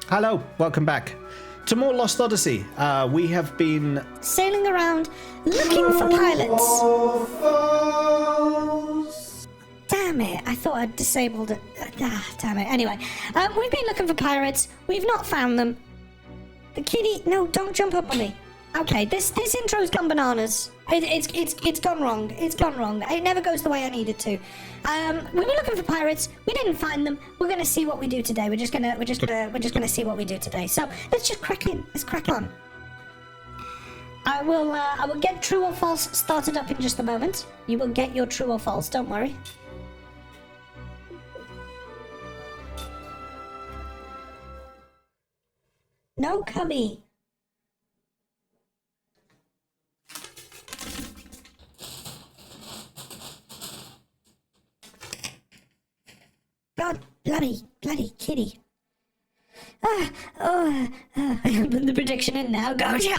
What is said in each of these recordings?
Hello, welcome back to more Lost Odyssey. We have been sailing around looking for pilots. Damn it, I thought I'd disabled it. Damn it. Anyway, we've been looking for pirates. We've not found them. The kitty, no, don't jump up on me. Okay, this intro's gone bananas. It's gone wrong. It's gone wrong. It never goes the way I need it to. We were looking for pirates. We didn't find them. We're gonna see what we do today. We're just gonna see what we do today. So let's just crack in. Let's crack on. I will get true or false started up in just a moment. You will get your true or false. Don't worry. No, cubby. God, bloody kitty. Put the prediction in now, gotcha.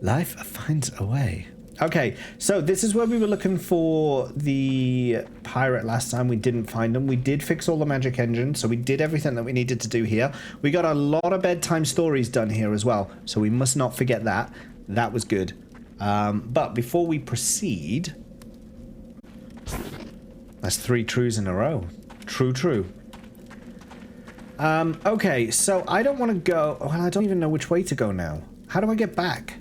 Life finds a way. Okay, so this is where we were looking for the pirate last time. We didn't find them. We did fix all the magic engines, so we did everything that we needed to do here. We got a lot of bedtime stories done here as well, so we must not forget that. That was good. But before we proceed... That's 3 trues in a row. True. Okay, so I don't want to go... Well, I don't even know which way to go now. How do I get back?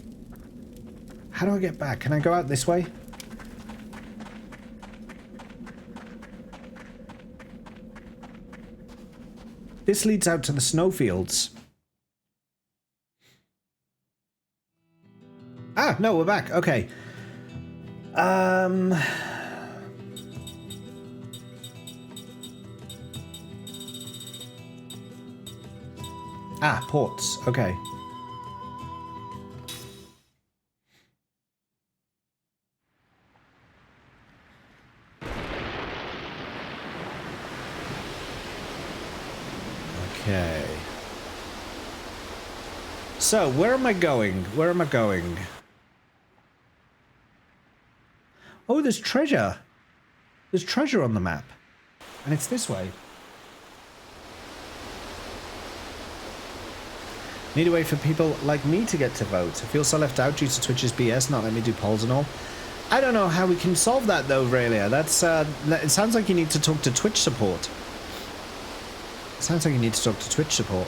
How do I get back? Can I go out this way? This leads out to the snowfields. Ah, no, we're back. Okay. Ah, ports. Okay. Okay. So, where am I going? Where am I going? Oh, there's treasure. There's treasure on the map. And it's this way. Need a way for people like me to get to vote. I feel so left out due to Twitch's BS, not let me do polls and all. I don't know how we can solve that though, Aurelia. That's, it sounds like you need to talk to Twitch support. Sounds like you need to talk to Twitch support.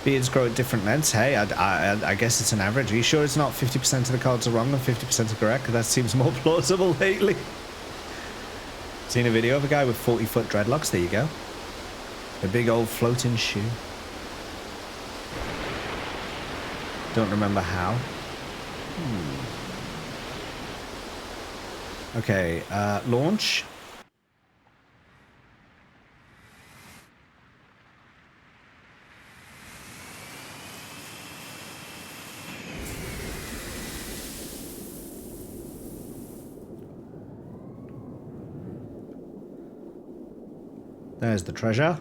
Beards grow at different lengths. Hey, I guess it's an average. Are you sure it's not 50% of the cards are wrong and 50% are correct? That seems more plausible lately. Seen a video of a guy with 40-foot dreadlocks. There you go. A big old floating shoe. Don't remember how. Okay, launch. There's the treasure.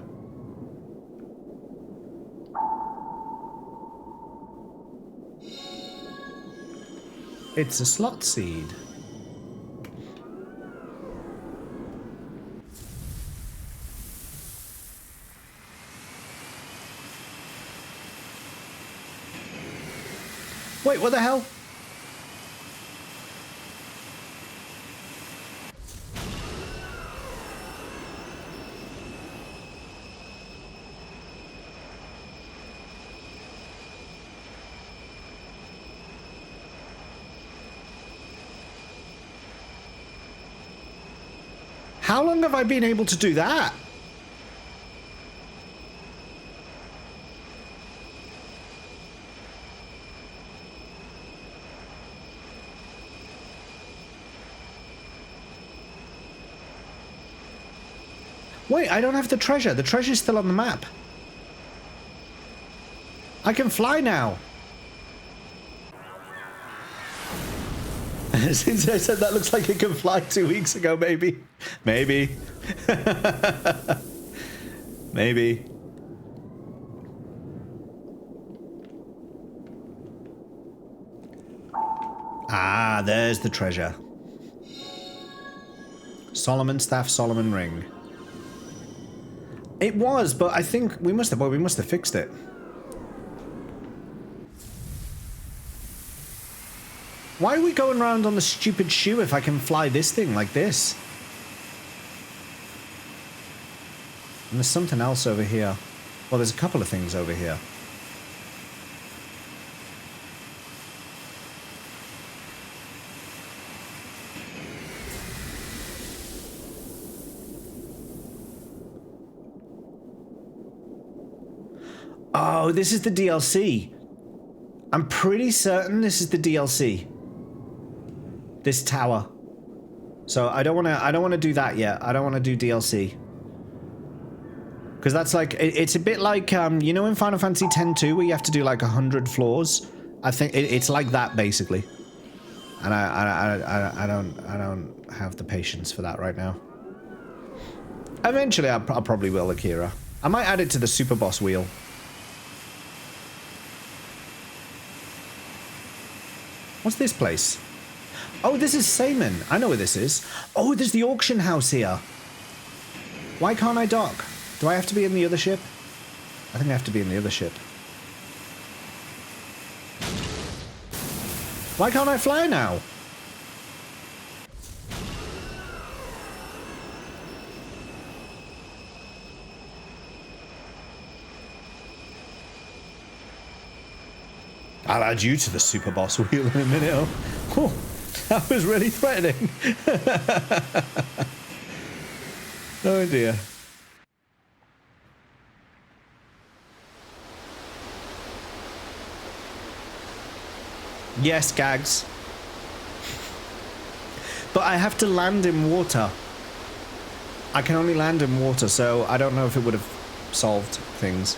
It's a slot seed. Wait, what the hell? How long have I been able to do that? Wait, I don't have the treasure. The treasure's still on the map. I can fly now. Since I said that looks like it can fly 2 weeks ago, maybe. Maybe. Maybe. Ah, there's the treasure. Solomon Staff, Solomon Ring. It was, but I think we must have fixed it. Why are we going around on the stupid shoe if I can fly this thing like this? And there's something else over here. Well, there's a couple of things over here. Oh, this is the DLC. I'm pretty certain this is the DLC. This tower. So I don't want to do that yet. I don't want to do DLC. Because that's like, it's a bit like, you know in Final Fantasy X-2 where you have to do like 100 floors? I think it's like that basically. And I don't have the patience for that right now. Eventually I'll probably will, Akira. I might add it to the super boss wheel. What's this place? Oh, this is Saman. I know where this is. Oh, there's the auction house here. Why can't I dock? Do I have to be in the other ship? I think I have to be in the other ship. Why can't I fly now? I'll add you to the super boss wheel in a minute. Oh, that was really threatening. Oh dear. Yes, gags. But I have to land in water. I can only land in water, so I don't know if it would have solved things.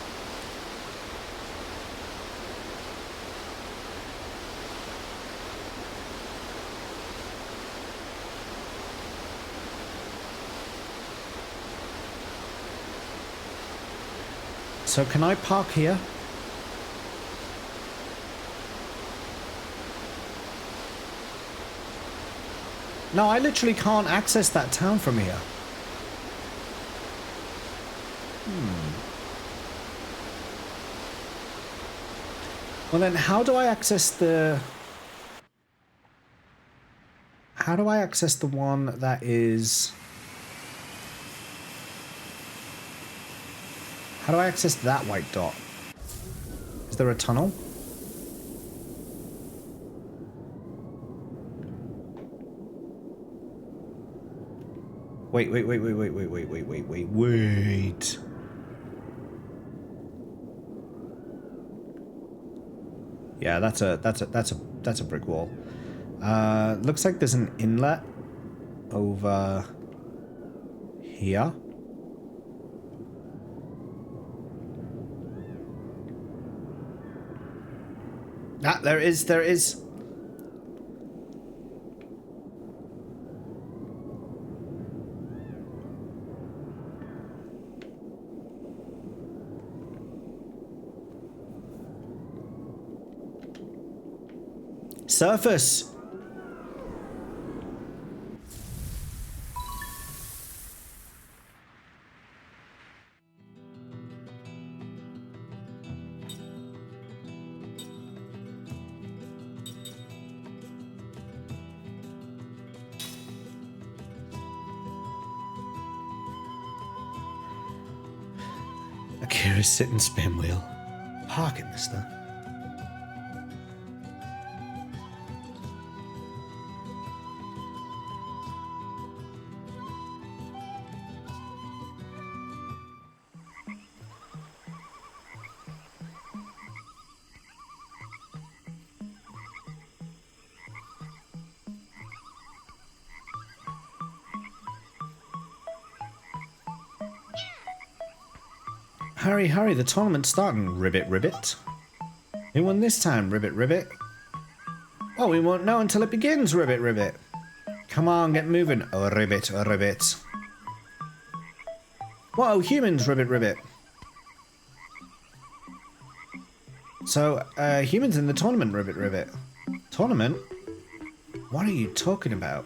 So can I park here? No, I literally can't access that town from here. Well then, how do I access the... How do I access the one that is... How do I access that white dot? Is there a tunnel? Wait. Yeah, that's a brick wall. Looks like there's an inlet over here. Ah, there is. Surface. Akira's sitting spin wheel. Park it, mister. Hurry, hurry, the tournament's starting. Ribbit, ribbit. Who won this time? Ribbit, ribbit. Oh, we won't know until it begins. Ribbit, ribbit. Come on, get moving. Oh, ribbit, oh, ribbit. Whoa, humans, ribbit, ribbit. So, humans in the tournament, ribbit, ribbit. Tournament? What are you talking about?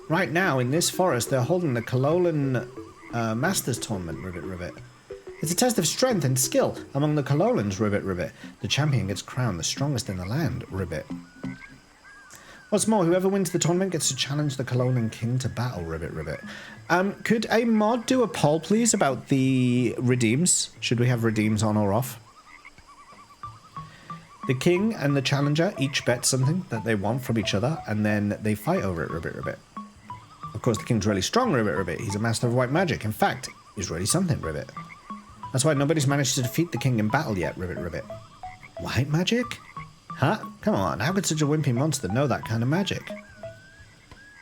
Right now, in this forest, they're holding the Kalolan Masters Tournament, Ribbit Ribbit. It's a test of strength and skill among the Kalolans, Ribbit Ribbit. The champion gets crowned the strongest in the land, Ribbit. What's more, whoever wins the tournament gets to challenge the Kalolan King to battle, Ribbit Ribbit. Could a mod do a poll, please, about the redeems? Should we have redeems on or off? The king and the challenger each bet something that they want from each other, and then they fight over it, Ribbit Ribbit. Of course, the king's really strong, Ribbit Ribbit. He's a master of white magic. In fact, he's really something, Ribbit. That's why nobody's managed to defeat the king in battle yet, Ribbit Ribbit. White magic? Huh? Come on, how could such a wimpy monster know that kind of magic?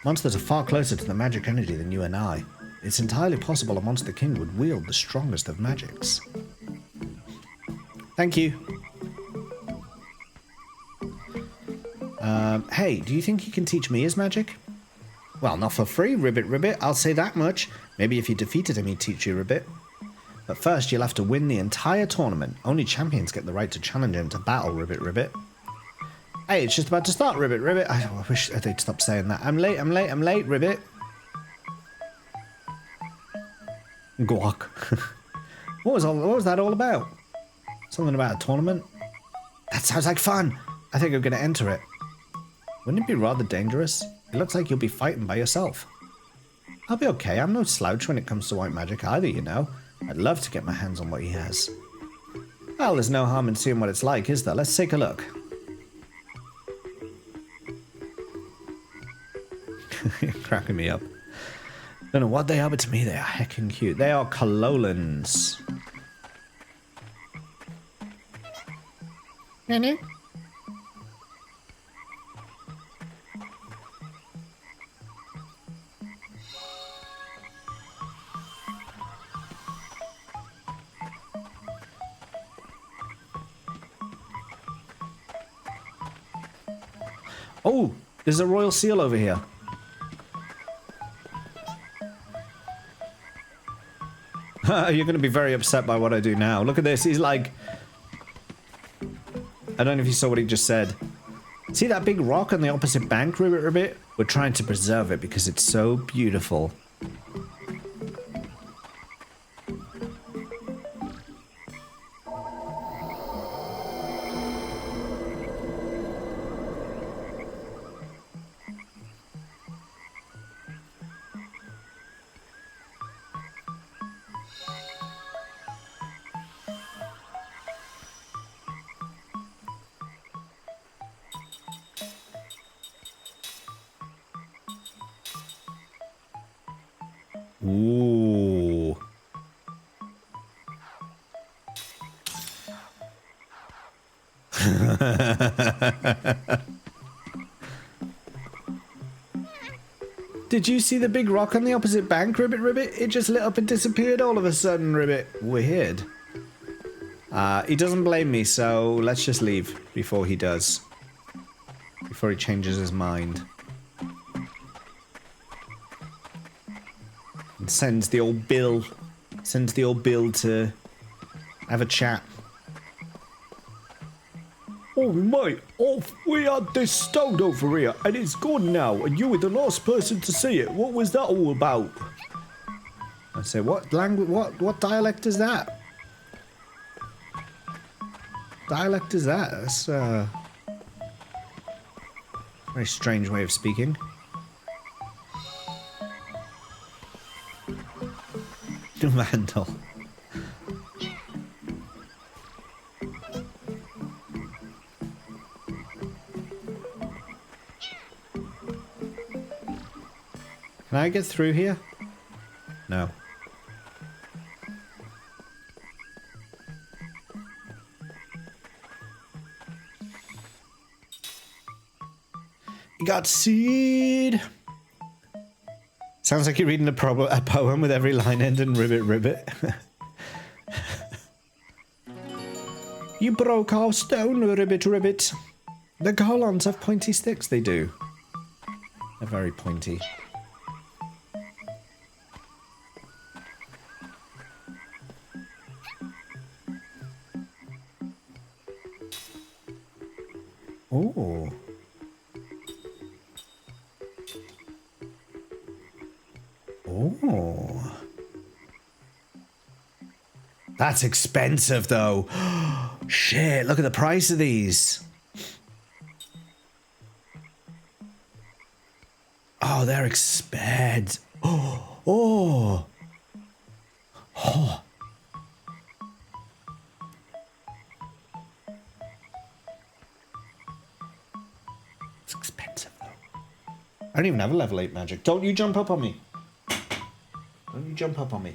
Monsters are far closer to the magic energy than you and I. It's entirely possible a monster king would wield the strongest of magics. Thank you. Hey, do you think you can teach me his magic? Well, not for free, Ribbit Ribbit, I'll say that much. Maybe if you defeated him, he'd teach you a bit. But first, you'll have to win the entire tournament. Only champions get the right to challenge him to battle, Ribbit Ribbit. Hey, it's just about to start, Ribbit Ribbit. I wish they'd stop saying that. I'm late, Ribbit. Guac. What was that all about? Something about a tournament? That sounds like fun. I think I'm going to enter it. Wouldn't it be rather dangerous? It looks like you'll be fighting by yourself. I'll be okay. I'm no slouch when it comes to white magic either, you know. I'd love to get my hands on what he has. Well, there's no harm in seeing what it's like, is there? Let's take a look. You're cracking me up. Don't know what they are, but to me they are heckin' cute. They are Kalolans. Nene? Oh, there's a royal seal over here. You're going to be very upset by what I do now. Look at this. He's like... I don't know if you saw what he just said. See that big rock on the opposite bank, Ribbit Ribbit? We're trying to preserve it because it's so beautiful. Ooh. Did you see the big rock on the opposite bank, Ribbit Ribbit? It just lit up and disappeared all of a sudden, Ribbit. Weird. He doesn't blame me, so let's just leave before he does. Before he changes his mind. And sends the old Bill to have a chat. Oh mate, we had this stone over here and it's gone now and you were the last person to see it. What was that all about? I say, what language, what dialect is that? Dialect is that? That's a very strange way of speaking. Vandal. Can I get through here? No. You got seed. Sounds like you're reading a poem with every line ending Ribbit Ribbit. You broke our stone, Ribbit Ribbit. The Golons have pointy sticks, they do. They're very pointy. Oh. That's expensive, though. Shit, look at the price of these. Oh, they're expensive. Oh, oh, oh. It's expensive, though. I don't even have a level 8 magic. Don't you jump up on me. Don't you jump up on me.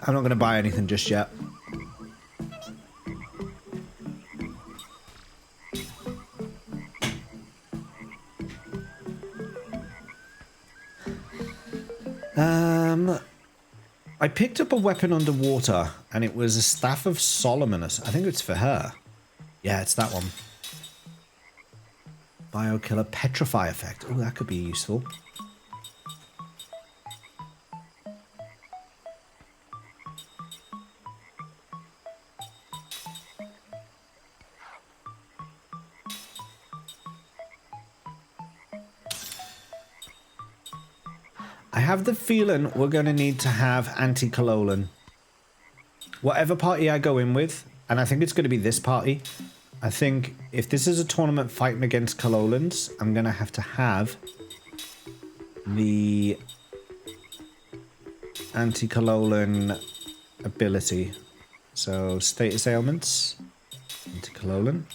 I'm not going to buy anything just yet. I picked up a weapon underwater, and it was a Staff of Solomon. I think it's for her. Yeah, it's that one. Biokiller Petrify effect. Oh, that could be useful. I have the feeling we're going to need to have anti-Kololan. Whatever party I go in with, and I think it's going to be this party, I think if this is a tournament fighting against Kololans, I'm going to have the anti-Kololan ability. So, status ailments, anti-Kololan.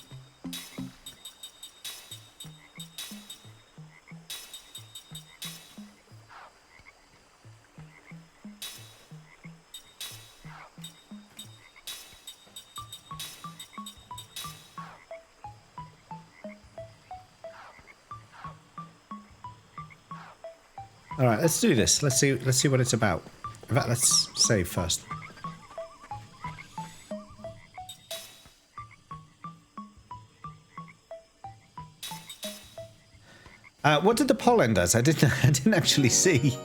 All right, let's do this. Let's see what it's about. In fact, let's save first. What did the pollen does? I didn't actually see.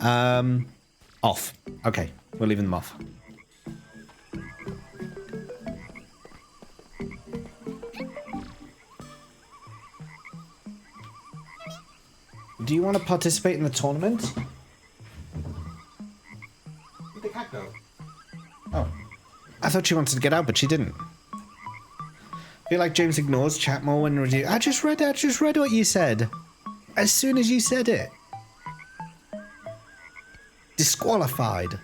Off. Okay, we're leaving them off. Do you want to participate in the tournament? Where'd the cat go? Oh. I thought she wanted to get out, but she didn't. I feel like James ignores chat more when review. I just read what you said. As soon as you said it. Disqualified.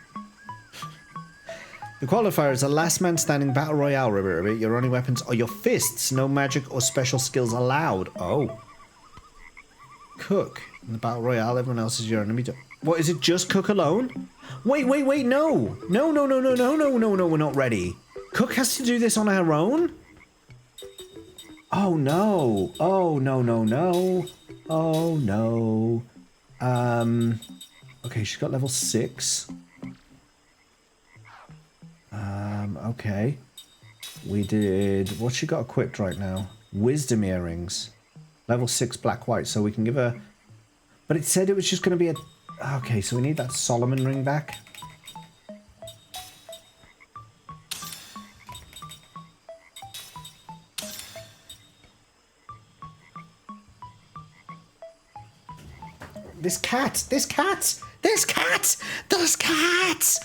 The qualifier is a last man standing battle royale, Ribbit. Your only weapons are your fists. No magic or special skills allowed. Oh. Cook. In the battle royale, everyone else is your enemy. What, is it just Cook alone? Wait, no. No, we're not ready. Cook has to do this on her own? Oh, no. Oh, no. Oh, no. Okay, she's got level 6. Okay. We did... What's she got equipped right now? Wisdom earrings. Level 6 black white, so we can give her... But it said it was just going to be a... Okay, so we need that Solomon ring back. This cat! This cat! This cat! Those cats!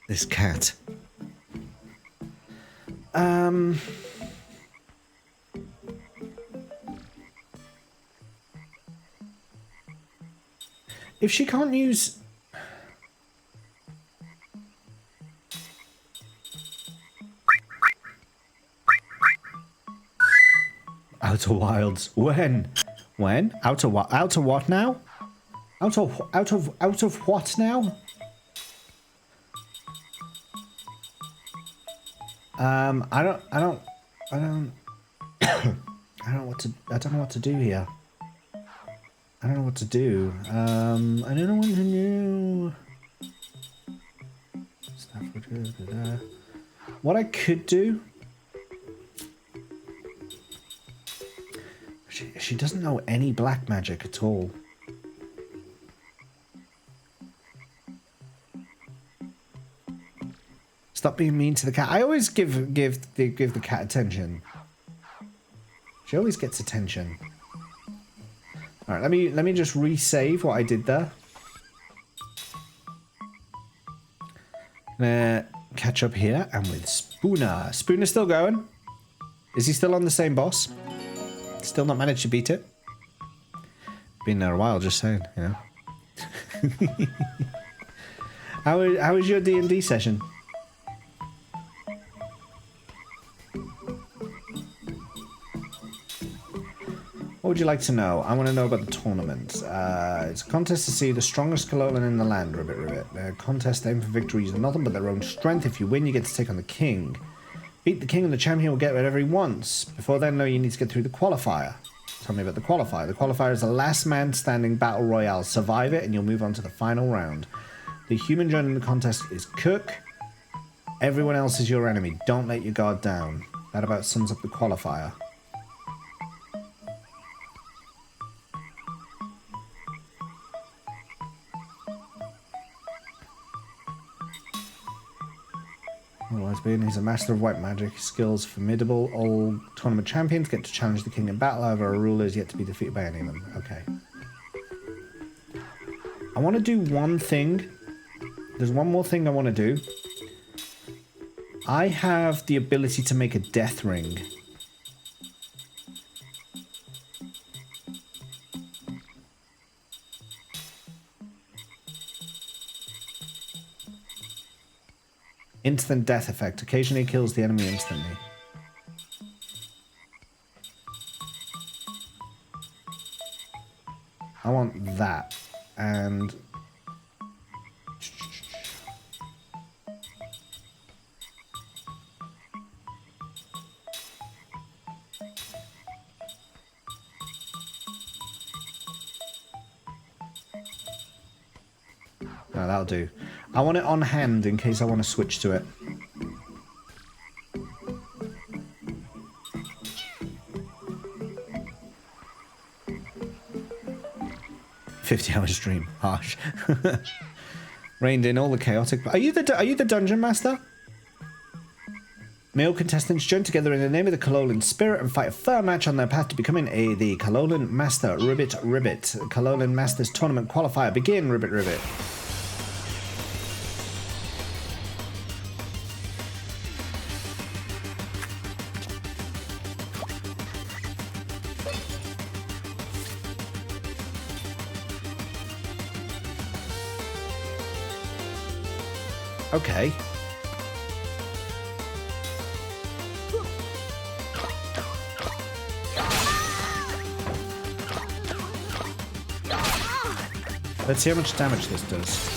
This cat. If she can't use... Outer Wilds. When? Outer what? Outer what now? Out of what now? I don't know what to do here. I don't know what to do. I don't know what to do. What I could do... She doesn't know any black magic at all. Stop being mean to the cat. I always give the cat attention. She always gets attention. All right, let me just resave what I did there. Catch up here and with Spooner. Spooner's still going. Is he still on the same boss? Still not managed to beat it. Been there a while, just saying. You know. How was your D&D session? What would you like to know? I want to know about the tournament. It's a contest to see the strongest Kalolan in the land, Ribbit Ribbit. The contest aim for victory using nothing but their own strength. If you win, you get to take on the king. Beat the king and the champion will get whatever he wants. Before then, though, you need to get through the qualifier. Tell me about the qualifier. The qualifier is the last man standing battle royale. Survive it and you'll move on to the final round. The human joining the contest is Cook. Everyone else is your enemy. Don't let your guard down. That about sums up the qualifier. He's a master of white magic. Skills formidable. All tournament champions get to challenge the king in battle. However, a ruler is yet to be defeated by any of them. Okay. I want to do one thing. There's one more thing I want to do. I have the ability to make a death ring. Instant death effect. Occasionally kills the enemy instantly. I want that. And... no, that'll do. I want it on hand in case I want to switch to it. $50-hour stream, harsh. Reined in all the chaotic. Are you the dungeon master? Male contestants join together in the name of the Kalolan spirit and fight a fair match on their path to becoming the Kalolan Master. Ribbit Ribbit. Kalolan Masters Tournament qualifier. Begin, Ribbit Ribbit. Okay. Let's see how much damage this does.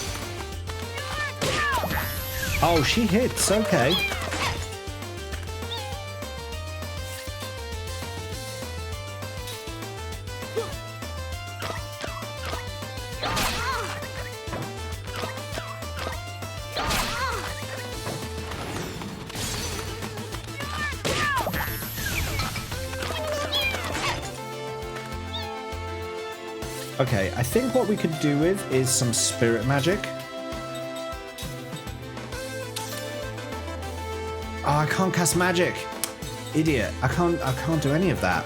Oh, she hits. Okay. Okay, I think what we could do with is some spirit magic. Oh, I can't cast magic. Idiot. I can't do any of that.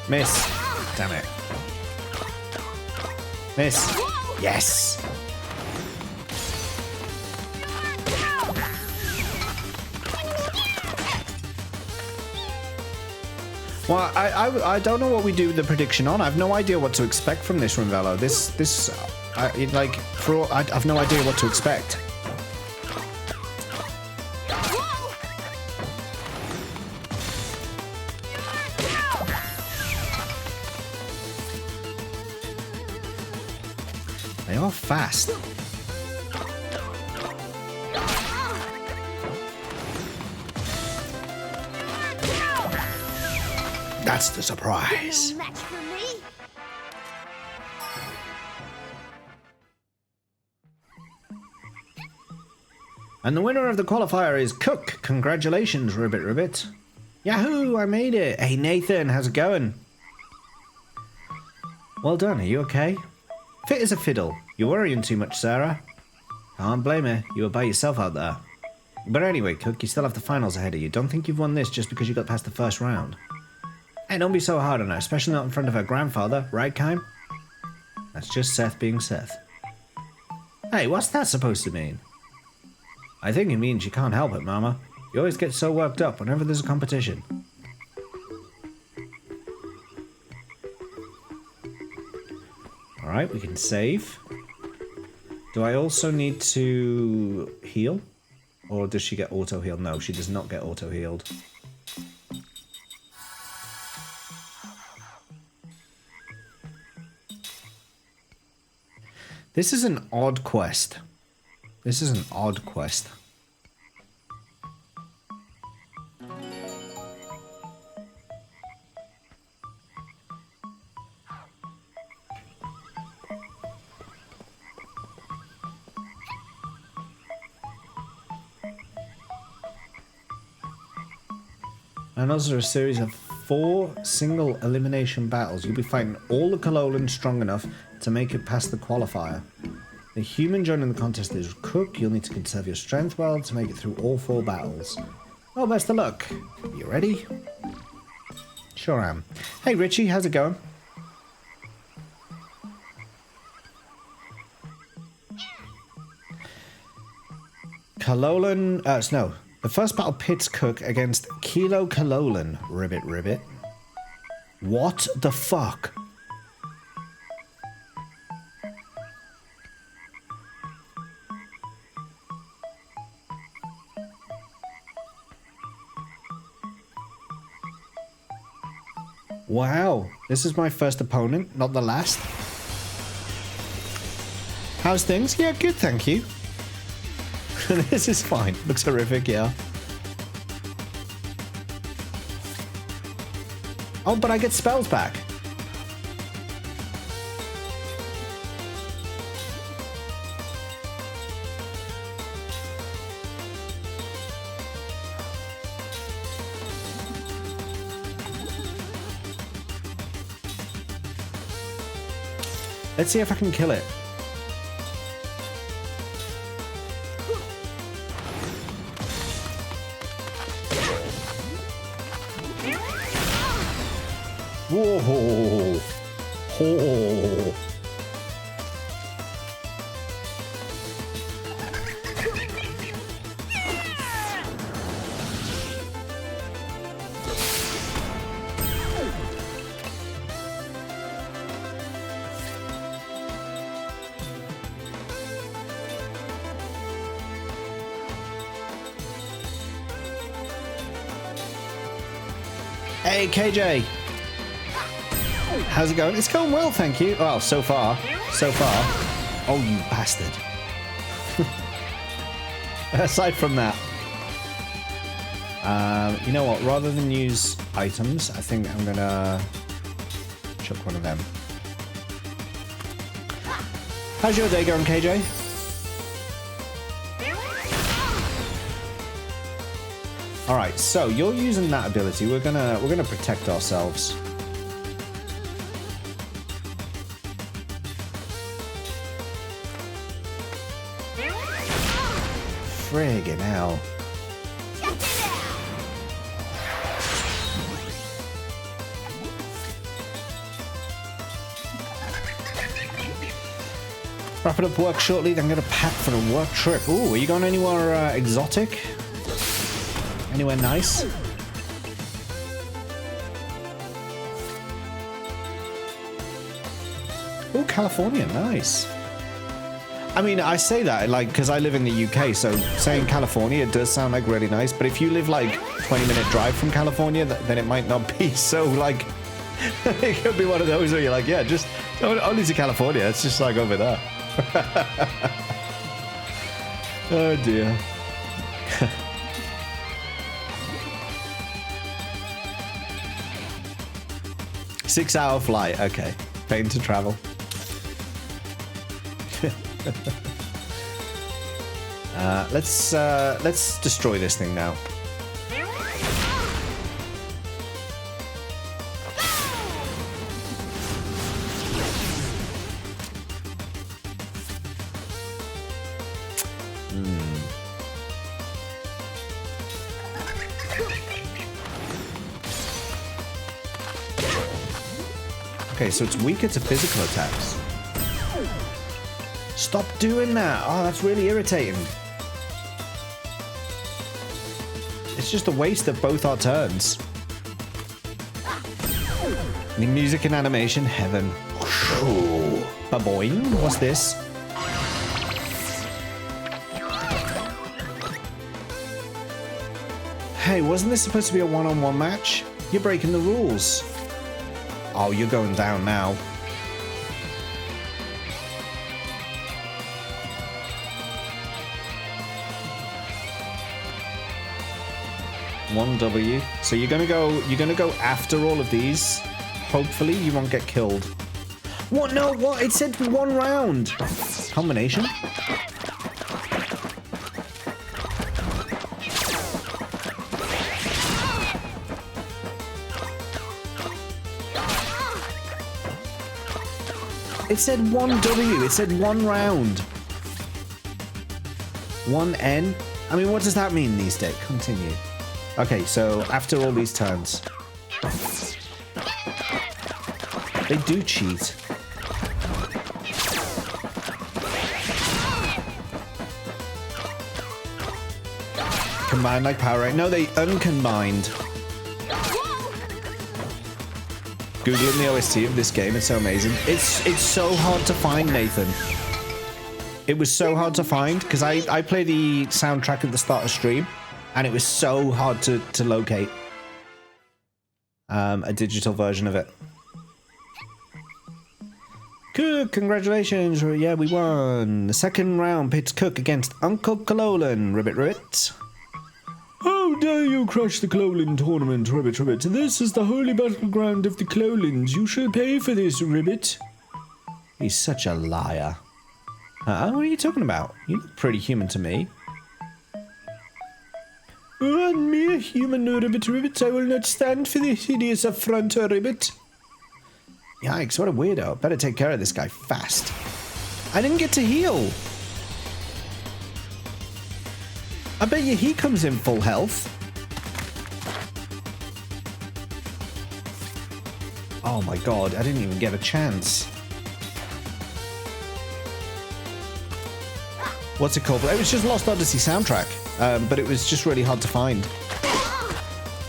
Miss. Damn it. Miss. Yes. Well, I don't know what we do with the prediction on. I have no idea what to expect from this Rinvello. I have no idea what to expect. They are fast. That's the surprise. No match for me. And the winner of the qualifier is Cook. Congratulations, Ribbit Ribbit. Yahoo, I made it. Hey, Nathan, how's it going? Well done, are you okay? Fit as a fiddle. You're worrying too much, Sarah. Can't blame her. You were by yourself out there. But anyway, Cook, you still have the finals ahead of you. Don't think you've won this just because you got past the first round. Hey, don't be so hard on her, especially not in front of her grandfather, right, Kime? That's just Seth being Seth. Hey, what's that supposed to mean? I think it means you can't help it, Mama. You always get so worked up whenever there's a competition. Alright, we can save. Do I also need to heal? Or does she get auto-healed? No, she does not get auto-healed. This is an odd quest. This is an odd quest. And those are a series of 4 single elimination battles. You'll be fighting all the Kalolans strong enough to make it past the qualifier. The human joining the contest is Cook. You'll need to conserve your strength well to make it through all 4 battles. Oh, best of luck. You ready? Sure am. Hey, Richie, how's it going? Kalolan, no. The first battle pits Cook against Kilo Kalolan, Ribbit Ribbit. What the fuck? Wow, this is my first opponent, not the last. How's things? Yeah, good, thank you. This is fine. Looks horrific, yeah. Oh, but I get spells back. Let's see if I can kill it. Whoa! Oh. Hey, KJ. How's it going? It's going well, thank you. Well, so far. So far. Oh, you bastard. Aside from that. You know what? Rather than use items, I think I'm gonna chuck one of them. How's your day going, KJ? Alright, so you're using that ability. We're gonna protect ourselves. Friggin' hell. Wrapping up work shortly, then gonna pack for a work trip. Ooh, are you going anywhere exotic? Anywhere nice? Ooh, California, nice. I mean, I say that like because I live in the UK, so saying California does sound like really nice. But if you live like 20-minute drive from California, then it might not be so like. It could be one of those where you're like, yeah, just only to California. It's just like over there. Oh dear. 6-hour flight. Okay. Paying to travel. Let's destroy this thing now. Okay, so it's weaker to physical attacks. Stop doing that. Oh, that's really irritating. It's just a waste of both our turns. The music and animation, heaven. Baboing, what's this? Hey, wasn't this supposed to be a one-on-one match? You're breaking the rules. Oh, you're going down now. One W. So you're gonna go after all of these. Hopefully you won't get killed. What? No, what? It said 1 round. Combination? It said 1W. It said 1 round. 1N? I mean, what does that mean these days? Continue. Okay, so after all these turns. They do cheat. Combined like power, right? No, they uncombined. Googling the OST of this game, it's so amazing. It's so hard to find, Nathan. It was so hard to find because I play the soundtrack at the start of stream, and it was so hard to locate a digital version of it. Cook, congratulations! Yeah, we won. The second round pits Cook against Uncle Clolan. Ribbit, ribbit. How dare you crush the Clolan tournament, Ribbit, ribbit. This is the holy battleground of the Clolans. You shall pay for this, Ribbit. He's such a liar. What are you talking about? You look pretty human to me. And me, a human, Ribbit, ribbit. I will not stand for this hideous affront, Ribbit. Yikes, what a weirdo. Better take care of this guy fast. I didn't get to heal. I bet you he comes in full health. Oh my god, I didn't even get a chance. What's it called? It was just Lost Odyssey soundtrack, but it was just really hard to find.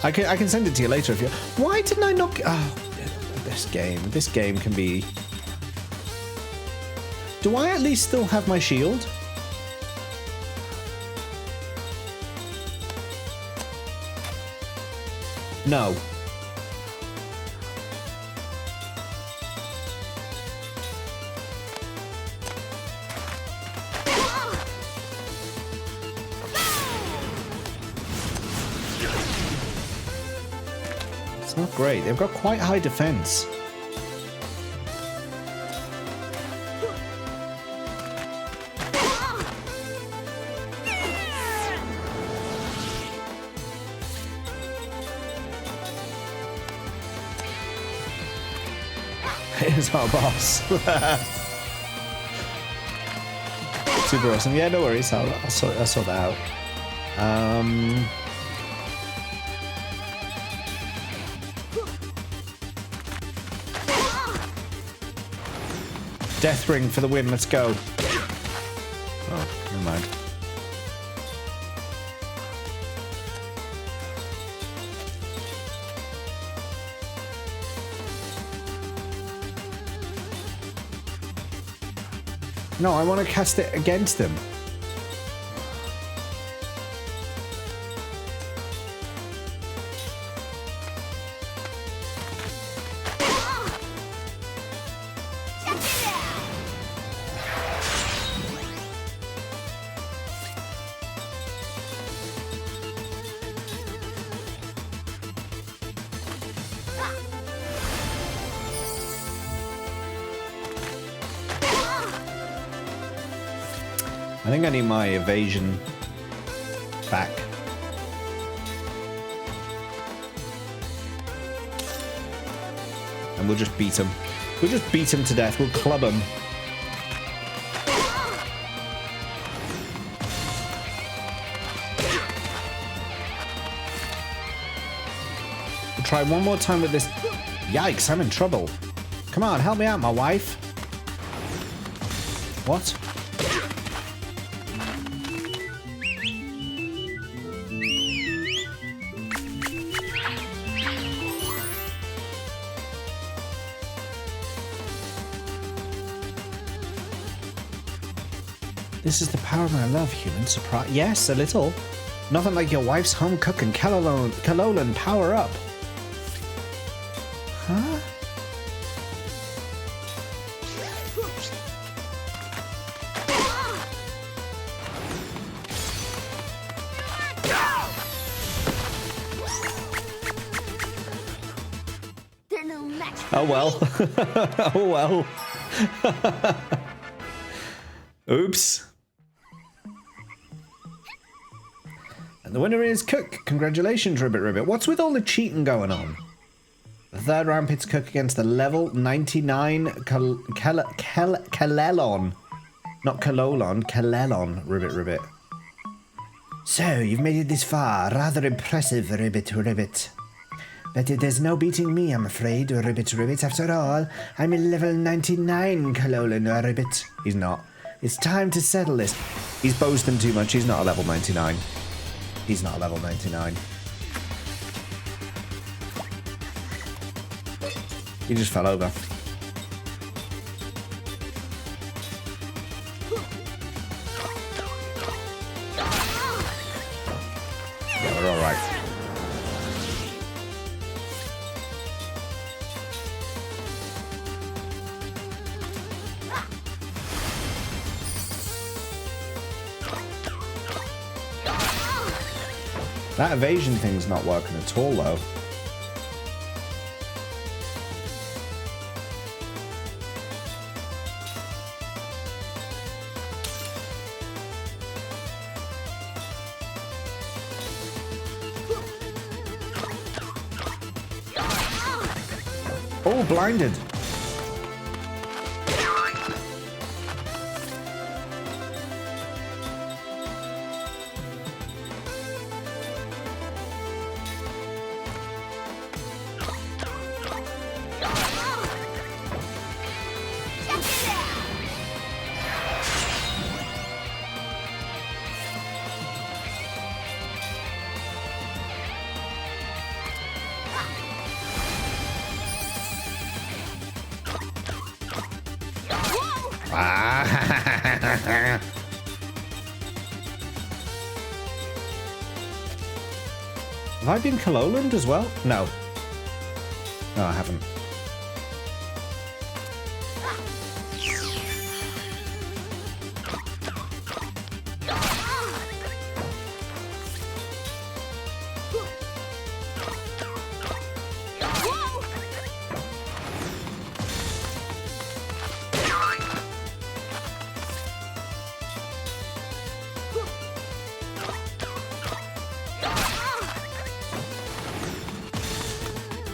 I can send it to you later if you... Why didn't I not... Oh, this game can be... Do I at least still have my shield? No. It's not great. They've got quite high defense. Here's our boss. Super awesome. Yeah, no worries. I'll sort that out. Death Ring for the win. Let's go. Oh, never mind. No, I want to cast it against him. I think I need my evasion back. And we'll just beat him. We'll just beat him to death. We'll club him. We'll try one more time with this. Yikes, I'm in trouble. Come on, help me out, my wife. What? This is the power of my love, human. Surprise. Yes, a little. Nothing like your wife's home cooking. Kalolan, power up. Huh? They're no match. Oh well. Oh well. Oops. And the winner is Cook. Congratulations, Ribbit Ribbit. What's with all the cheating going on? The third round pits Cook against the level 99 Kalelon. Not Kalolon, Kalelon, Ribbit Ribbit. So, you've made it this far. Rather impressive, Ribbit Ribbit. But there's no beating me, I'm afraid, Ribbit Ribbit. After all, I'm a level 99 Kalolon Ribbit. He's not. It's time to settle this. He's boasting too much. He's not a level 99. He's not a level 99. He just fell over. Yeah, we're all right. That evasion thing's not working at all, though. Oh, blinded. Have I been Kaloland as well? No. No, I haven't.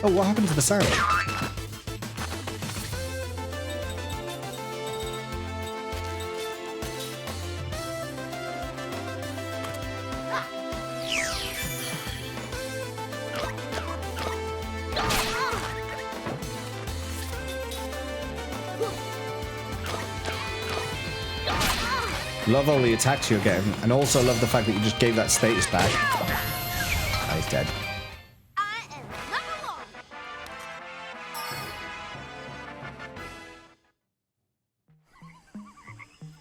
Oh, what happened to the sound? Love all the attacks you're getting, and also love the fact that you just gave that status back. Oh, he's dead.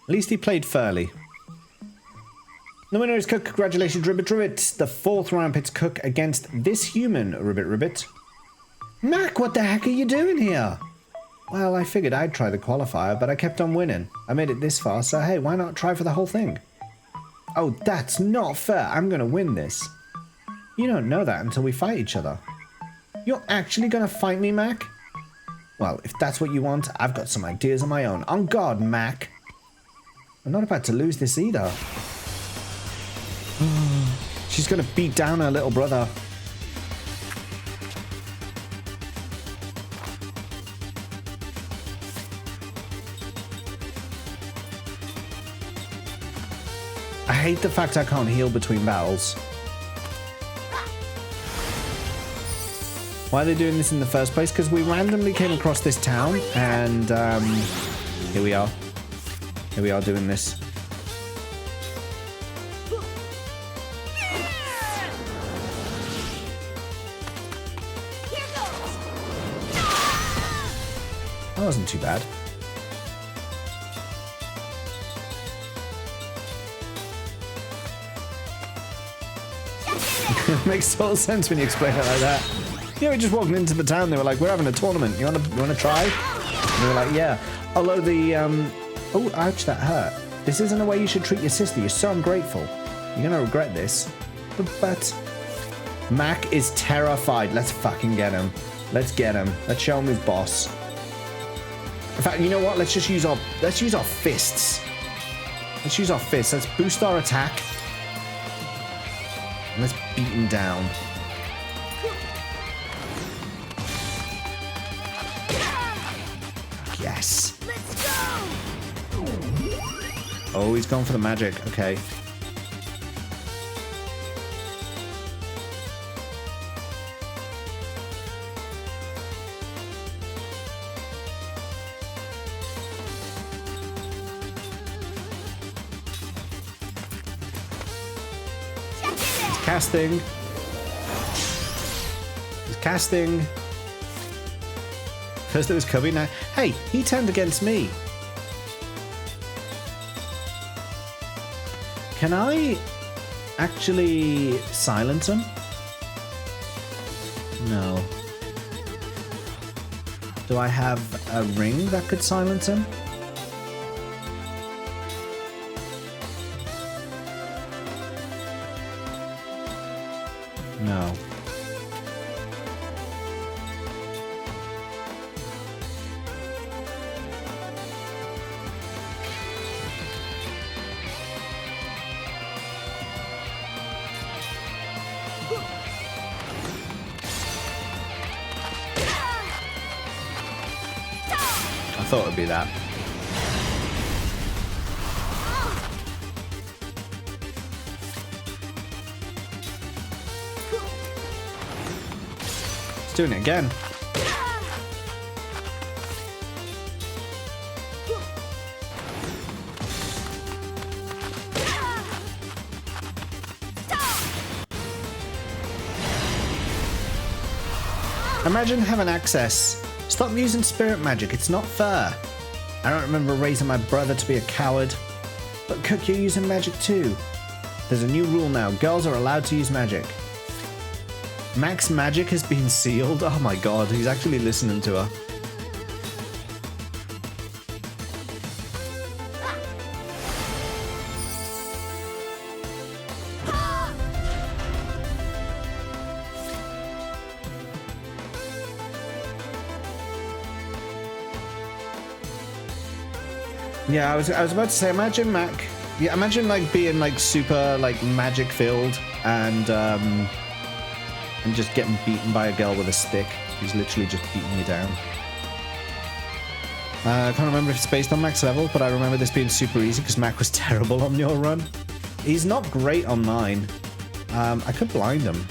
At least he played fairly. The winner is Cook. Congratulations, Ribbit Ribbit. The fourth round pits Cook against this human, Ribbit Ribbit. Mac, what the heck are you doing here? Well, I figured I'd try the qualifier, but I kept on winning. I made it this far, so hey, why not try for the whole thing? Oh, that's not fair. I'm going to win this. You don't know that until we fight each other. You're actually going to fight me, Mac? Well, if that's what you want, I've got some ideas of my own. On guard, Mac. I'm not about to lose this either. She's gonna beat down her little brother. I hate the fact I can't heal between battles. Why are they doing this in the first place? Because we randomly came across this town, and here we are. Here we are doing this. That wasn't too bad. Makes total sense when you explain it like that. Yeah, we just walked into the town. They were like, "We're having a tournament. You wanna try?" And we were like, "Yeah." Although the oh, ouch, that hurt. This isn't the way you should treat your sister. You're so ungrateful. You're gonna regret this. But Mac is terrified. Let's fucking get him. Let's get him. Let's show him his boss. In fact, you know what? Let's use our fists. Let's use our fists. Let's boost our attack. And let's beat him down. Yes. Let's go. Oh, he's gone for the magic. Okay. Casting. He's casting. First it was Cubby, now... Hey, he turned against me. Can I actually silence him? No. Do I have a ring that could silence him? No. I thought it'd be that. Doing it again. Imagine having access. Stop using spirit magic, it's not fair. I don't remember raising my brother to be a coward. But Cook, you're using magic too. There's a new rule now, girls are allowed to use magic. Mac's magic has been sealed. Oh my god, he's actually listening to her. Yeah, I was about to say, imagine Mac. Yeah, imagine like being like super like magic filled and just getting beaten by a girl with a stick. He's literally just beating you down. I can't remember if it's based on Mac's level, but I remember this being super easy because Mac was terrible on your run. He's not great on mine. I could blind him.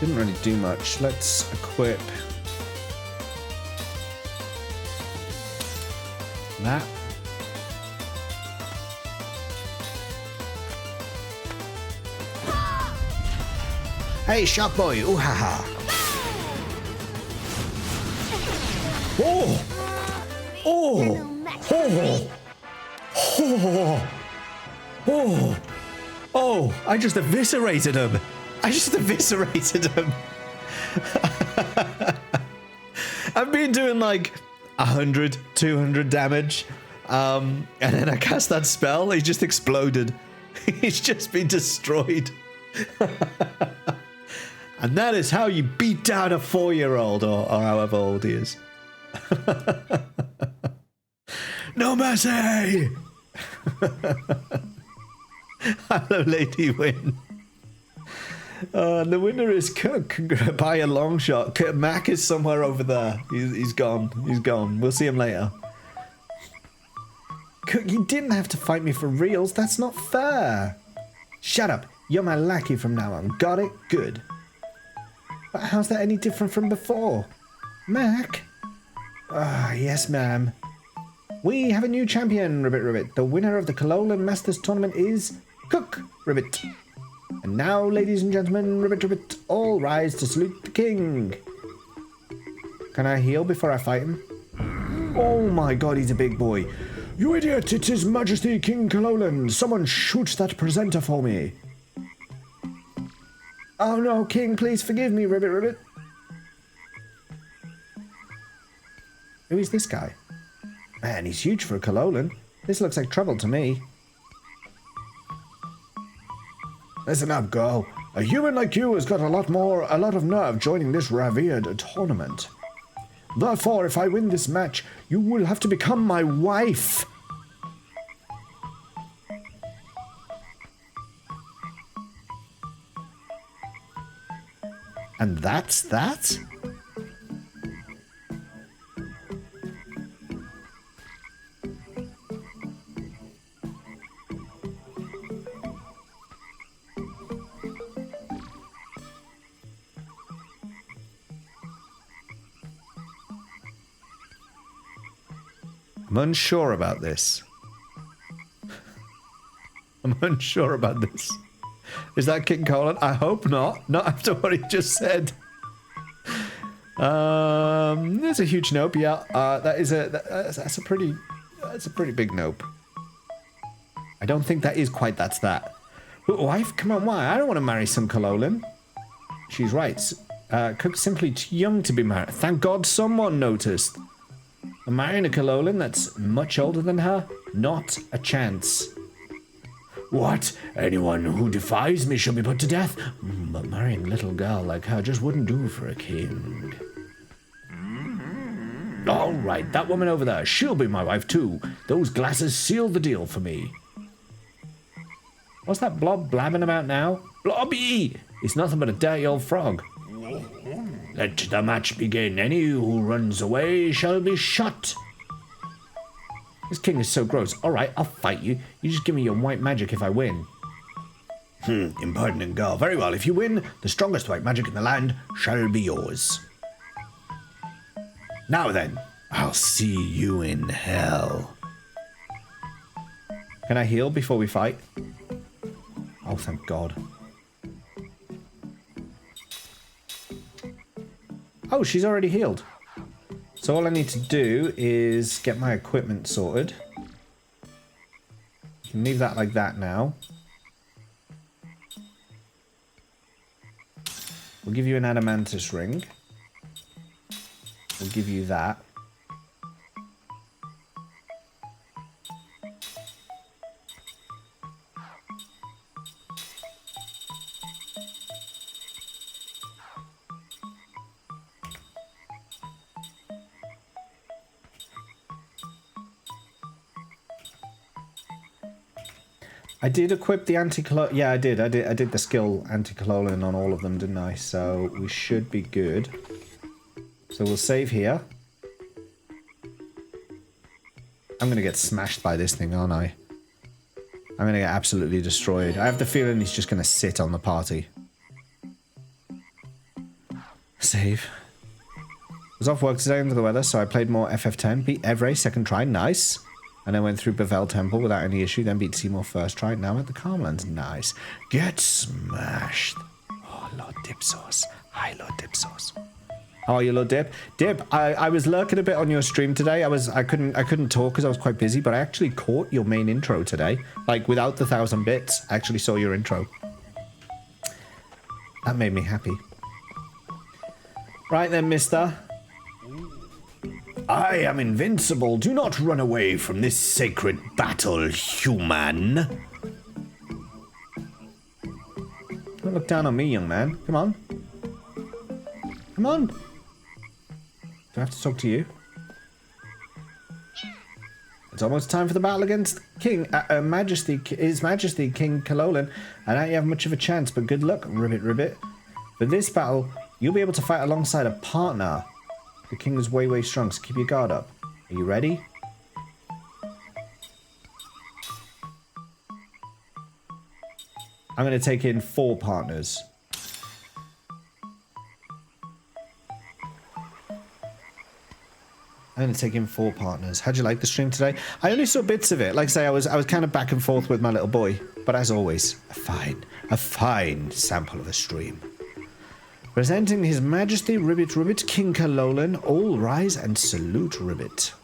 Didn't really do much. Let's equip that. Hey, shot boy! Ooh ha ha! Oh! Oh! Oh! Oh! Oh! Oh! I just eviscerated him! I just eviscerated him. I've been doing like 100, 200 damage. And then I cast that spell. He just exploded. He's just been destroyed. And that is how you beat down a 4-year-old or however old he is. No mercy! Hello, Lady Win. The winner is Cook by a long shot. Mac is somewhere over there. He's gone. He's gone. We'll see him later. Cook, you didn't have to fight me for reals. That's not fair. Shut up. You're my lackey from now on. Got it? Good. But how's that any different from before? Mac? Ah, yes, ma'am. We have a new champion, Ribbit Ribbit. The winner of the Kalolan Masters Tournament is Cook Ribbit. And now, ladies and gentlemen, Ribbit Ribbit, all rise to salute the king. Can I heal before I fight him? Oh my god, he's a big boy. You idiot, it's His Majesty King Kalolan. Someone shoot that presenter for me. Oh no, King, please forgive me, Ribbit Ribbit. Who is this guy? Man, he's huge for a Kalolan. This looks like trouble to me. Listen up, girl. A human like you has got a lot of nerve joining this revered tournament. Therefore, if I win this match, you will have to become my wife. And that's that? I'm unsure about this. I'm unsure about this. Is that King Colin? I hope not. Not after what he just said. There's a huge nope. Yeah, that's a pretty big nope. I don't think that is quite that's that. But wife, come on, why? I don't want to marry some Kalolan. She's right. Cook's simply too young to be married. Thank God someone noticed. I'm marrying a Kalolan that's much older than her? Not a chance. What? Anyone who defies me shall be put to death. But marrying a little girl like her just wouldn't do for a king. All right, that woman over there, she'll be my wife too. Those glasses seal the deal for me. What's that blob blabbing about now? Blobby! It's nothing but a dirty old frog. Let the match begin. Any who runs away shall be shot. This king is so gross. All right, I'll fight you. You just give me your white magic if I win. Impertinent girl. Very well. If you win, the strongest white magic in the land shall be yours. Now then, I'll see you in hell. Can I heal before we fight? Oh, thank God. Oh, she's already healed. So all I need to do is get my equipment sorted. You can leave that like that now. We'll give you an adamantus ring. We'll give you that. I did equip the anti-Kalolan. Yeah, I did the skill anti-Kalolan on all of them, didn't I? So we should be good. So we'll save here. I'm gonna get smashed by this thing, aren't I? I'm gonna get absolutely destroyed. I have the feeling he's just gonna sit on the party. Save. Was off work today under the weather, so I played more FF10. Beat Evray second try, nice. And then went through Bevel Temple without any issue, then beat Seymour first try, now at the Calmlands, nice. Get smashed. Oh, Lord Dipsauce. Hi, Lord Dipsauce. How are you, Lord Dip? Dip, I was lurking a bit on your stream today. I couldn't talk because I was quite busy, but I actually caught your main intro today. Like, without the 1,000 bits, I actually saw your intro. That made me happy. Right then, mister. I am invincible. Do not run away from this sacred battle, human. Don't look down on me, young man. Come on. Come on. Do I have to talk to you? It's almost time for the battle against His Majesty King Kalolan. I doubt you have much of a chance, but good luck, Ribbit Ribbit. For this battle, you'll be able to fight alongside a partner. The king is way, way strong, so keep your guard up. Are you ready? I'm going to take in 4 partners. I'm going to take in 4 partners. How'd you like the stream today? I only saw bits of it. Like I say, I was kind of back and forth with my little boy. But as always, a fine sample of a stream. Presenting His Majesty Ribbit Ribbit King Kalolan, all rise and salute Ribbit.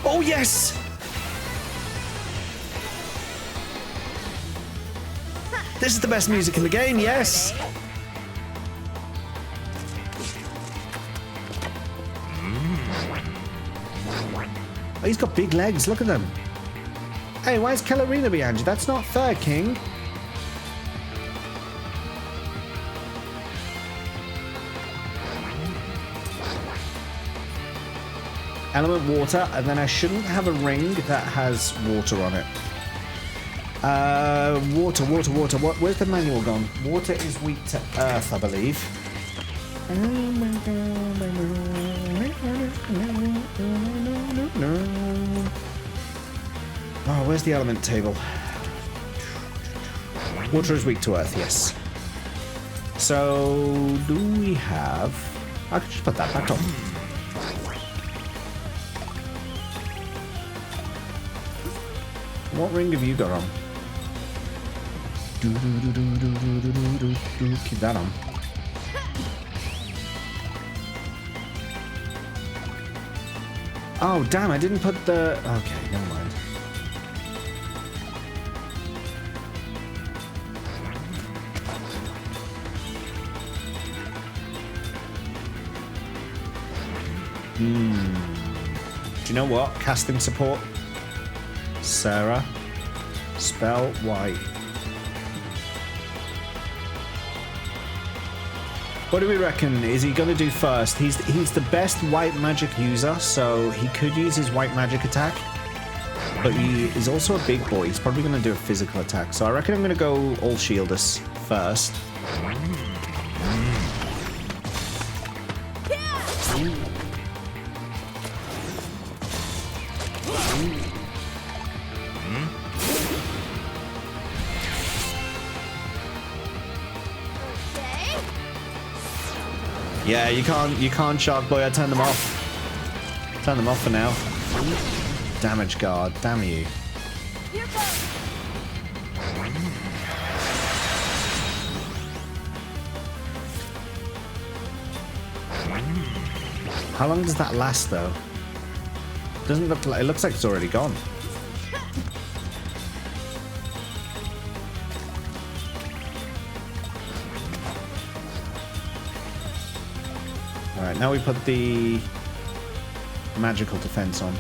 Oh yes! This is the best music in the game, yes! Oh, he's got big legs, look at them. Hey, why is Kalarina behind you? That's not fair, King. Element water, and then I shouldn't have a ring that has water on it. Water. Where's the manual gone? Water is weak to earth, I believe. Oh, where's the element table? Water is weak to earth, yes. So, do we have... I could just put that back on. What ring have you got on? Keep that on. Oh, damn, I didn't put the... Okay, never mind. Do you know what? Casting support. Sarah. Spell white. What do we reckon? Is he going to do first? He's the best white magic user, so he could use his white magic attack. But he is also a big boy. He's probably going to do a physical attack. So I reckon I'm going to go all Shieldus first. Yeah, you can't Shark Boy. I turned them off. Turn them off for now. Damage guard, damn you. How long does that last though? Doesn't look like, it looks like it's already gone. Alright, now we put the magical defense on.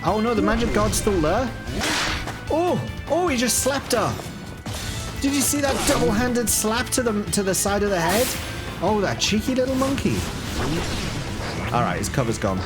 Oh no, the magic guard's still there. Oh, he just slapped her. Did you see that double-handed slap to the side of the head? Oh, that cheeky little monkey. Alright, his cover's gone.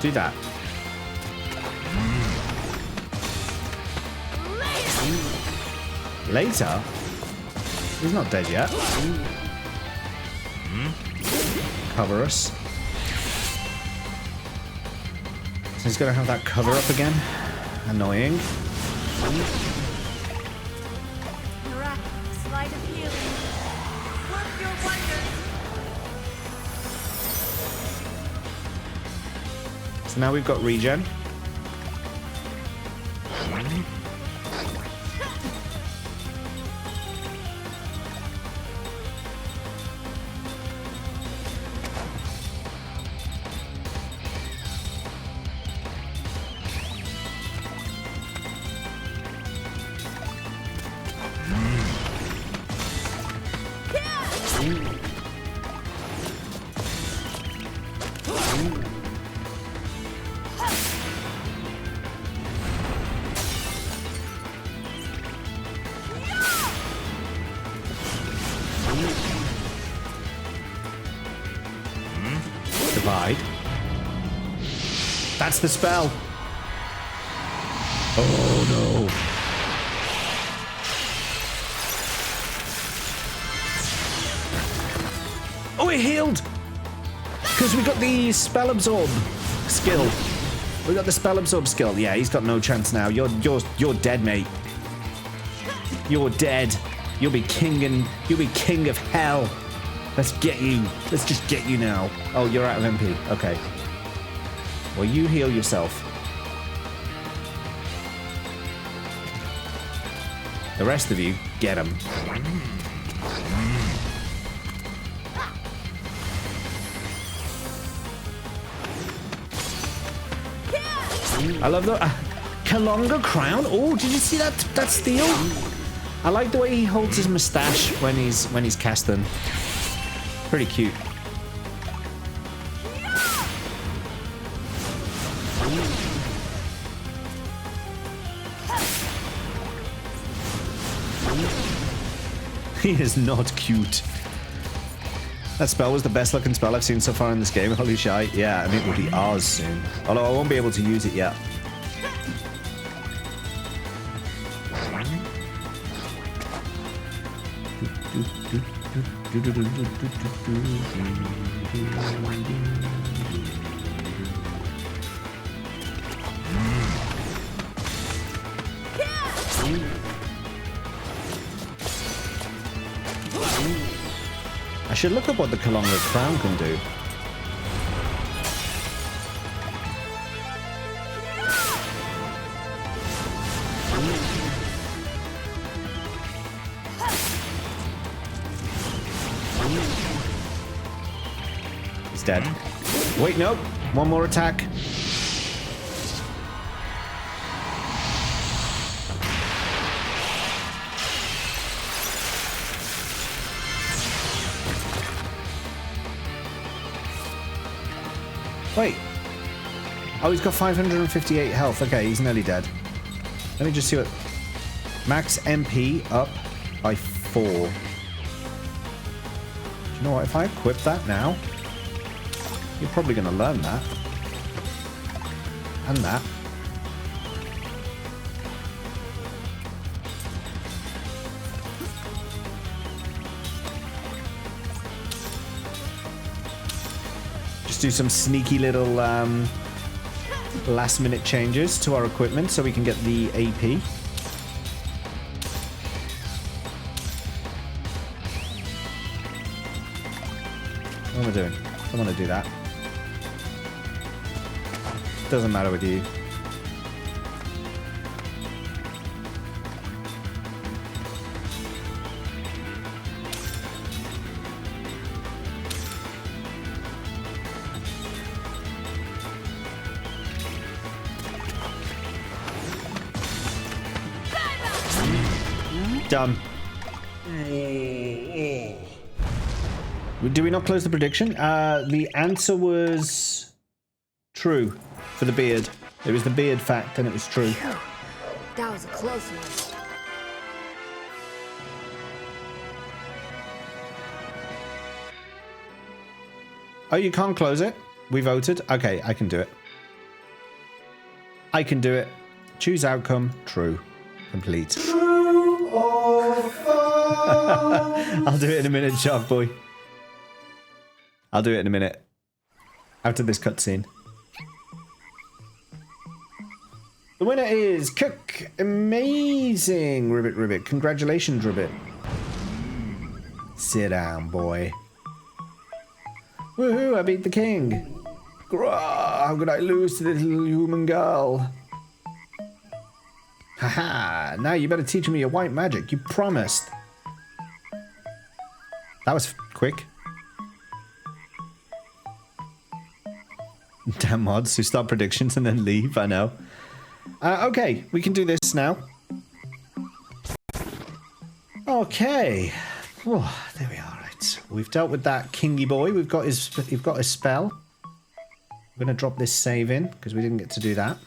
Do that. Later? He's not dead yet. Cover us. So he's going to have that cover up again. Annoying. Miraculous light of healing. Work your wonders. So now we've got regen. Divide. That's the spell. Oh no. Oh, it healed! Because we got the spell absorb skill. We got the spell absorb skill. Yeah, he's got no chance now. You're dead, mate. You're dead. You'll be king of hell. Let's get you. Let's just get you now. Oh, you're out of MP. Okay. Well, you heal yourself. The rest of you, get him. I love the Kalonga crown. Oh, did you see that steal? I like the way he holds his mustache when he's casting. Pretty cute. He is not cute. That spell was the best looking spell I've seen so far in this game. Holy shit. Yeah, and it will be ours soon. Although I won't be able to use it yet. I should look up what the Kalonga crown can do. He's dead. Wait, no. One more attack. Wait. Oh, he's got 558 health. Okay, he's nearly dead. Let me just see what... Max MP up by 4. Do you know what? If I equip that now, you're probably going to learn that. And that. Do some sneaky little last minute changes to our equipment so we can get the AP. What am I doing? I don't want to do that. Doesn't matter with you. Done. Do we not close the prediction? The answer was true for the beard. It was the beard fact and it was true. That was a close one. Oh, you can't close it? We voted? Okay, I can do it. I can do it. Choose outcome. True. Complete. I'll do it in a minute, Shark Boy. I'll do it in a minute. After this cutscene. The winner is Cook. Amazing. Ribbit. Congratulations, Ribbit. Sit down, boy. Woohoo, I beat the king. Grah, how could I lose to this little human girl? Haha, now you better teach me your white magic. You promised. That was quick. Damn mods who start predictions and then leave, I know. Okay, we can do this now. Okay. Oh, there we are, right. We've dealt with that kingy boy. We've got his spell. We're going to drop this save in, because we didn't get to do that.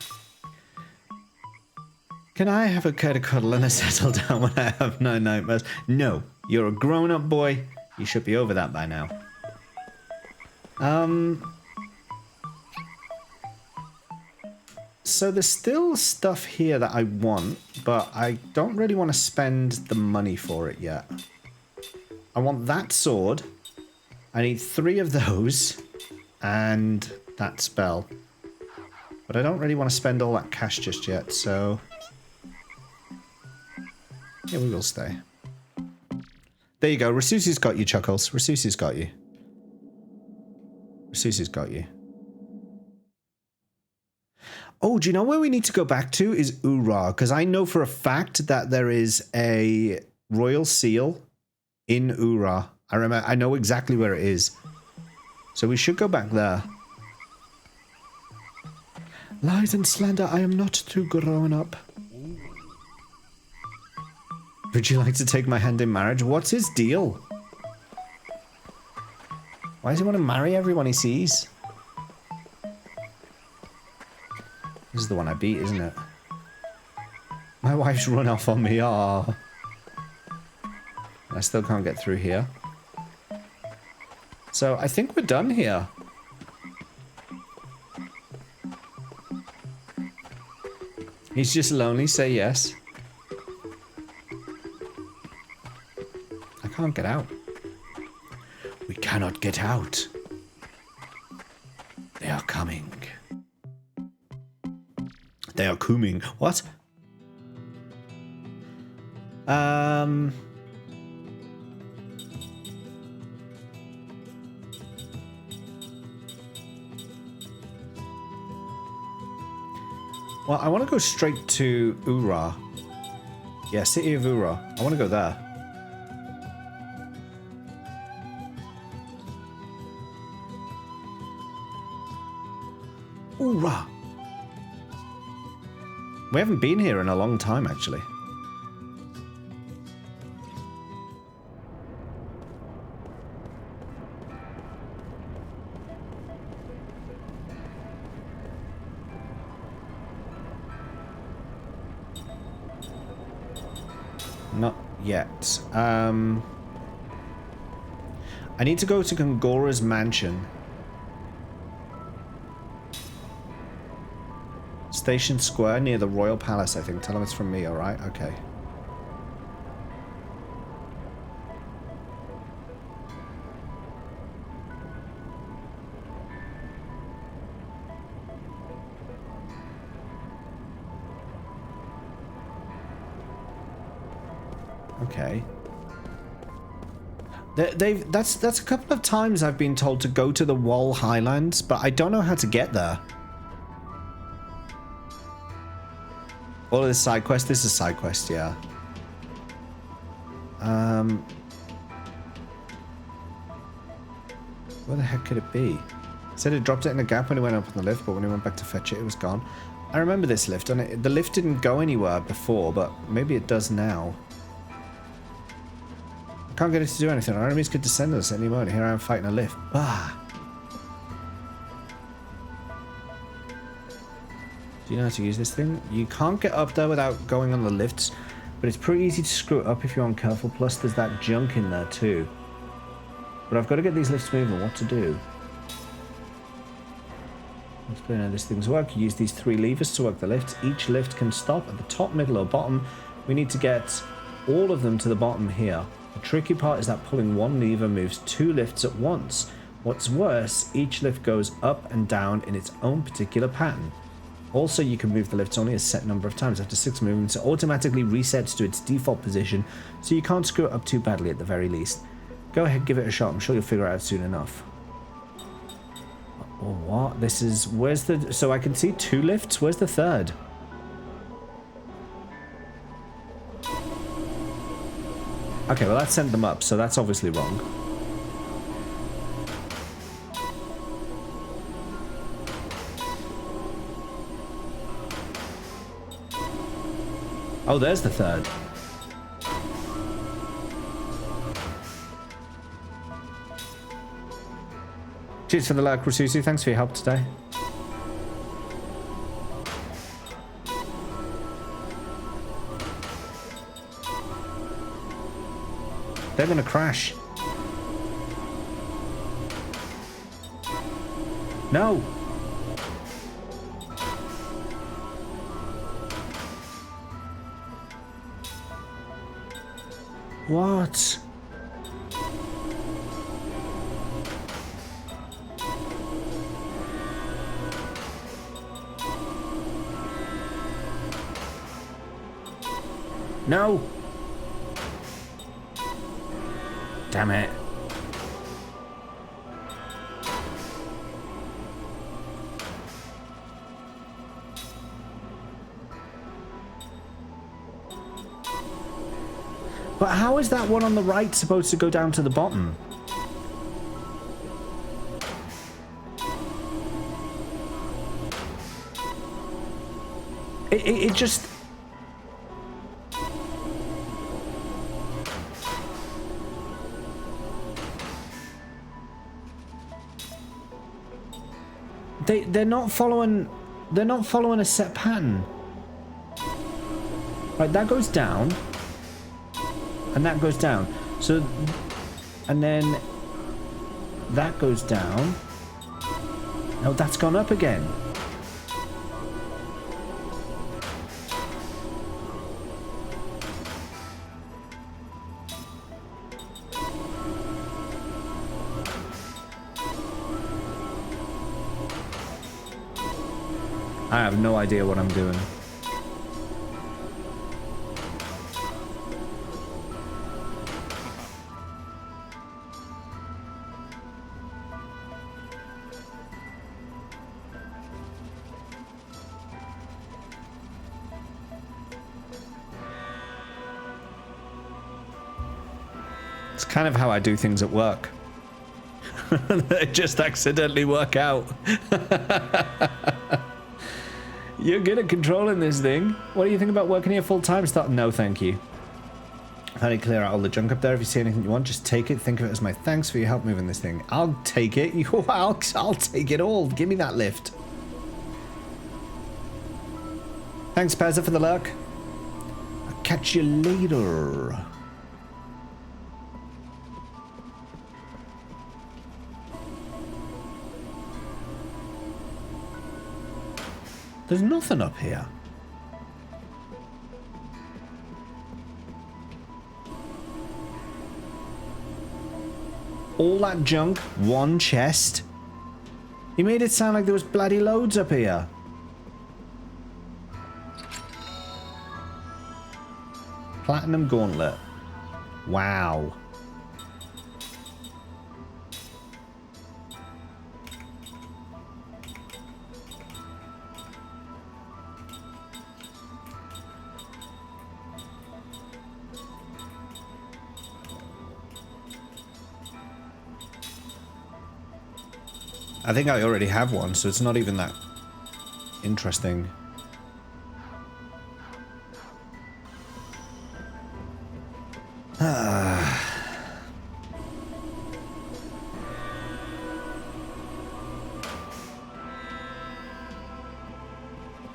Can I have a cuddle and a settle down when I have no nightmares? No, you're a grown-up boy. You should be over that by now. So there's still stuff here that I want, but I don't really want to spend the money for it yet. I want that sword. I need 3 of those. And that spell. But I don't really want to spend all that cash just yet, so... yeah, we will stay. There you go. Rasusi's got you, Chuckles. Rasusi's got you. Rasusi's got you. Oh, do you know where we need to go back to is Ura? Because I know for a fact that there is a royal seal in Ura. I know exactly where it is. So we should go back there. Lies and slander, I am not too grown up. Would you like to take my hand in marriage? What's his deal? Why does he want to marry everyone he sees? This is the one I beat, isn't it? My wife's run off on me. Ah, I still can't get through here. So I think we're done here. He's just lonely, say yes. I can't get out. We cannot get out. They are coming. They are coming. What? Well, I want to go straight to Ura. Yeah, City of Ura. I want to go there. Ura. We haven't been here in a long time, actually. Not yet. I need to go to Gongora's mansion. Station Square near the Royal Palace, I think. Tell them it's from me, alright? Okay. Okay. That's a couple of times I've been told to go to the Wall Highlands, but I don't know how to get there. All of this side quest. This is a side quest, yeah. Where the heck could it be? It said it dropped it in a gap when it went up on the lift, but when it went back to fetch it, it was gone. I remember this lift, and the lift didn't go anywhere before, but maybe it does now. I can't get it to do anything. Our enemies could descend us at any moment. Here I am fighting a lift. Bah! Do you know how to use this thing? You can't get up there without going on the lifts, but it's pretty easy to screw it up if you're uncareful. Plus, there's that junk in there too. But I've got to get these lifts moving. What to do? Let's explain how this thing's work. You use these 3 levers to work the lifts. Each lift can stop at the top, middle, or bottom. We need to get all of them to the bottom here. The tricky part is that pulling one lever moves 2 lifts at once. What's worse, each lift goes up and down in its own particular pattern. Also, you can move the lifts only a set number of times. After 6 movements, it automatically resets to its default position, so you can't screw it up too badly at the very least. Go ahead, give it a shot. I'm sure you'll figure it out soon enough. Oh, what? This is... Where's the... So I can see 2 lifts. Where's the third? Okay, well that sent them up, so that's obviously wrong. Oh, there's the third. Cheers for the like, Rasusu. Thanks for your help today. They're gonna crash. No. What? No. Damn it. But how is that one on the right supposed to go down to the bottom? It just... They're not following a set pattern. Right, that goes down. And that goes down. So, and then that goes down. No, that's gone up again. I have no idea what I'm doing. It's kind of how I do things at work. They just accidentally work out. You're good at controlling this thing. What do you think about working here full time? No, thank you. I've had to clear out all the junk up there. If you see anything you want, just take it. Think of it as my thanks for your help moving this thing. I'll take it. I'll take it all. Give me that lift. Thanks, Pezza, for the lurk. I'll catch you later. There's nothing up here. All that junk, one chest. He made it sound like there was bloody loads up here. Platinum gauntlet. Wow. I think I already have one, so it's not even that interesting.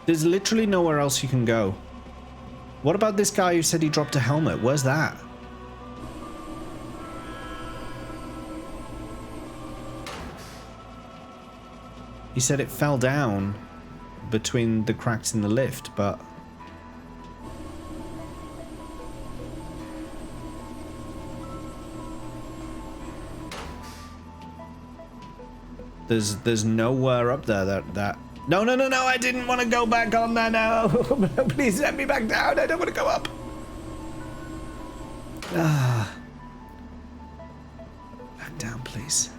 There's literally nowhere else you can go. What about this guy who said he dropped a helmet? Where's that? He said it fell down between the cracks in the lift, but... There's nowhere up there that. No, I didn't want to go back on there, no. Please let me back down. I don't want to go up. Back down, please.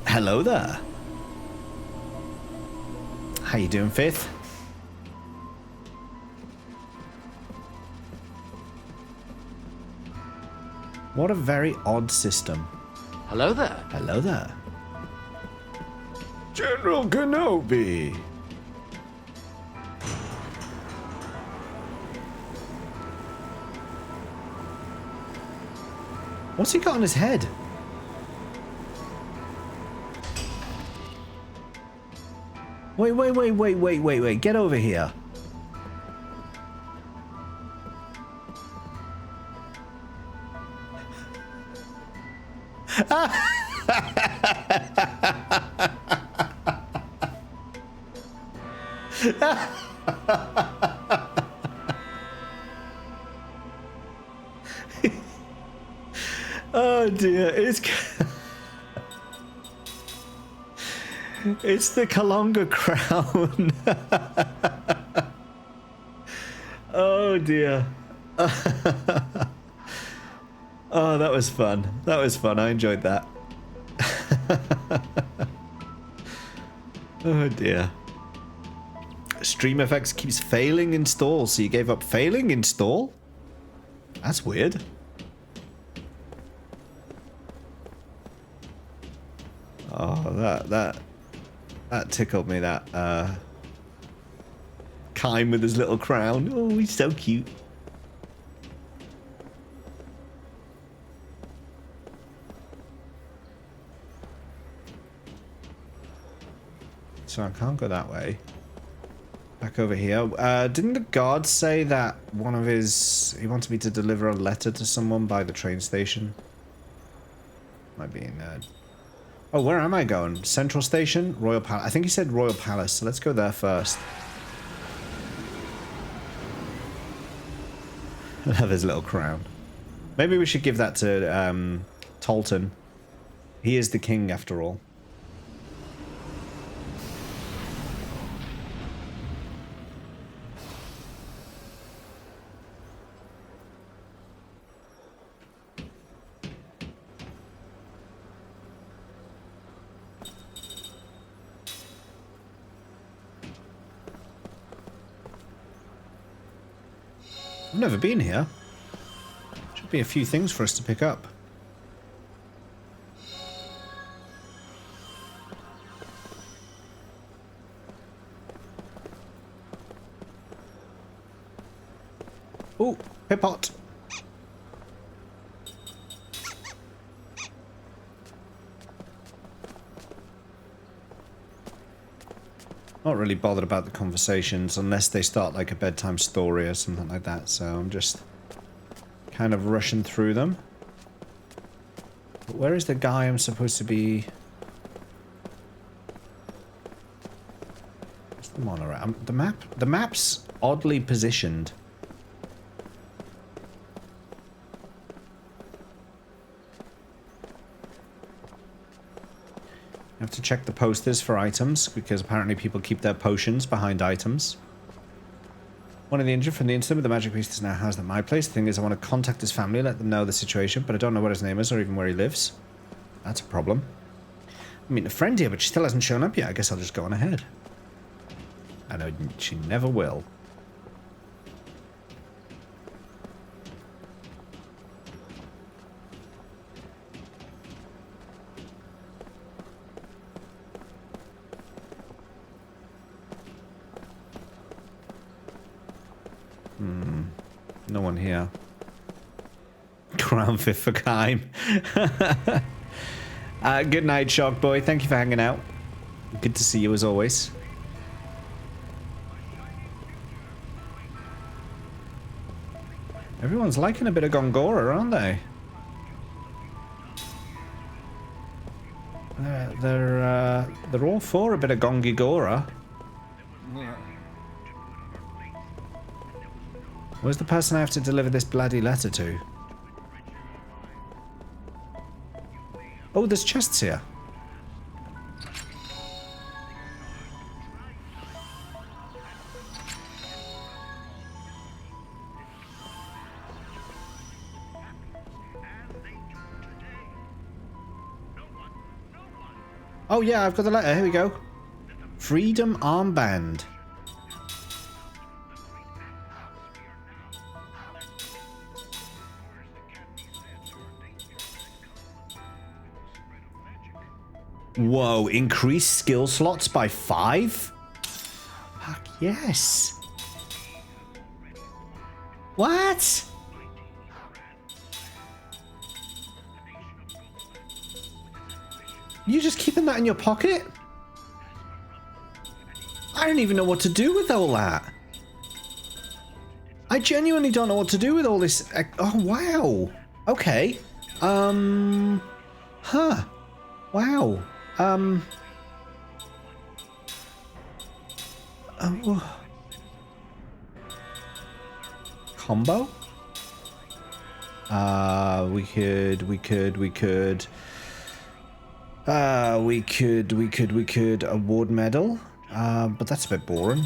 Hello there. How you doing, Fifth? What a very odd system. Hello there. Hello there. General Kenobi. What's he got on his head? Wait. Get over here. Oh dear, it's the Kalonga crown. Oh dear. Oh, that was fun. That was fun. I enjoyed that. Oh dear. Stream Effects keeps failing install, so you gave up failing install? That's weird. Oh, that tickled me, that Kime with his little crown. Oh, he's so cute. So I can't go that way. Back over here. Didn't the guard say that one of his... He wanted me to deliver a letter to someone by the train station? Might be in there. Oh, where am I going? Central Station? Royal Palace. I think he said Royal Palace, so let's go there first. I love his little crown. Maybe we should give that to Tolton. He is the king, after all. I've never been here. Should be a few things for us to pick up. Oh, Pipot. Not really bothered about the conversations unless they start like a bedtime story or something like that, so I'm just kind of rushing through them. But where is the guy I'm supposed to be? What's the monorail? The map's oddly positioned. You have to check the posters for items, because apparently people keep their potions behind items. One of the injured from the incident with the magic priest is now housed at my place. The thing is, I want to contact his family, let them know the situation, but I don't know what his name is or even where he lives. That's a problem. I mean, a friend here, but she still hasn't shown up yet. I guess I'll just go on ahead. I know she never will. No one here. Crown Fifth for Kime. Good night, Shark Boy. Thank you for hanging out. Good to see you as always. Everyone's liking a bit of Gongora, aren't they? They're all for a bit of Gongigora. Where's the person I have to deliver this bloody letter to? Oh, there's chests here. Oh yeah, I've got the letter. Here we go. Freedom armband. Whoa, increase skill slots by 5? Fuck yes. What? You just keeping that in your pocket? I don't even know what to do with all that. I genuinely don't know what to do with all this. Oh, wow. Okay. Huh. Wow. Oh. Combo? We could award medal, but that's a bit boring.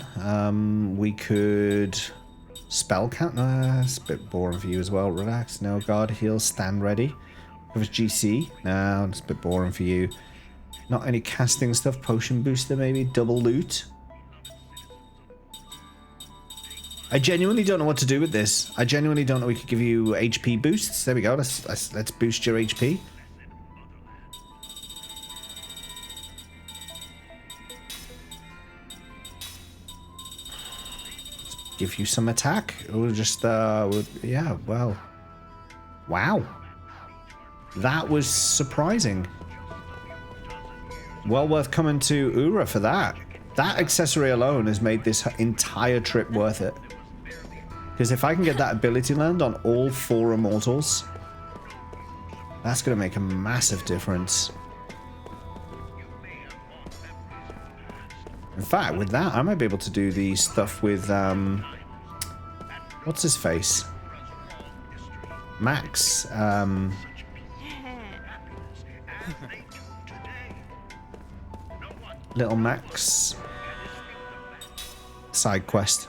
We could spell count. That's a bit boring for you as well. Relax, no guard, heal, stand ready. With GC, no, it's a bit boring for you. Not any casting stuff. Potion booster, maybe double loot. I genuinely don't know what to do with this. I genuinely don't know. We could give you HP boosts. There we go. Let's boost your HP. Let's give you some attack. Or just yeah. Well, wow. That was surprising. Well worth coming to Ura for that. That accessory alone has made this entire trip worth it. Because if I can get that ability land on all 4 immortals, that's going to make a massive difference. In fact, with that, I might be able to do the stuff with, what's his face? Max. Little Max side quest.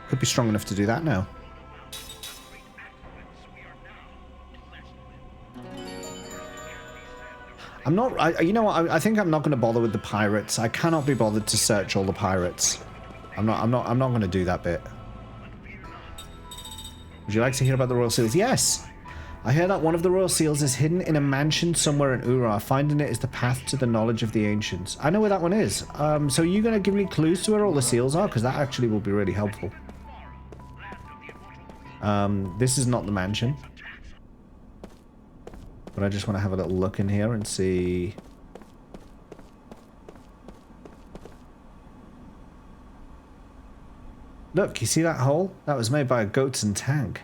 Could be strong enough to do that now. I'm not. You know what? I think I'm not going to bother with the pirates. I cannot be bothered to search all the pirates. I'm not going to do that bit. Would you like to hear about the Royal Seals? Yes. I hear that one of the Royal Seals is hidden in a mansion somewhere in Ura. Finding it is the path to the knowledge of the ancients. I know where that one is. So are you going to give me clues to where all the seals are? Because that actually will be really helpful. This is not the mansion. But I just want to have a little look in here and see. Look, you see that hole? That was made by a goat's tank.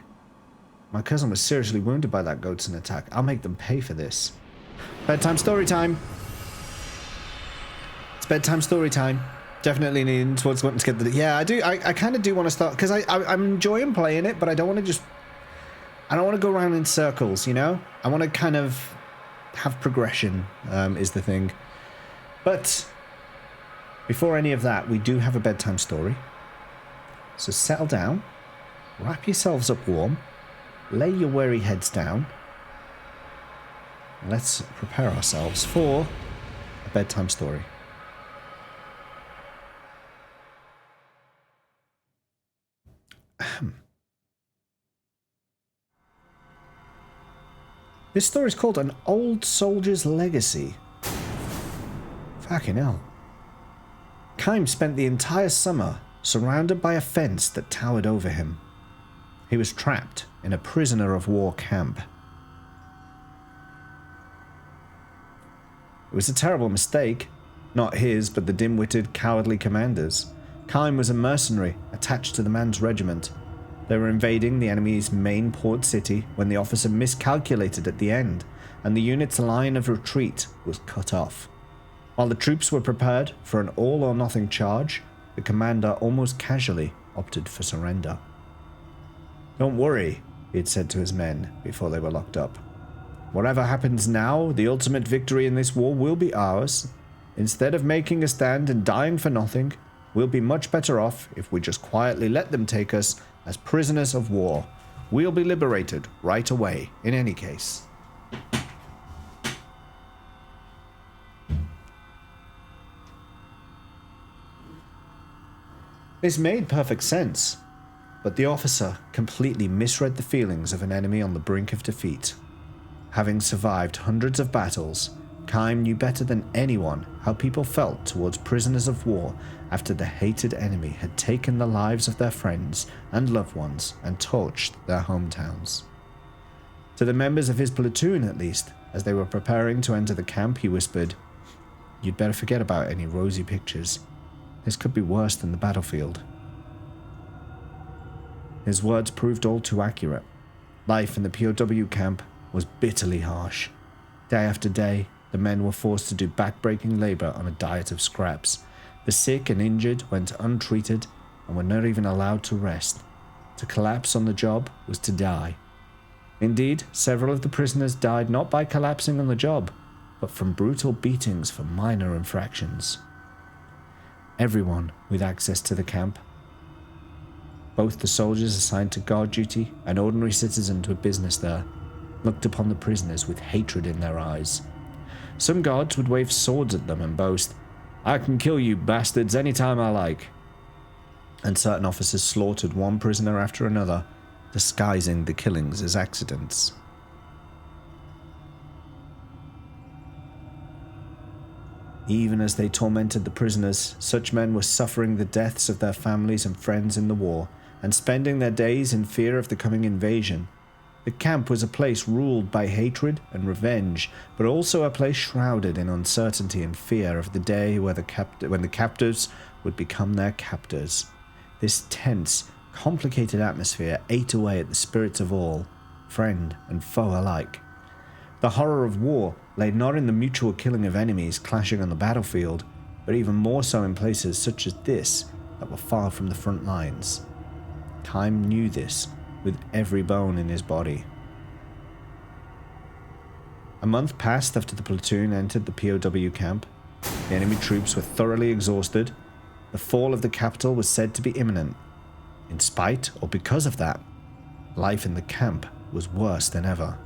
My cousin was seriously wounded by that goat's attack. I'll make them pay for this. Bedtime story time. It's bedtime story time. Definitely leaning towards wanting to get the... Yeah, I do. I kind of do want to start... Because I'm enjoying playing it, but I don't want to just... I don't want to go around in circles, you know? I want to kind of have progression, is the thing. But before any of that, we do have a bedtime story. So settle down. Wrap yourselves up warm. Lay your weary heads down. Let's prepare ourselves for a bedtime story. This story is called An Old Soldier's Legacy. Fucking hell. Kime spent the entire summer surrounded by a fence that towered over him. He was trapped in a prisoner of war camp. It was a terrible mistake. Not his, but the dim-witted, cowardly commander's. Kime was a mercenary attached to the man's regiment. They were invading the enemy's main port city when the officer miscalculated at the end, and the unit's line of retreat was cut off. While the troops were prepared for an all-or-nothing charge, the commander almost casually opted for surrender. "Don't worry," he had said to his men before they were locked up. "Whatever happens now, the ultimate victory in this war will be ours. Instead of making a stand and dying for nothing, we'll be much better off if we just quietly let them take us as prisoners of war. We'll be liberated right away, in any case." This made perfect sense, but the officer completely misread the feelings of an enemy on the brink of defeat. Having survived hundreds of battles, Kime knew better than anyone how people felt towards prisoners of war after the hated enemy had taken the lives of their friends and loved ones and torched their hometowns. To the members of his platoon, at least, as they were preparing to enter the camp, he whispered, "You'd better forget about any rosy pictures. This could be worse than the battlefield." His words proved all too accurate. Life in the POW camp was bitterly harsh. Day after day, the men were forced to do back-breaking labor on a diet of scraps. The sick and injured went untreated and were not even allowed to rest. To collapse on the job was to die. Indeed, several of the prisoners died not by collapsing on the job, but from brutal beatings for minor infractions. Everyone with access to the camp, both the soldiers assigned to guard duty and ordinary citizens with business there, looked upon the prisoners with hatred in their eyes. Some guards would wave swords at them and boast, "I can kill you bastards anytime I like." And certain officers slaughtered one prisoner after another, disguising the killings as accidents. Even as they tormented the prisoners, such men were suffering the deaths of their families and friends in the war, and spending their days in fear of the coming invasion. The camp was a place ruled by hatred and revenge, but also a place shrouded in uncertainty and fear of the day when the captives would become their captors. This tense, complicated atmosphere ate away at the spirits of all, friend and foe alike. The horror of war lay not in the mutual killing of enemies clashing on the battlefield, but even more so in places such as this that were far from the front lines. Kime knew this with every bone in his body. A month passed after the platoon entered the POW camp. The enemy troops were thoroughly exhausted. The fall of the capital was said to be imminent. In spite, or because of that, life in the camp was worse than ever.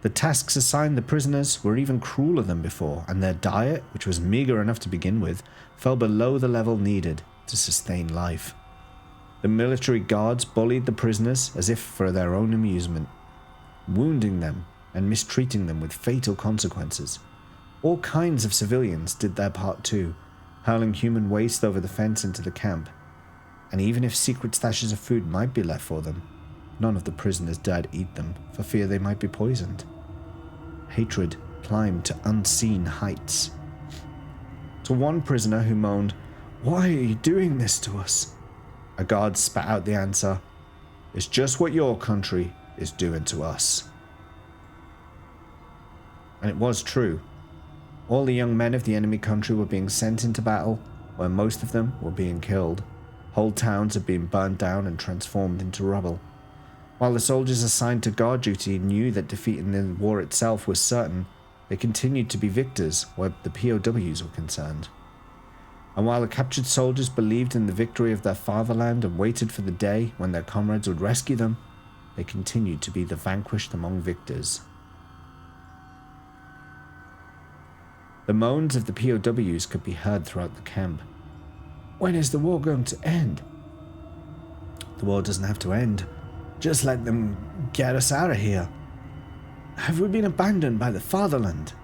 The tasks assigned the prisoners were even crueler than before, and their diet, which was meager enough to begin with, fell below the level needed to sustain life. The military guards bullied the prisoners as if for their own amusement, wounding them and mistreating them with fatal consequences. All kinds of civilians did their part too, hurling human waste over the fence into the camp. And even if secret stashes of food might be left for them, none of the prisoners dared eat them for fear they might be poisoned. Hatred climbed to unseen heights. To one prisoner who moaned, "Why are you doing this to us?" a guard spat out the answer, "It's just what your country is doing to us." And it was true. All the young men of the enemy country were being sent into battle, where most of them were being killed. Whole towns had been burned down and transformed into rubble. While the soldiers assigned to guard duty knew that defeat in the war itself was certain, they continued to be victors where the POWs were concerned. And while the captured soldiers believed in the victory of their fatherland and waited for the day when their comrades would rescue them, they continued to be the vanquished among victors. The moans of the POWs could be heard throughout the camp. "When is the war going to end?" "The war doesn't have to end. Just let them get us out of here. Have we been abandoned by the fatherland?"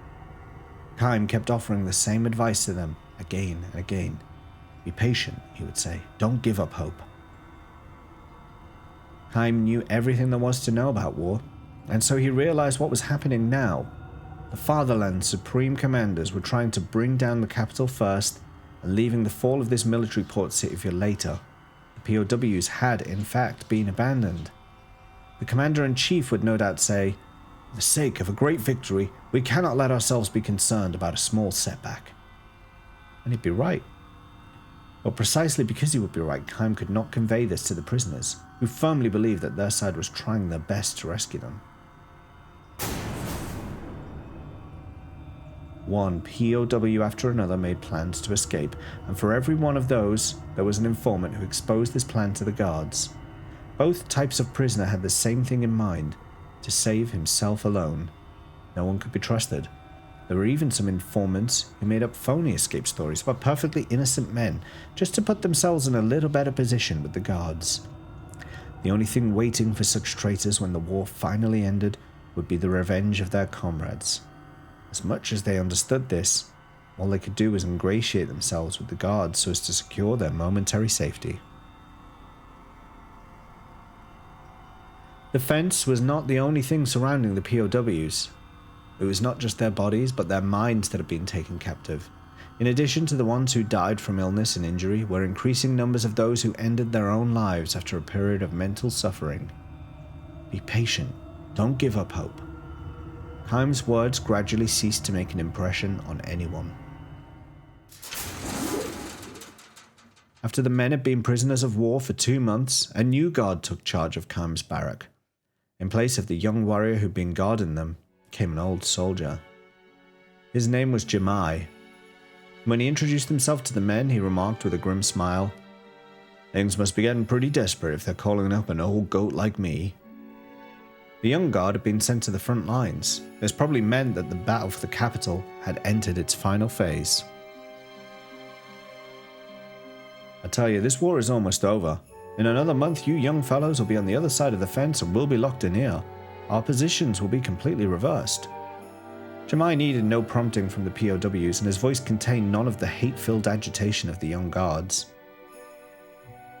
Kime kept offering the same advice to them again and again. "Be patient," he would say. "Don't give up hope." Kime knew everything there was to know about war, and so he realized what was happening now. The fatherland's supreme commanders were trying to bring down the capital first and leaving the fall of this military port city for later. The POWs had, in fact, been abandoned. The commander-in-chief would no doubt say, "For the sake of a great victory, we cannot let ourselves be concerned about a small setback." And he'd be right. But precisely because he would be right, Kime could not convey this to the prisoners, who firmly believed that their side was trying their best to rescue them. One POW after another made plans to escape, and for every one of those, there was an informant who exposed this plan to the guards. Both types of prisoner had the same thing in mind: to save himself alone. No one could be trusted. There were even some informants who made up phony escape stories about perfectly innocent men just to put themselves in a little better position with the guards. The only thing waiting for such traitors when the war finally ended would be the revenge of their comrades. As much as they understood this, all they could do was ingratiate themselves with the guards so as to secure their momentary safety. The fence was not the only thing surrounding the POWs. It was not just their bodies, but their minds that had been taken captive. In addition to the ones who died from illness and injury, were increasing numbers of those who ended their own lives after a period of mental suffering. Be patient. Don't give up hope. Kime's words gradually ceased to make an impression on anyone. After the men had been prisoners of war for 2 months, a new guard took charge of Kime's barrack. In place of the young warrior who'd been guarding them, came an old soldier. His name was Jemai. When he introduced himself to the men, he remarked with a grim smile, "Things must be getting pretty desperate if they're calling up an old goat like me." The young guard had been sent to the front lines. This probably meant that the battle for the capital had entered its final phase. I tell you, this war is almost over. In another month, you young fellows will be on the other side of the fence and we'll be locked in here. Our positions will be completely reversed. Jemai needed no prompting from the POWs, and his voice contained none of the hate-filled agitation of the young guards.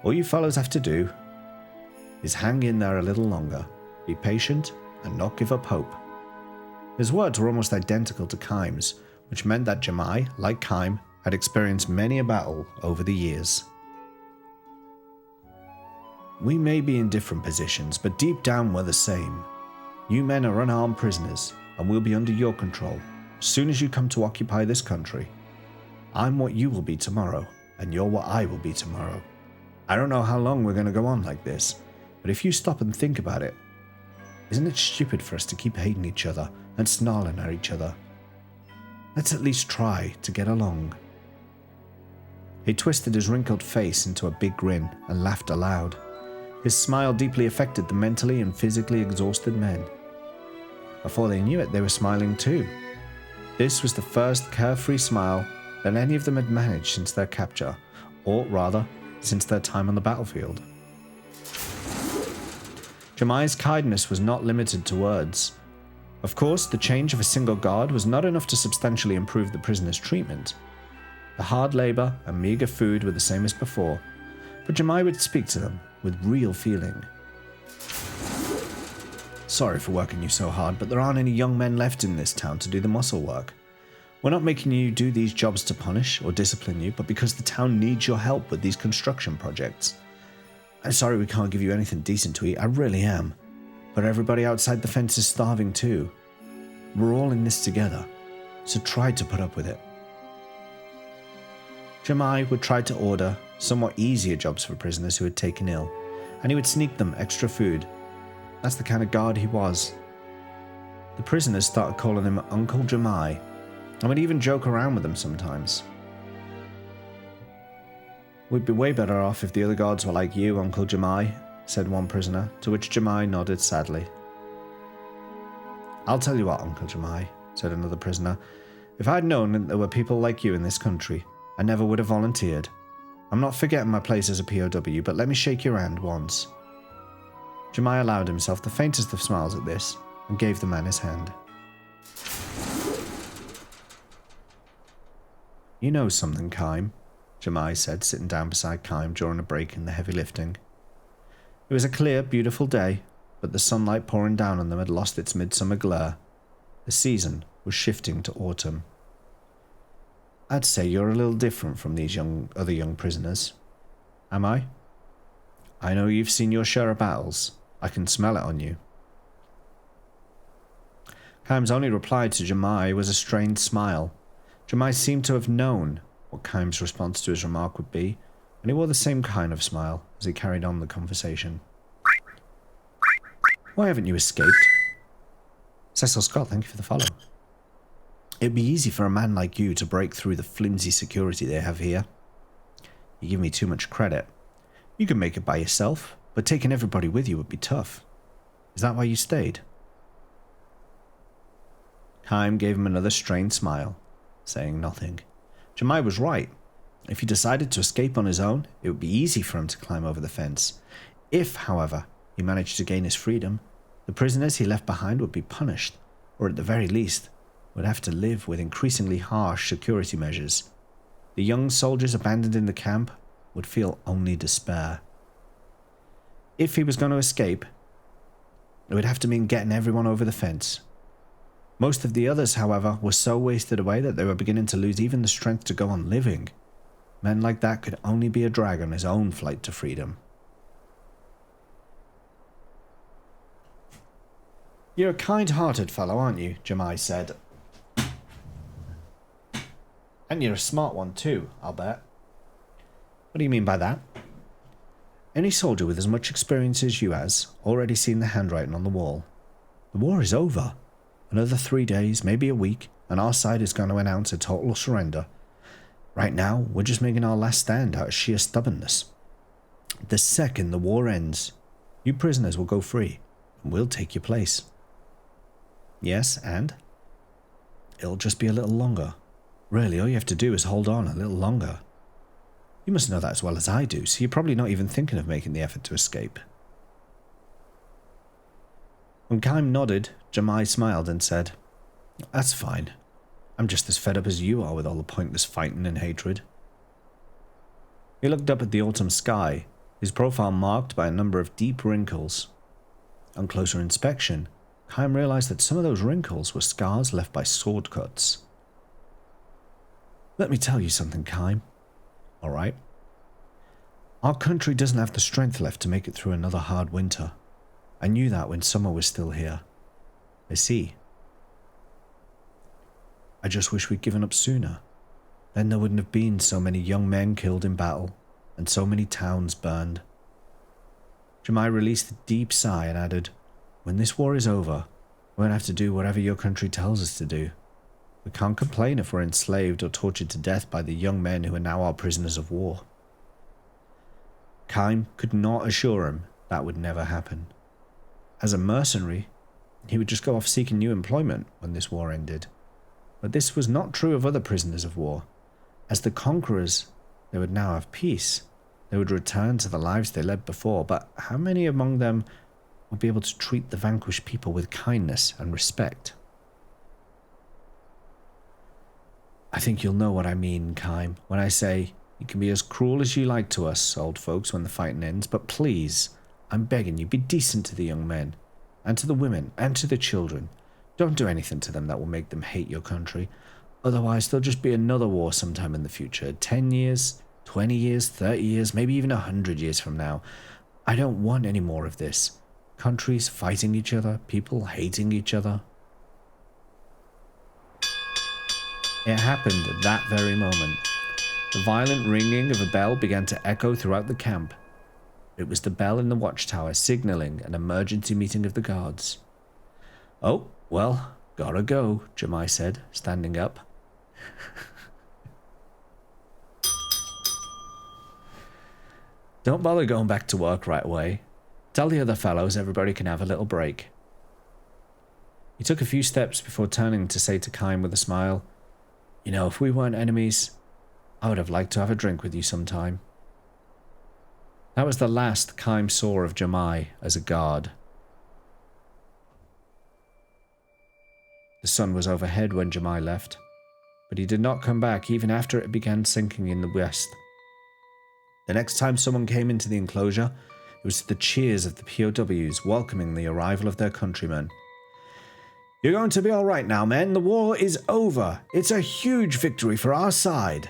All you fellows have to do is hang in there a little longer, be patient, and not give up hope. His words were almost identical to Kime's, which meant that Jemai, like Kime, had experienced many a battle over the years. We may be in different positions, but deep down we're the same. You men are unarmed prisoners, and we'll be under your control as soon as you come to occupy this country. I'm what you will be tomorrow, and you're what I will be tomorrow. I don't know how long we're going to go on like this, but if you stop and think about it, isn't it stupid for us to keep hating each other and snarling at each other? Let's at least try to get along. He twisted his wrinkled face into a big grin and laughed aloud. His smile deeply affected the mentally and physically exhausted men. Before they knew it, they were smiling too. This was the first carefree smile that any of them had managed since their capture, or rather, since their time on the battlefield. Jemai's kindness was not limited to words. Of course, the change of a single guard was not enough to substantially improve the prisoners' treatment. The hard labor and meager food were the same as before, but Jemai would speak to them with real feeling. Sorry for working you so hard, but there aren't any young men left in this town to do the muscle work. We're not making you do these jobs to punish or discipline you, but because the town needs your help with these construction projects. I'm sorry we can't give you anything decent to eat, I really am. But everybody outside the fence is starving too. We're all in this together, so try to put up with it. Jemai would try to order somewhat easier jobs for prisoners who had taken ill, and he would sneak them extra food. That's the kind of guard he was. The prisoners started calling him Uncle Jemai, and would even joke around with him sometimes. "We'd be way better off if the other guards were like you, Uncle Jemai," said one prisoner, to which Jemai nodded sadly. "I'll tell you what, Uncle Jemai," said another prisoner. "If I'd known that there were people like you in this country, I never would have volunteered. I'm not forgetting my place as a POW, but let me shake your hand once." Jemai allowed himself the faintest of smiles at this, and gave the man his hand. "You know something, Kime," Jemai said, sitting down beside Kime during a break in the heavy lifting. It was a clear, beautiful day, but the sunlight pouring down on them had lost its midsummer glare. The season was shifting to autumn. "I'd say you're a little different from these other young prisoners. Am I? I know you've seen your share of battles. I can smell it on you." Kime's only reply to Jemai was a strained smile. Jemai seemed to have known what Kime's response to his remark would be, and he wore the same kind of smile as he carried on the conversation. "Why haven't you escaped?" "Cecil Scott, thank you for the follow." "It'd be easy for a man like you to break through the flimsy security they have here." "You give me too much credit. You can make it by yourself, but taking everybody with you would be tough. Is that why you stayed?" Kime gave him another strained smile, saying nothing. Jemai was right. If he decided to escape on his own, it would be easy for him to climb over the fence. If, however, he managed to gain his freedom, the prisoners he left behind would be punished, or at the very least, would have to live with increasingly harsh security measures. The young soldiers abandoned in the camp would feel only despair. If he was going to escape, it would have to mean getting everyone over the fence. Most of the others, however, were so wasted away that they were beginning to lose even the strength to go on living. Men like that could only be a drag on his own flight to freedom. You're a kind-hearted fellow, aren't you? Jemai said. And you're a smart one too, I'll bet. What do you mean by that? Any soldier with as much experience as you has already seen the handwriting on the wall. The war is over. Another 3 days, maybe a week, and our side is going to announce a total surrender. Right now, we're just making our last stand out of sheer stubbornness. The second the war ends, you prisoners will go free, and we'll take your place. Yes, and? It'll just be a little longer. Really, all you have to do is hold on a little longer. You must know that as well as I do, so you're probably not even thinking of making the effort to escape. When Kime nodded, Jemai smiled and said, That's fine. I'm just as fed up as you are with all the pointless fighting and hatred. He looked up at the autumn sky, his profile marked by a number of deep wrinkles. On closer inspection, Kime realized that some of those wrinkles were scars left by sword cuts. Let me tell you something, Kime. All right? Our country doesn't have the strength left to make it through another hard winter. I knew that when summer was still here. I see. I just wish we'd given up sooner. Then there wouldn't have been so many young men killed in battle, and so many towns burned. Jemai released a deep sigh and added, When this war is over, we're going to have to do whatever your country tells us to do. We can't complain if we're enslaved or tortured to death by the young men who are now our prisoners of war. Kime could not assure him that would never happen. As a mercenary, he would just go off seeking new employment when this war ended. But this was not true of other prisoners of war. As the conquerors, they would now have peace. They would return to the lives they led before, but how many among them would be able to treat the vanquished people with kindness and respect? I think you'll know what I mean, Kime, when I say you can be as cruel as you like to us, old folks, when the fighting ends, but please, I'm begging you, be decent to the young men, and to the women, and to the children. Don't do anything to them that will make them hate your country. Otherwise, there'll just be another war sometime in the future. 10 years, 20 years, 30 years, maybe even 100 years from now. I don't want any more of this. Countries fighting each other, people hating each other. It happened at that very moment. The violent ringing of a bell began to echo throughout the camp. It was the bell in the watchtower signaling an emergency meeting of the guards. Oh, well, gotta go, Jemai said, standing up. Don't bother going back to work right away. Tell the other fellows everybody can have a little break. He took a few steps before turning to say to Kime with a smile, You know, if we weren't enemies, I would have liked to have a drink with you sometime. That was the last Kime saw of Jemai as a guard. The sun was overhead when Jemai left, but he did not come back even after it began sinking in the west. The next time someone came into the enclosure, it was to the cheers of the POWs welcoming the arrival of their countrymen. You're going to be all right now, men. The war is over. It's a huge victory for our side.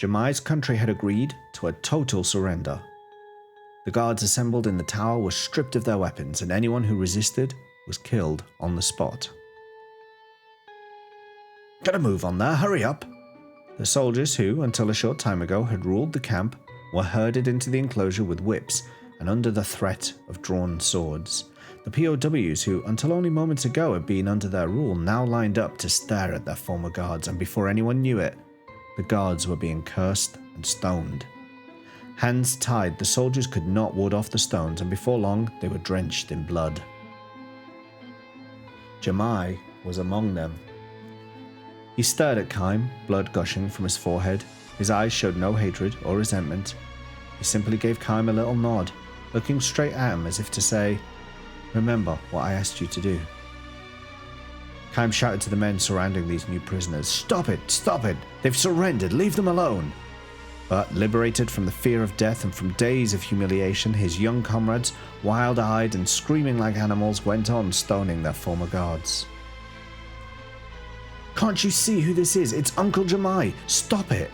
Jemai's country had agreed to a total surrender. The guards assembled in the tower were stripped of their weapons, and anyone who resisted was killed on the spot. Gotta move on there, hurry up. The soldiers who, until a short time ago, had ruled the camp, were herded into the enclosure with whips and under the threat of drawn swords. The POWs who, until only moments ago, had been under their rule, now lined up to stare at their former guards, and before anyone knew it, the guards were being cursed and stoned. Hands tied, the soldiers could not ward off the stones, and before long, they were drenched in blood. Jemai was among them. He stared at Kime, blood gushing from his forehead. His eyes showed no hatred or resentment. He simply gave Kime a little nod, looking straight at him as if to say, "Remember what I asked you to do." Kime shouted to the men surrounding these new prisoners, "Stop it! Stop it! They've surrendered! Leave them alone!" But, liberated from the fear of death and from days of humiliation, his young comrades, wild-eyed and screaming like animals, went on stoning their former guards. "Can't you see who this is? It's Uncle Jemai! Stop it!"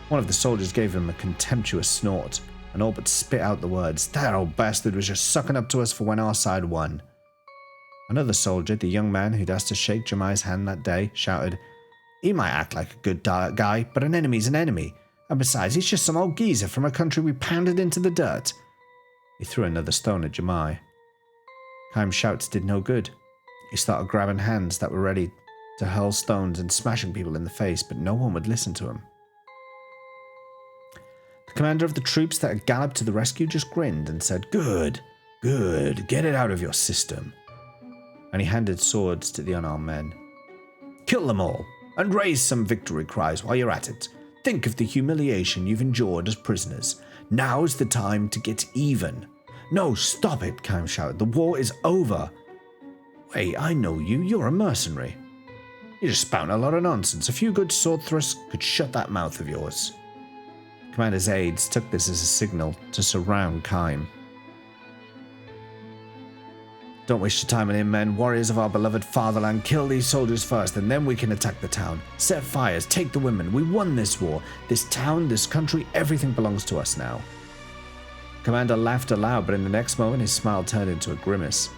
One of the soldiers gave him a contemptuous snort, and all but spit out the words, "That old bastard was just sucking up to us for when our side won." Another soldier, the young man who'd asked to shake Jemai's hand that day, shouted, "He might act like a good guy, but an enemy's an enemy. And besides, he's just some old geezer from a country we pounded into the dirt." He threw another stone at Jemai. Kime's shouts did no good. He started grabbing hands that were ready to hurl stones and smashing people in the face, but no one would listen to him. The commander of the troops that had galloped to the rescue just grinned and said, "Good, good, get it out of your system." And he handed swords to the unarmed men. "Kill them all, and raise some victory cries while you're at it. Think of the humiliation you've endured as prisoners. Now's the time to get even." "No, stop it," Kime shouted. "The war is over." "Wait, I know you. You're a mercenary. You're just spouting a lot of nonsense. A few good sword thrusts could shut that mouth of yours." Commander's aides took this as a signal to surround Kime. "Don't waste your time on him, men. Warriors of our beloved fatherland, kill these soldiers first, and then we can attack the town. Set fires, take the women. We won this war. This town, this country, everything belongs to us now." Commander laughed aloud, but in the next moment his smile turned into a grimace.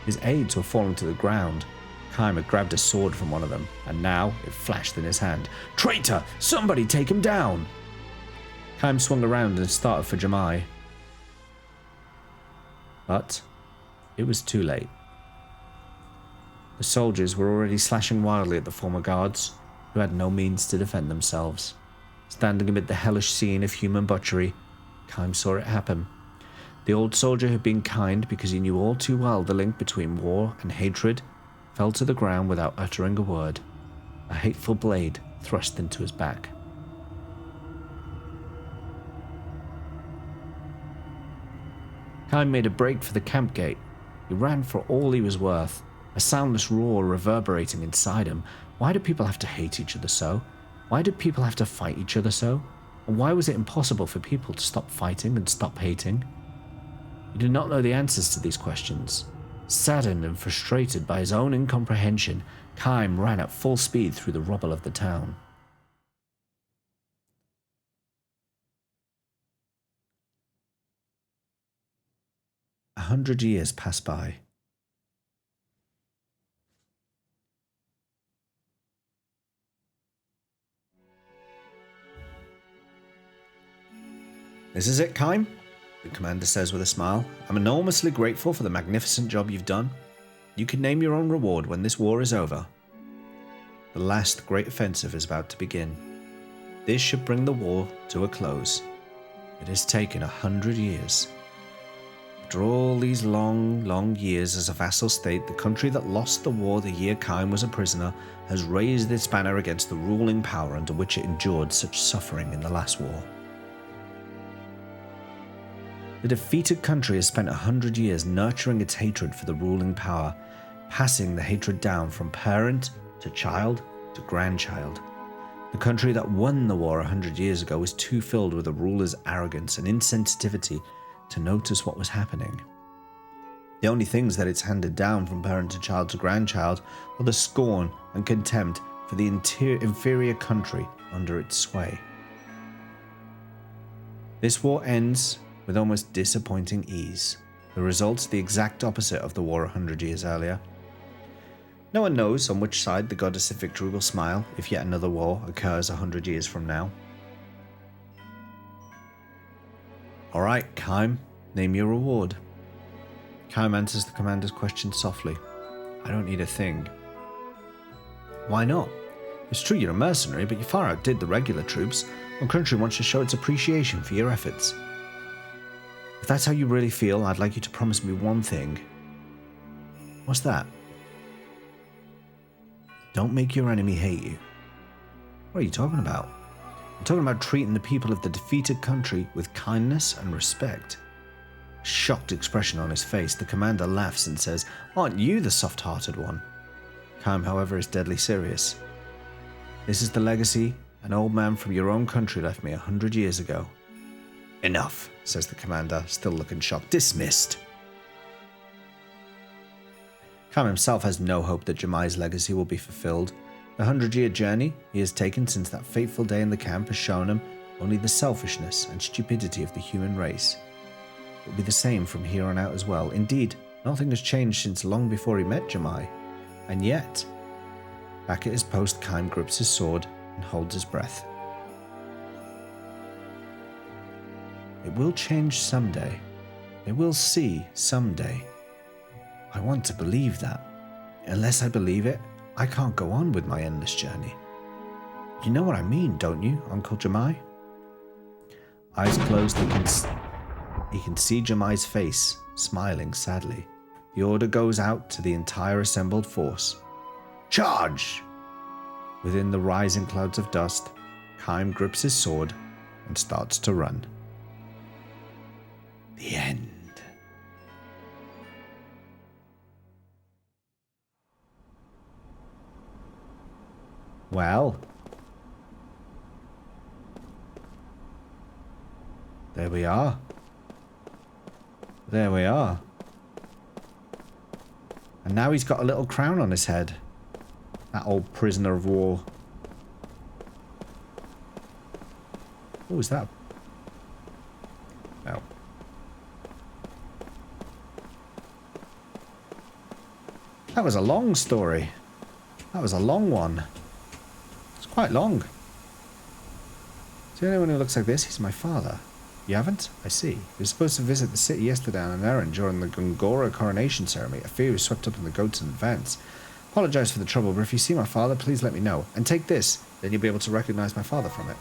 His aides were falling to the ground. Kime had grabbed a sword from one of them, and now it flashed in his hand. "Traitor! Somebody take him down!" Kime swung around and started for Jemai. But it was too late. The soldiers were already slashing wildly at the former guards, who had no means to defend themselves. Standing amid the hellish scene of human butchery, Kime saw it happen. The old soldier who had been kind because he knew all too well the link between war and hatred fell to the ground without uttering a word, a hateful blade thrust into his back. Kime made a break for the camp gate. He ran for all he was worth, a soundless roar reverberating inside him. Why did people have to hate each other so? Why did people have to fight each other so? And why was it impossible for people to stop fighting and stop hating? He did not know the answers to these questions. Saddened and frustrated by his own incomprehension, Kime ran at full speed through the rubble of the town. A 100 years passed by. "This is it, Kime," the commander says with a smile. "I'm enormously grateful for the magnificent job you've done. You can name your own reward when this war is over. The last great offensive is about to begin. This should bring the war to a close. It has taken 100 years. After all these long, long years as a vassal state, the country that lost the war the year Kime was a prisoner has raised its banner against the ruling power under which it endured such suffering in the last war. The defeated country has spent 100 years nurturing its hatred for the ruling power, passing the hatred down from parent to child to grandchild. The country that won the war 100 years ago was too filled with the ruler's arrogance and insensitivity to notice what was happening. The only things that it's handed down from parent to child to grandchild are the scorn and contempt for the inferior country under its sway. This war ends with almost disappointing ease. The result's the exact opposite of the war 100 years earlier. No one knows on which side the goddess of victory will smile if yet another war occurs 100 years from now. "Alright, Kime, name your reward." Kime answers the commander's question softly. "I don't need a thing." "Why not? It's true you're a mercenary, but you far outdid the regular troops. Our country wants to show its appreciation for your efforts. If that's how you really feel, I'd like you to promise me one thing." "What's that?" Don't make your enemy hate you. What are you talking about? I'm talking about treating the people of the defeated country with kindness and respect. A shocked expression on his face, the commander laughs and says, "Aren't you the soft-hearted one?" Kaim, however, is deadly serious. "This is the legacy an old man from your own country left me 100 years ago." "Enough," says the commander, still looking shocked. "Dismissed." Kaim himself has no hope that Jemai's legacy will be fulfilled. The 100-year journey he has taken since that fateful day in the camp has shown him only the selfishness and stupidity of the human race. It will be the same from here on out as well. Indeed, nothing has changed since long before he met Jemai. And yet, back at his post, Kaim grips his sword and holds his breath. It will change someday. They will see someday. I want to believe that. Unless I believe it, I can't go on with my endless journey. You know what I mean, don't you, Uncle Jemai? Eyes closed, he can see Jemai's face, smiling sadly. The order goes out to the entire assembled force. Charge! Within the rising clouds of dust, Kaim grips his sword and starts to run. The end. Well, there we are. There we are. And now he's got a little crown on his head. That old prisoner of war. What was that? Oh. That was a long story. That was a long one. It's quite long. See anyone who looks like this? He's my father. You haven't? I see. He was supposed to visit the city yesterday on an errand during the Gongora coronation ceremony. I fear he was swept up in the goats in advance. Apologize for the trouble, but if you see my father, please let me know. And take this, then you'll be able to recognize my father from it.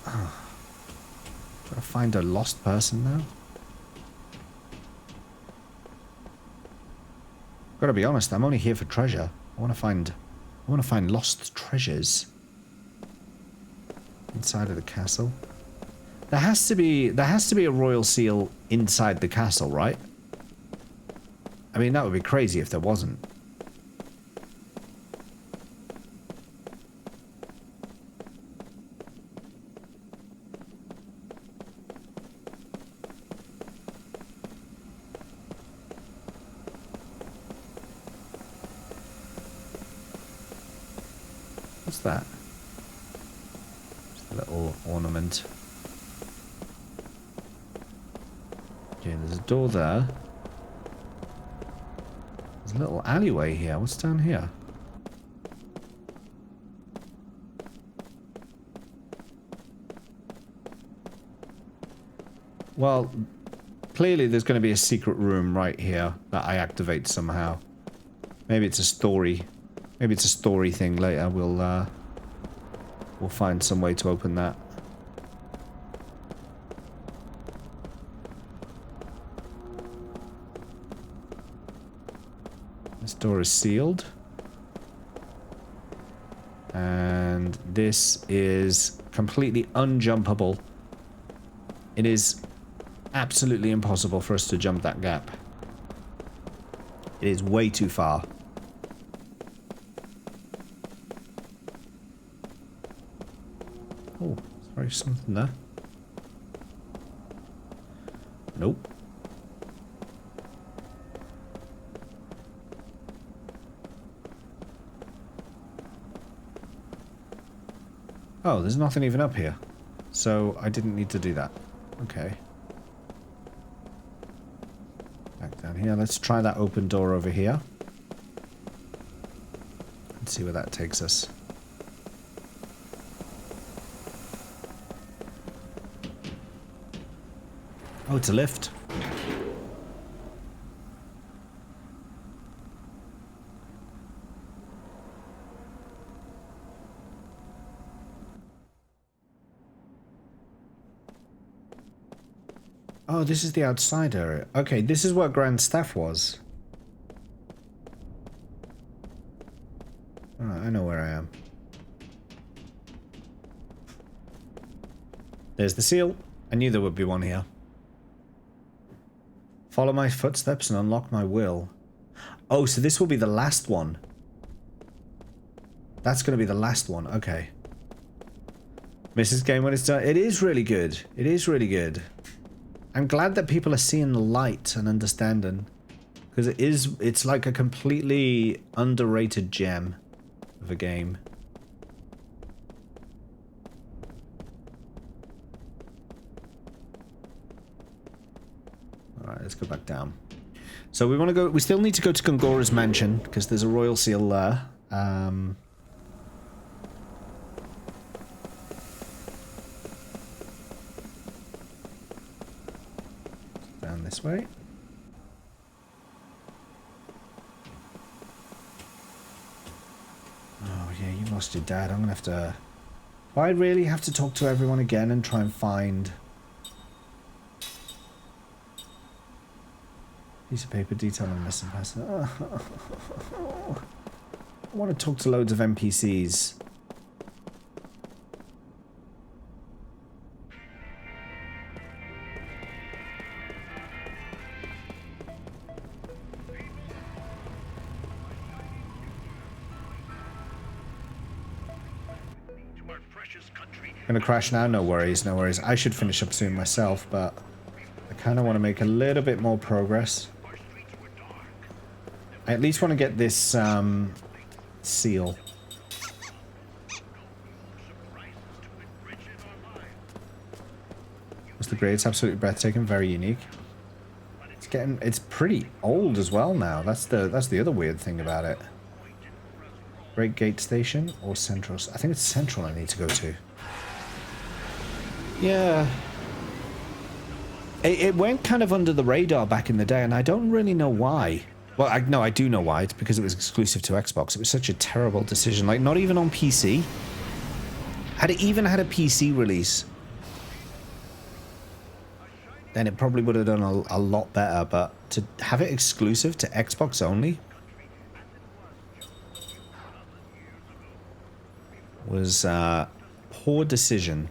Oh. Do I find a lost person now? Gotta be honest, I'm only here for treasure. I want to find lost treasures inside of the castle. There has to be a royal seal inside the castle, right? I mean, that would be crazy if there wasn't. What's that? Just a little ornament. Okay, there's a door there. There's a little alleyway here. What's down here? Well, clearly there's going to be a secret room right here that I activate somehow. Maybe it's a story. Maybe it's a story thing later. We'll find some way to open that. This door is sealed. And this is completely unjumpable. It is absolutely impossible for us to jump that gap. It is way too far. Oh, sorry, something there. Nope. Oh, there's nothing even up here. So I didn't need to do that. Okay. Back down here. Let's try that open door over here. Let's see where that takes us. Oh, it's a lift. Oh, this is the outside area. Okay, this is where Grand Staff was. Alright, I know where I am. There's the seal. I knew there would be one here. Follow my footsteps and unlock my will. Oh, so this will be the last one. That's going to be the last one. Okay. Mrs. Game when it's done. It is really good. It is really good. I'm glad that people are seeing the light and understanding. Because it's like a completely underrated gem of a game. Alright, let's go back down. So we want to go, we still need to go to Gongora's mansion, because there's a royal seal there. Down this way. Oh yeah, you lost your dad. I'm gonna have to... Do I really have to talk to everyone again and try and find... Piece of paper detailing a missing person. I want to talk to loads of NPCs. Gonna crash now? No worries, no worries. I should finish up soon myself, but I kind of want to make a little bit more progress. I at least want to get this seal. What's the grade? It's absolutely breathtaking, very unique. It's pretty old as well now. That's the other weird thing about it. Great Gate Station or Central? I think it's Central I need to go to. Yeah. It went kind of under the radar back in the day, and I don't really know why. Well, I do know why. It's because it was exclusive to Xbox. It was such a terrible decision. Like, not even on PC. Had it even had a PC release, then it probably would have done a lot better. But to have it exclusive to Xbox only was a poor decision.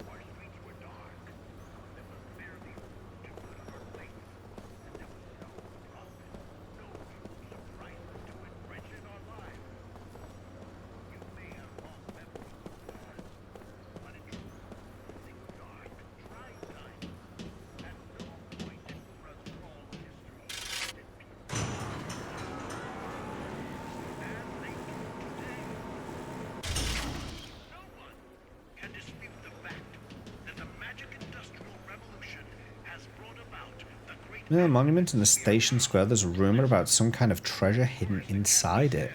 Near the monument in the station square, there's a rumor about some kind of treasure hidden inside it.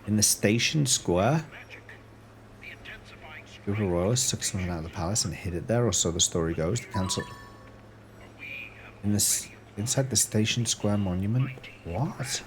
In the station square? A group of royalists took something out of the palace and hid it there, or so the story goes. The council... Inside the station square monument? What?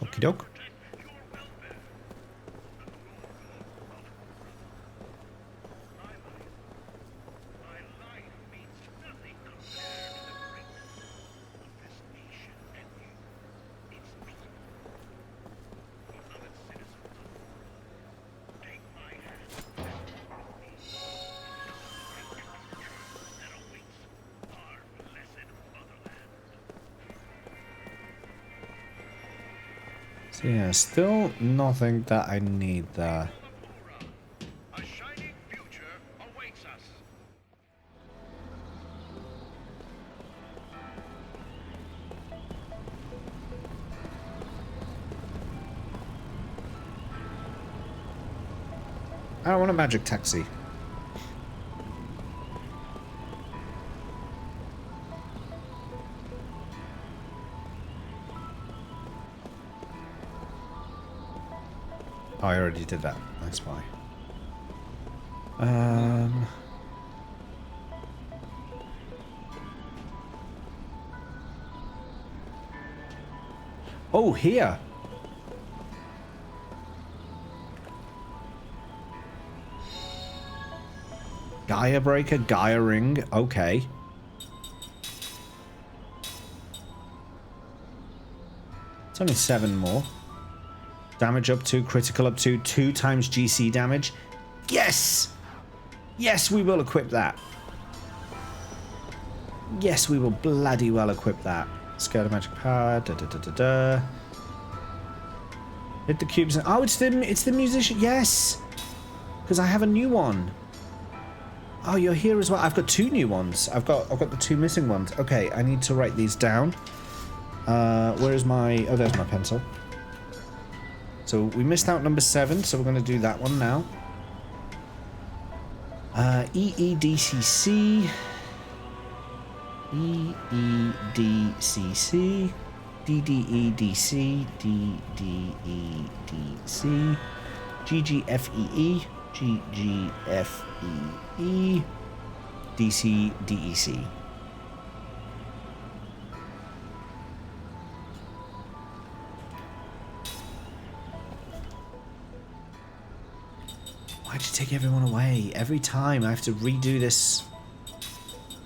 Okie doke. So yeah, still nothing that I need there. A shining future awaits us. I don't want a magic taxi. Oh, I already did that. That's why. Oh, here. Gaia Breaker, Gaia Ring. Okay. It's only 7 more. Damage up to, critical up to, 2 times GC damage. Yes! Yes, we will equip that. Yes, we will bloody well equip that. Scale of magic power. Da da da da da. Hit the cubes. Oh, it's the musician. Yes, because I have a new one. Oh, you're here as well. I've got 2 new ones. I've got the 2 missing ones. Okay, I need to write these down. Where is my... Oh, there's my pencil. So we missed out number 7, so we're going to do that one now. EEDCC. EEDCC. DDEDC. DDEDC. GGFEE. GGFEE. DCDEC. Why'd you take everyone away? Every time I have to redo this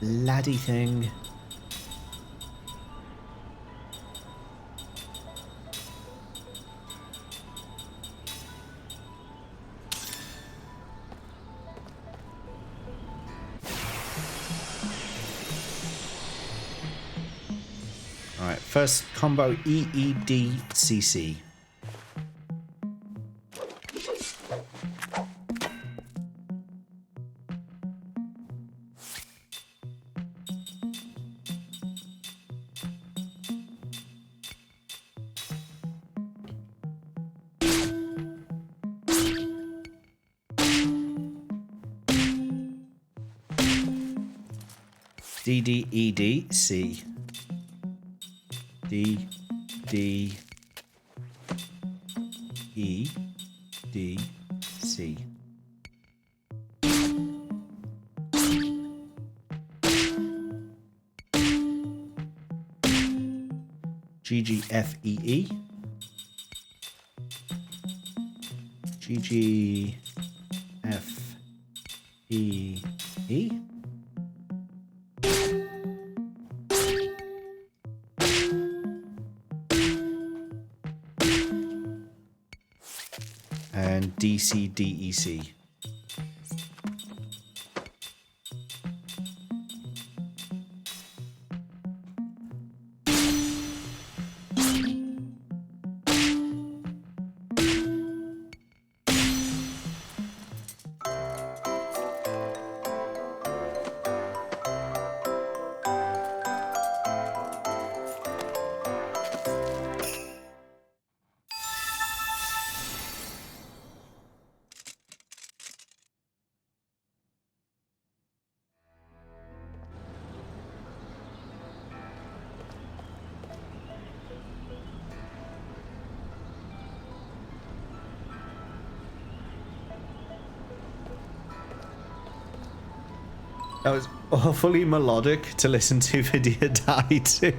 laddie thing. Alright, first combo EEDCC. DDEDC. D D E D C. GGFEE. GGFEE. And DCDEC. That was awfully melodic to listen to Vidya die to.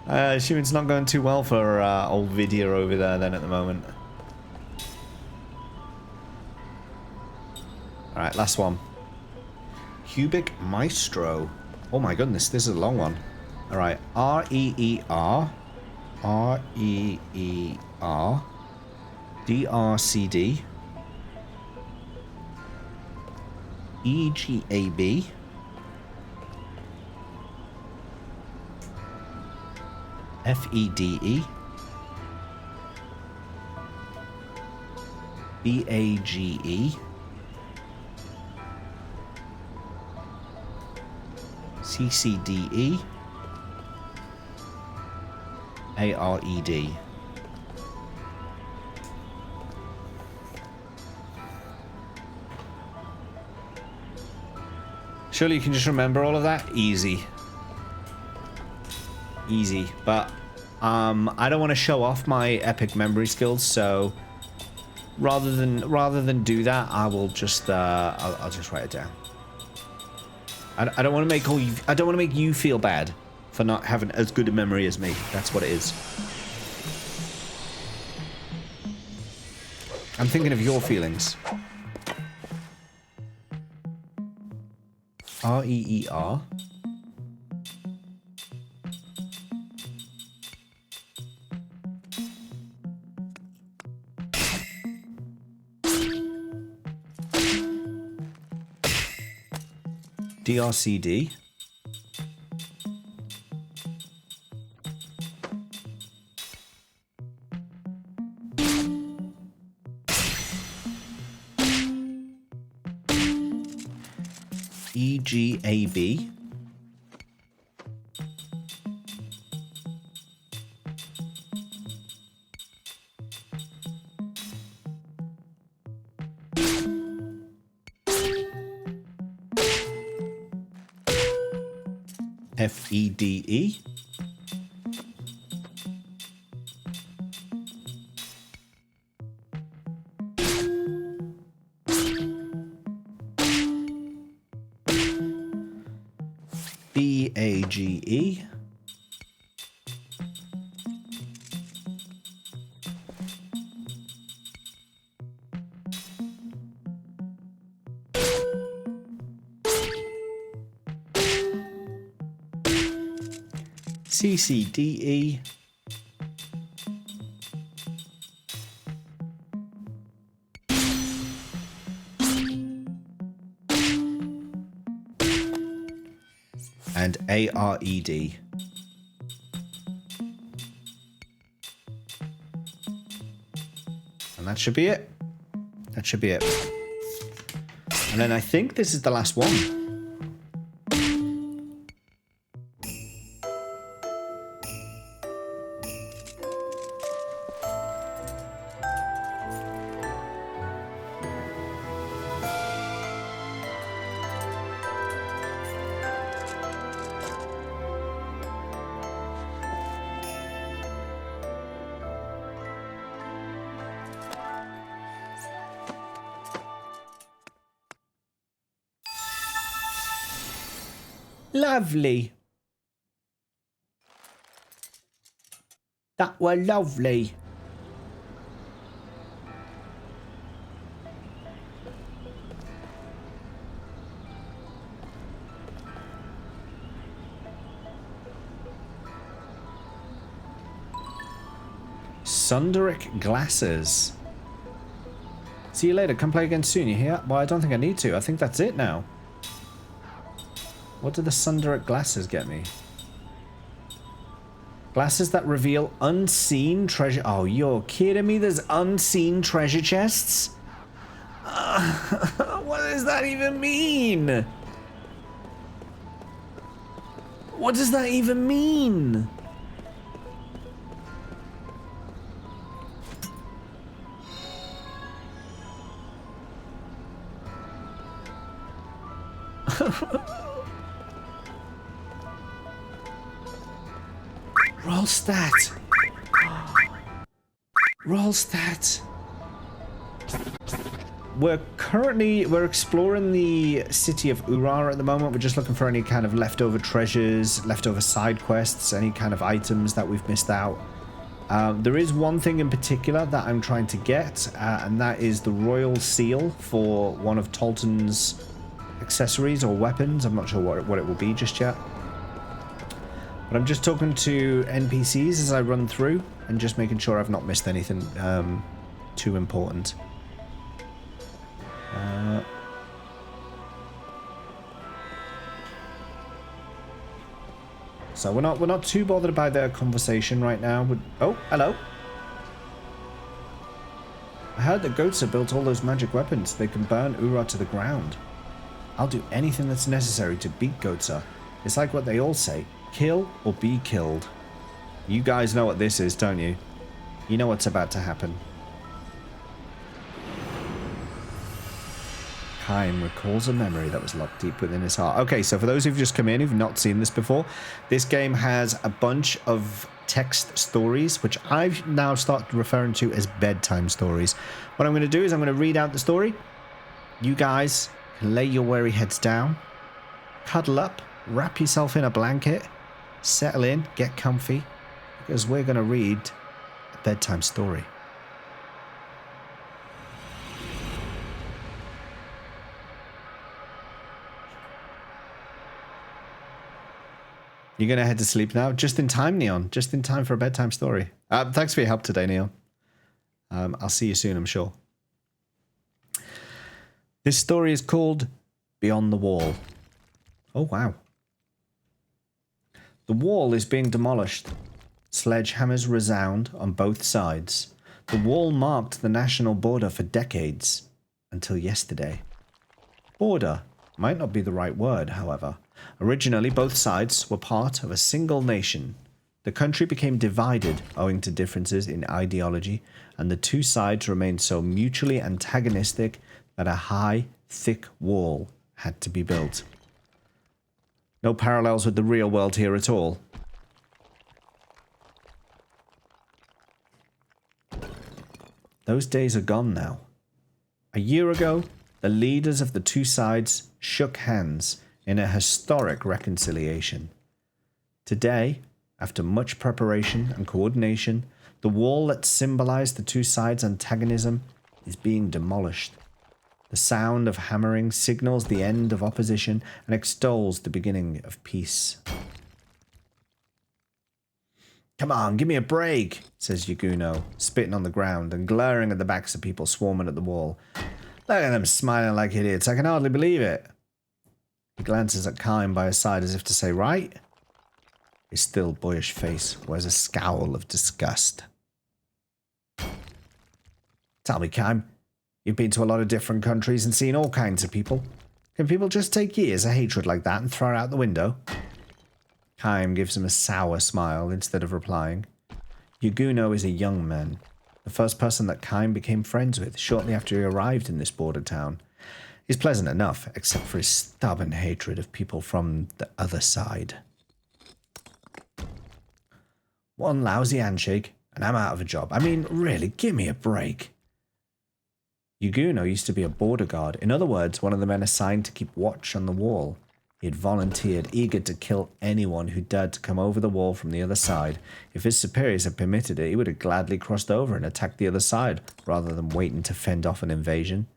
Assume it's not going too well for old Vidya over there then at the moment. Alright, last one. Cubic Maestro. Oh my goodness, this is a long one. Alright, R-E-E-R. R-E-E-R. D-R-C-D. EGAB. FEDE. BAGE. CCDE. ARED. Surely you can just remember all of that? Easy. Easy. But I don't want to show off my epic memory skills, so rather than do that, I will just I'll just write it down. I don't want to make I don't want to make you feel bad for not having as good a memory as me. That's what it is. I'm thinking of your feelings. R-E-E-R. DRCD. EGAB. FEDE. BAGE. CCDE. And ARED. And that should be it. That should be it. And then I think this is the last one. Lovely. That were lovely. Sunderic glasses. See you later. Come play again soon. You hear? Well, I don't think I need to. I think that's it now. What do the Sunderic glasses get me? Glasses that reveal unseen treasure. Oh, you're kidding me? There's unseen treasure chests? What does that even mean? What does that even mean? Roll stat. Roll stat. We're exploring the city of Urara at the moment. We're just looking for any kind of leftover treasures, leftover side quests, any kind of items that we've missed out. There is one thing in particular that I'm trying to get, and that is the royal seal for one of Tolton's accessories or weapons. I'm not sure what it will be just yet. But I'm just talking to NPCs as I run through and just making sure I've not missed anything too important. So we're not too bothered by their conversation right now. Oh, hello. I heard that Goatsa built all those magic weapons. They can burn Ura to the ground. I'll do anything that's necessary to beat Goatsa. It's like what they all say. Kill or be killed. You guys know what this is, don't you? You know what's about to happen. Kaim recalls a memory that was locked deep within his heart. Okay, so for those who've just come in who've not seen this before, this game has a bunch of text stories, which I've now started referring to as bedtime stories. What I'm going to do is I'm going to read out the story. You guys can lay your weary heads down, cuddle up, wrap yourself in a blanket, settle in, get comfy, because we're going to read a bedtime story. You're going to head to sleep now? Just in time, Neon. Just in time for a bedtime story. Thanks for your help today, Neon. I'll see you soon, I'm sure. This story is called Beyond the Wall. Oh, wow. The wall is being demolished. Sledgehammers resound on both sides. The wall marked the national border for decades, until yesterday. Border might not be the right word, however. Originally, both sides were part of a single nation. The country became divided owing to differences in ideology, and the two sides remained so mutually antagonistic that a high, thick wall had to be built. No parallels with the real world here at all. Those days are gone now. A year ago, the leaders of the two sides shook hands in a historic reconciliation. Today, after much preparation and coordination, the wall that symbolized the two sides' antagonism is being demolished. The sound of hammering signals the end of opposition and extols the beginning of peace. Come on, give me a break, says Yaguno, spitting on the ground and glaring at the backs of people swarming at the wall. Look at them smiling like idiots, I can hardly believe it. He glances at Kaim by his side as if to say, right? His still boyish face wears a scowl of disgust. Tell me, Kaim, you've been to a lot of different countries and seen all kinds of people. Can people just take years of hatred like that and throw it out the window? Kaim gives him a sour smile instead of replying. Yaguno is a young man, the first person that Kaim became friends with shortly after he arrived in this border town. He's pleasant enough, except for his stubborn hatred of people from the other side. One lousy handshake, and I'm out of a job. I mean, really, give me a break. Yaguno used to be a border guard. In other words, one of the men assigned to keep watch on the wall. He had volunteered, eager to kill anyone who dared to come over the wall from the other side. If his superiors had permitted it, he would have gladly crossed over and attacked the other side, rather than waiting to fend off an invasion.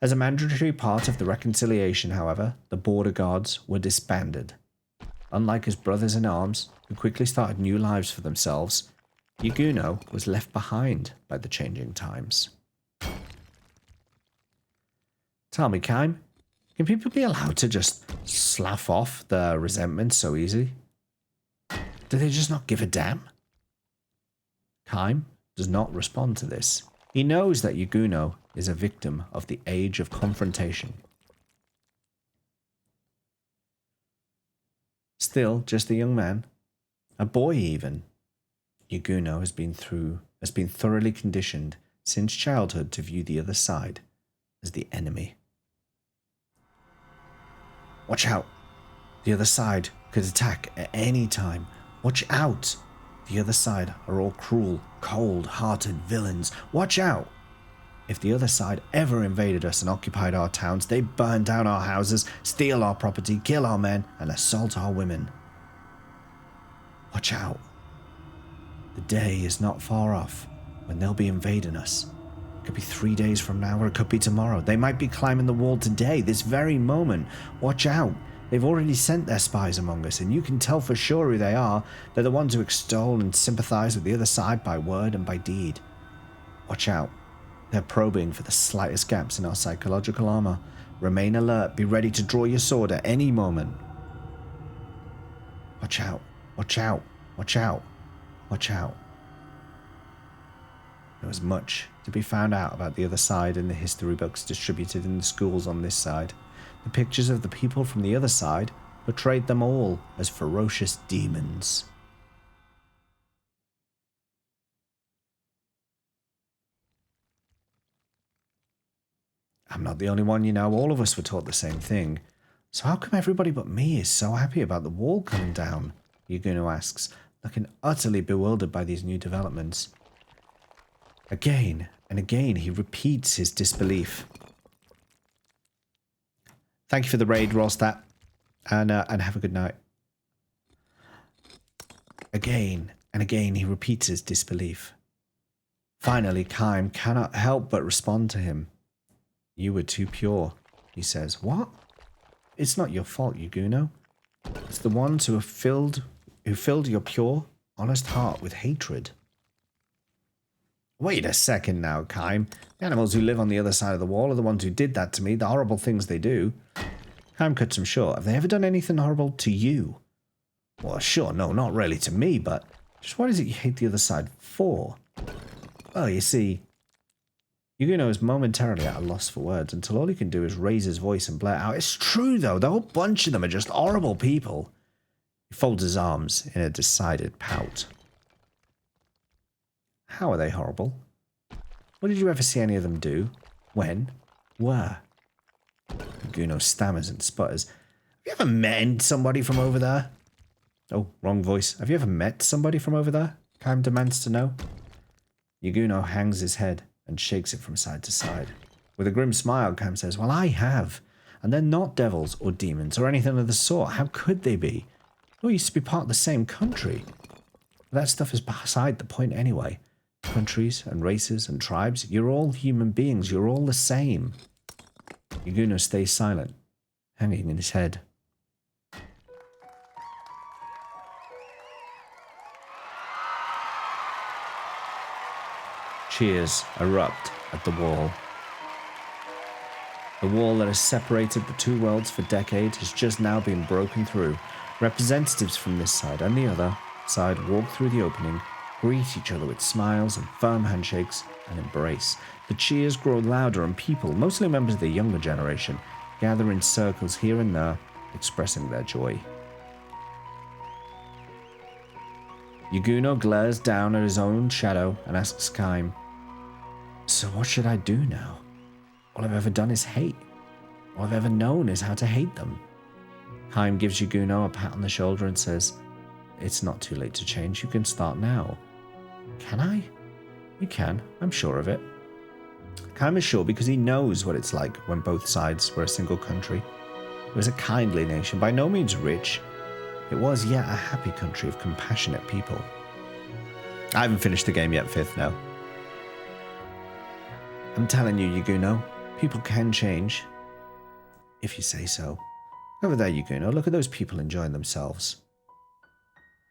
As a mandatory part of the reconciliation, however, the border guards were disbanded. Unlike his brothers-in-arms, who quickly started new lives for themselves, Yaguno was left behind by the changing times. Tell me, Kaim, can people be allowed to just slough off their resentment so easily? Do they just not give a damn? Kaim does not respond to this. He knows that Yaguno is a victim of the age of confrontation. Still just a young man, a boy even, Yaguno has been thoroughly conditioned since childhood to view the other side as the enemy. Watch out! The other side could attack at any time. Watch out! The other side are all cruel, cold-hearted villains. Watch out! If the other side ever invaded us and occupied our towns, they'd burn down our houses, steal our property, kill our men, and assault our women. Watch out. The day is not far off when they'll be invading us. It could be 3 days from now, or it could be tomorrow. They might be climbing the wall today, this very moment. Watch out. They've already sent their spies among us, and you can tell for sure who they are. They're the ones who extol and sympathize with the other side by word and by deed. Watch out. They're probing for the slightest gaps in our psychological armor. Remain alert. Be ready to draw your sword at any moment. Watch out. Watch out. Watch out. Watch out. There was much to be found out about the other side in the history books distributed in the schools on this side. The pictures of the people from the other side portrayed them all as ferocious demons. I'm not the only one, you know. All of us were taught the same thing. So how come everybody but me is so happy about the wall coming down? Yaguno asks, looking utterly bewildered by these new developments. Again and again, he repeats his disbelief. Thank you for the raid, Rostat, and have a good night. Again and again, he repeats his disbelief. Finally, Kaim cannot help but respond to him. You were too pure, he says. What? It's not your fault, Yuguno. It's the ones who filled your pure, honest heart with hatred. Wait a second now, Kaim. The animals who live on the other side of the wall are the ones who did that to me, the horrible things they do. Kaim cuts him short. Have they ever done anything horrible to you? Well, sure, no, not really to me, but just what is it you hate the other side for? Well, you see, Yuguno is momentarily at a loss for words until all he can do is raise his voice and blurt out, "It's true, though. The whole bunch of them are just horrible people." He folds his arms in a decided pout. How are they horrible? What did you ever see any of them do? When? Where? Yuguno stammers and sputters. Have you ever met somebody from over there? Oh, wrong voice. Have you ever met somebody from over there? Kaim demands to know. Yuguno hangs his head and shakes it from side to side. With a grim smile, Kaim says, "Well, I have. And they're not devils or demons or anything of the sort. How could they be? We used to be part of the same country." But that stuff is beside the point anyway. Countries and races and tribes, you're all human beings. You're all the same. Yuguno stays silent, hanging in his head. Cheers erupt at the wall. The wall that has separated the two worlds for decades has just now been broken through. Representatives from this side and the other side walk through the opening, greet each other with smiles and firm handshakes, and embrace. The cheers grow louder and people, mostly members of the younger generation, gather in circles here and there, expressing their joy. Yuguno glares down at his own shadow and asks Kaim, "So what should I do now? All I've ever done is hate. All I've ever known is how to hate them." Kaim gives Yuguno a pat on the shoulder and says, "It's not too late to change. You can start now." Can I? You can. I'm sure of it. Kaim is sure because he knows what it's like when both sides were a single country. It was a kindly nation, by no means rich. It was yet a happy country of compassionate people. I haven't finished the game yet, Fifth, no. I'm telling you, Yuguno, people can change. If you say so. Over there, Yuguno, look at those people enjoying themselves.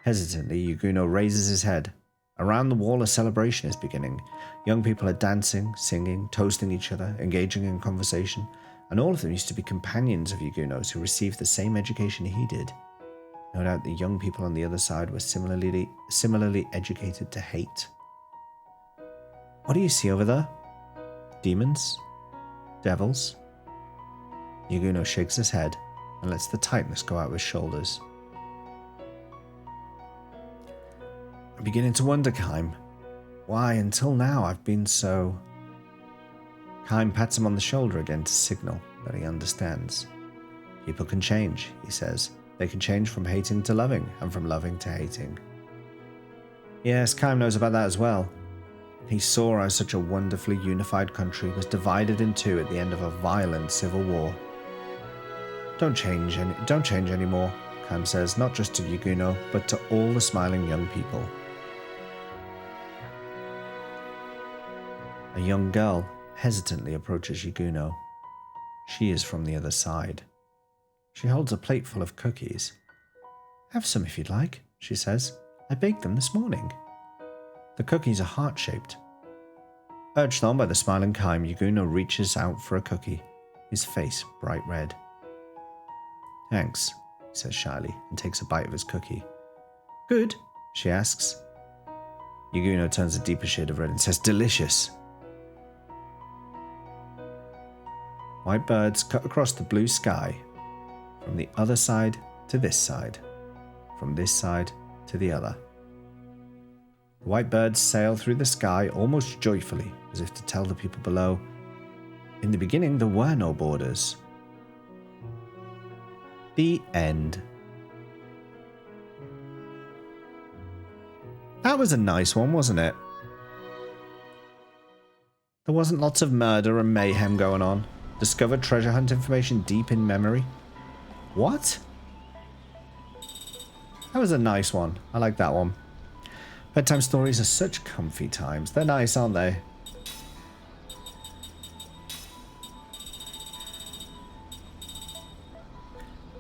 Hesitantly, Yuguno raises his head. Around the wall, a celebration is beginning. Young people are dancing, singing, toasting each other, engaging in conversation, and all of them used to be companions of Yuguno's who received the same education he did. No doubt the young people on the other side were similarly educated to hate. What do you see over there? Demons? Devils? Yuguno shakes his head and lets the tightness go out of his shoulders. I'm beginning to wonder, Kaim, why until now I've been so... Kaim pats him on the shoulder again to signal that he understands. People can change, he says. They can change from hating to loving, and from loving to hating. Yes, Kaim knows about that as well. He saw how such a wonderfully unified country was divided in two at the end of a violent civil war. Don't change anymore, Kaim says, not just to Yuguno, but to all the smiling young people. A young girl hesitantly approaches Yuguno. She is from the other side. She holds a plate full of cookies. Have some if you'd like, she says. I baked them this morning. The cookies are heart-shaped. Urged on by the smiling Kaim, Yuguno reaches out for a cookie, his face bright red. Thanks, he says shyly, and takes a bite of his cookie. Good? She asks. Yuguno turns a deeper shade of red and says, delicious. White birds cut across the blue sky, from the other side to this side, from this side to the other. The white birds sail through the sky almost joyfully, as if to tell the people below, in the beginning there were no borders. The end. That was a nice one, wasn't it? There wasn't lots of murder and mayhem going on. Discovered treasure hunt information deep in memory. What? That was a nice one. I like that one. Bedtime stories are such comfy times. They're nice, aren't they?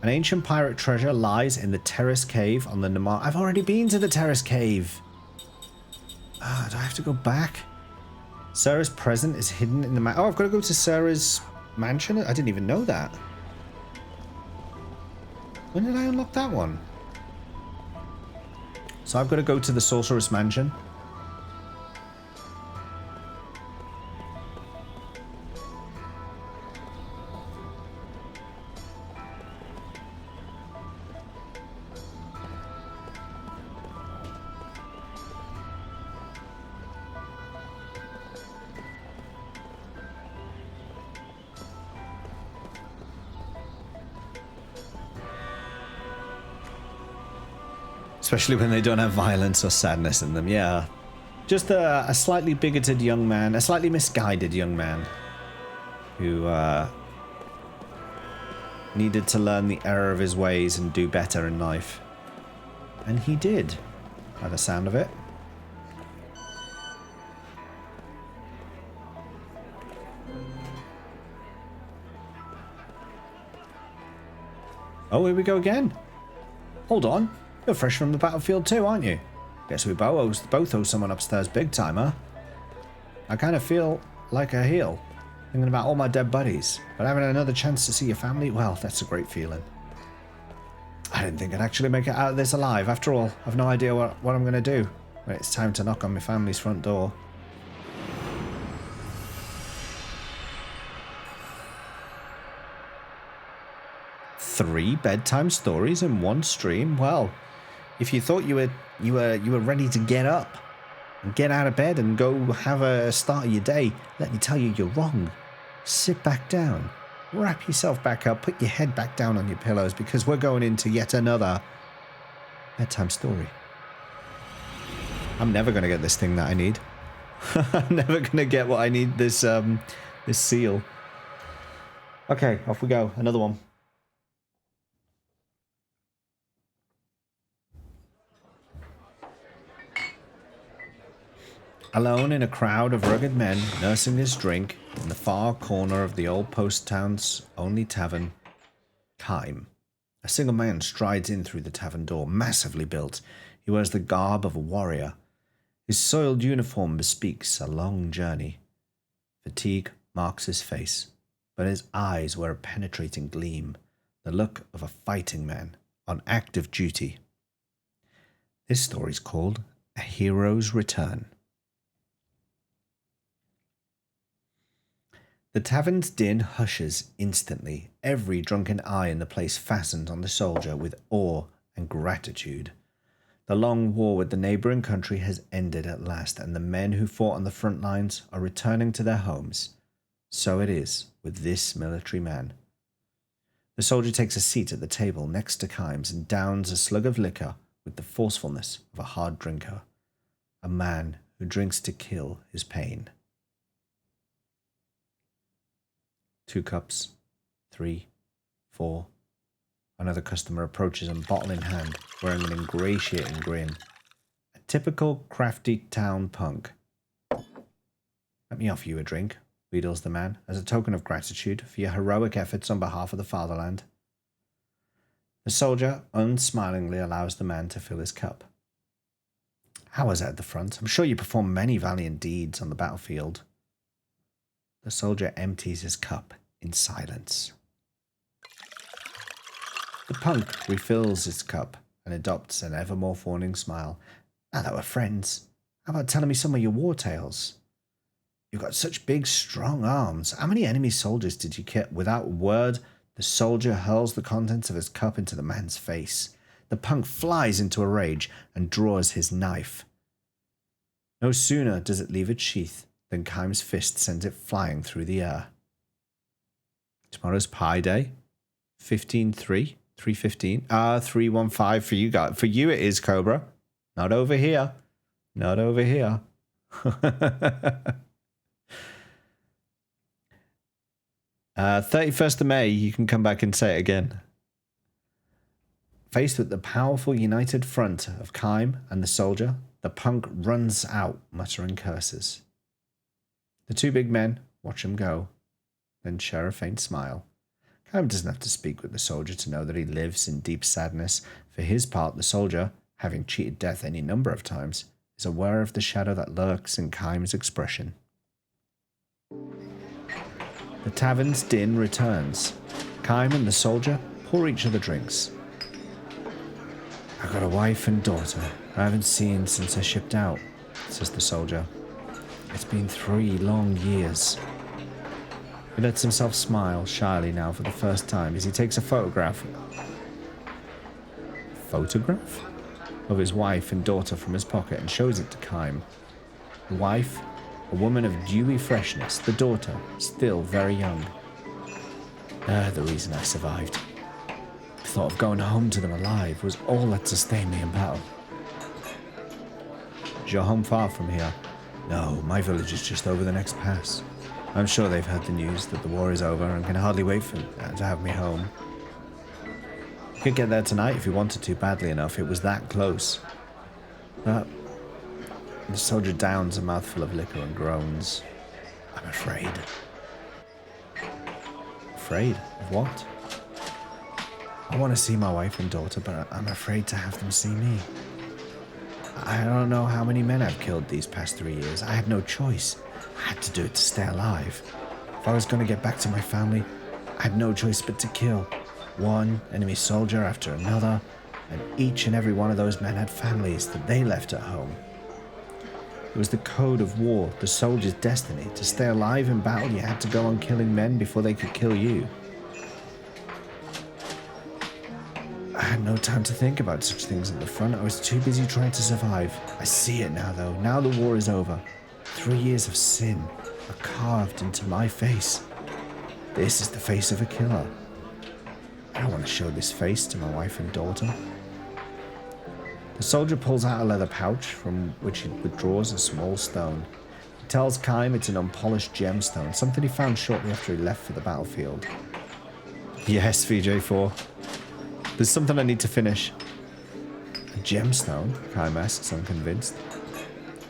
An ancient pirate treasure lies in the terrace cave on the Namar. I've already been to the terrace cave. Ah, do I have to go back? Sarah's present is hidden in the oh, I've got to go to Sarah's mansion? I didn't even know that. When did I unlock that one? So I've got to go to the sorceress mansion. Especially when they don't have violence or sadness in them, yeah. Just a slightly bigoted young man, a slightly misguided young man who needed to learn the error of his ways and do better in life. And he did, by the sound of it. Oh, here we go again. Hold on. You're fresh from the battlefield too, aren't you? Guess we both owe someone upstairs big time, huh? I kind of feel like a heel, thinking about all my dead buddies. But having another chance to see your family, well, that's a great feeling. I didn't think I'd actually make it out of this alive. After all, I've no idea what I'm going to do when it's time to knock on my family's front door. Three bedtime stories in one stream? Well, if you thought you were ready to get up and get out of bed and go have a start of your day, let me tell you, you're wrong. Sit back down, wrap yourself back up, put your head back down on your pillows, because we're going into yet another bedtime story. I'm never going to get this thing that I need. I'm never going to get what I need, this seal. Okay, off we go. Another one. Alone in a crowd of rugged men nursing his drink in the far corner of the old post town's only tavern, Kime. A single man strides in through the tavern door, massively built. He wears the garb of a warrior. His soiled uniform bespeaks a long journey. Fatigue marks his face, but his eyes wear a penetrating gleam, the look of a fighting man on active duty. This story's called A Hero's Return. The tavern's din hushes instantly, every drunken eye in the place fastened on the soldier with awe and gratitude. The long war with the neighbouring country has ended at last, and the men who fought on the front lines are returning to their homes. So it is with this military man. The soldier takes a seat at the table next to Kimes and downs a slug of liquor with the forcefulness of a hard drinker, a man who drinks to kill his pain. 2 cups, 3, 4. Another customer approaches him, bottle in hand, wearing an ingratiating grin. A typical crafty town punk. Let me offer you a drink, wheedles the man, as a token of gratitude for your heroic efforts on behalf of the fatherland. The soldier unsmilingly allows the man to fill his cup. How was it at the front? I'm sure you performed many valiant deeds on the battlefield. The soldier empties his cup in silence. The punk refills his cup and adopts an ever more fawning smile. Now that we're friends, how about telling me some of your war tales? You've got such big, strong arms. How many enemy soldiers did you kill? Without a word, the soldier hurls the contents of his cup into the man's face. The punk flies into a rage and draws his knife. No sooner does it leave its sheath than Kime's fist sends it flying through the air. Tomorrow's Pi Day. 15-3. 315. 315 for you guys. For you it is, Cobra. Not over here. Not over here. 31st of May, you can come back and say it again. Faced with the powerful united front of Kime and the soldier, the punk runs out, muttering curses. The two big men watch him go, then share a faint smile. Kime doesn't have to speak with the soldier to know that he lives in deep sadness. For his part, the soldier, having cheated death any number of times, is aware of the shadow that lurks in Kime's expression. The tavern's din returns. Kime and the soldier pour each other drinks. I've got a wife and daughter I haven't seen since I shipped out, says the soldier. It's been 3 long years. He lets himself smile shyly now for the first time as he takes a photograph. Photograph? Of his wife and daughter from his pocket and shows it to Kime. The wife, a woman of dewy freshness, the daughter, still very young. The reason I survived. The thought of going home to them alive was all that sustained me in battle. Is your home far from here? No, my village is just over the next pass. I'm sure they've heard the news that the war is over and can hardly wait to have me home. You could get there tonight if you wanted to badly enough. It was that close. But the soldier downs a mouthful of liquor and groans. I'm afraid. Afraid of what? I want to see my wife and daughter, but I'm afraid to have them see me. I don't know how many men I've killed these past 3 years. I had no choice. I had to do it to stay alive. If I was going to get back to my family, I had no choice but to kill. One enemy soldier after another, and each and every one of those men had families that they left at home. It was the code of war, the soldier's destiny. To stay alive in battle, you had to go on killing men before they could kill you. I had no time to think about such things at the front. I was too busy trying to survive. I see it now, though. Now the war is over. 3 years of sin are carved into my face. This is the face of a killer. I don't want to show this face to my wife and daughter. The soldier pulls out a leather pouch from which he withdraws a small stone. He tells Kime it's an unpolished gemstone, something he found shortly after he left for the battlefield. Yes, VJ4. There's something I need to finish. A gemstone? Kime asks, unconvinced.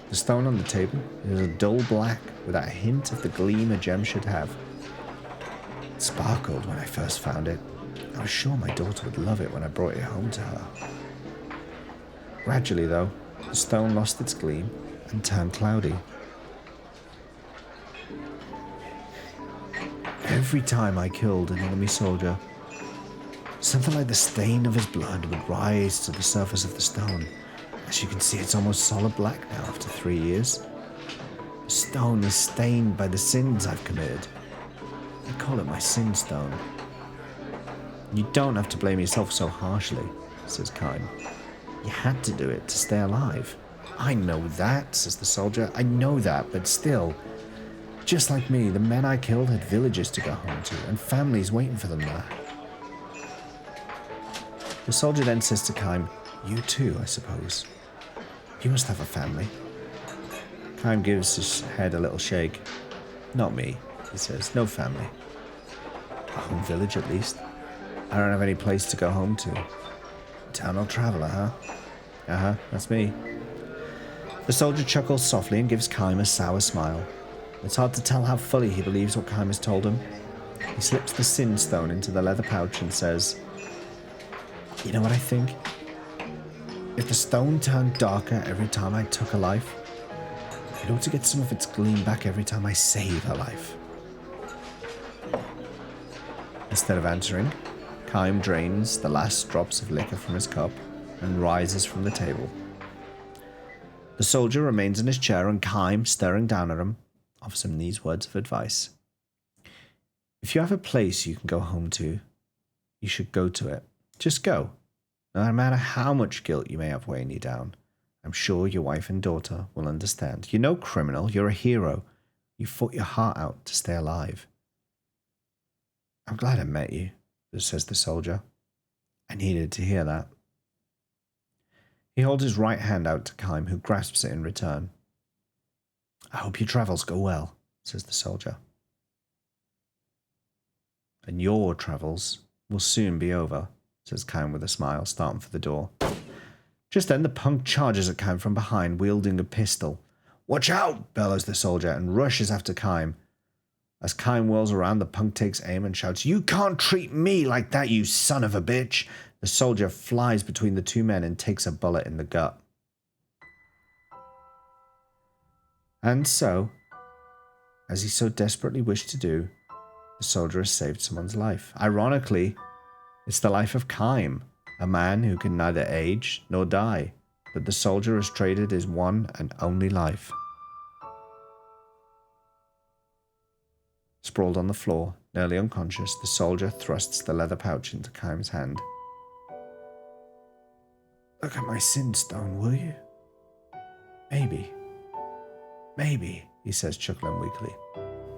The stone on the table is a dull black without a hint of the gleam a gem should have. It sparkled when I first found it. I was sure my daughter would love it when I brought it home to her. Gradually, though, the stone lost its gleam and turned cloudy. Every time I killed an enemy soldier, something like the stain of his blood would rise to the surface of the stone. As you can see, it's almost solid black now after 3 years. The stone is stained by the sins I've committed. I call it my sin stone. You don't have to blame yourself so harshly, says Kime. You had to do it to stay alive. I know that, says the soldier. I know that, but still. Just like me, the men I killed had villages to go home to, and families waiting for them there. The soldier then says to Kime, you too, I suppose. You must have a family. Kime gives his head a little shake. Not me, he says. No family. A home village, at least. I don't have any place to go home to. Eternal traveler, huh? Uh-huh, that's me. The soldier chuckles softly and gives Kime a sour smile. It's hard to tell how fully he believes what Kime has told him. He slips the sin stone into the leather pouch and says, you know what I think? If the stone turned darker every time I took a life, it ought to get some of its gleam back every time I save a life. Instead of answering, Kime drains the last drops of liquor from his cup and rises from the table. The soldier remains in his chair and Kime, staring down at him, offers him these words of advice. If you have a place you can go home to, you should go to it. Just go. No matter how much guilt you may have weighing you down, I'm sure your wife and daughter will understand. You're no criminal, you're a hero. You fought your heart out to stay alive. I'm glad I met you, says the soldier. I needed to hear that. He holds his right hand out to Kime, who grasps it in return. I hope your travels go well, says the soldier. And your travels will soon be over, says Kime with a smile, starting for the door. Just then the punk charges at Kime from behind, wielding a pistol. Watch out, bellows the soldier, and rushes after Kime. As Kime whirls around, the punk takes aim and shouts, You can't treat me like that, you son of a bitch! The soldier flies between the two men and takes a bullet in the gut. And so, as he so desperately wished to do, the soldier has saved someone's life. Ironically, it's the life of Kime, a man who can neither age nor die, but the soldier has traded his one and only life. Sprawled on the floor, nearly unconscious, the soldier thrusts the leather pouch into Kime's hand. Look at my sin stone, will you? Maybe, he says, chuckling weakly.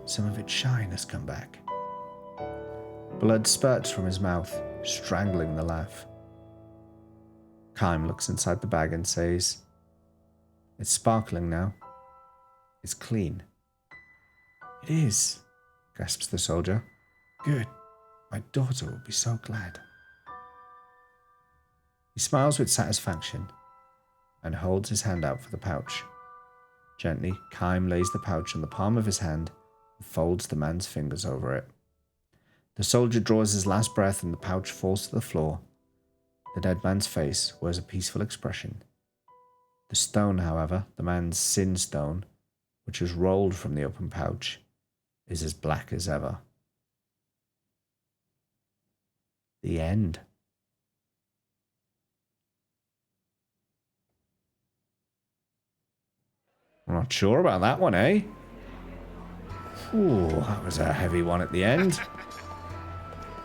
Some of its shine has come back. Blood spurts from his mouth, strangling the laugh. Kime looks inside the bag and says, It's sparkling now. It's clean. It is, gasps the soldier. Good. My daughter will be so glad. He smiles with satisfaction and holds his hand out for the pouch. Gently, Kime lays the pouch on the palm of his hand and folds the man's fingers over it. The soldier draws his last breath and the pouch falls to the floor. The dead man's face wears a peaceful expression. The stone, however, the man's sin stone, which was rolled from the open pouch, is as black as ever. The end. I'm not sure about that one, eh? Ooh, that was a heavy one at the end.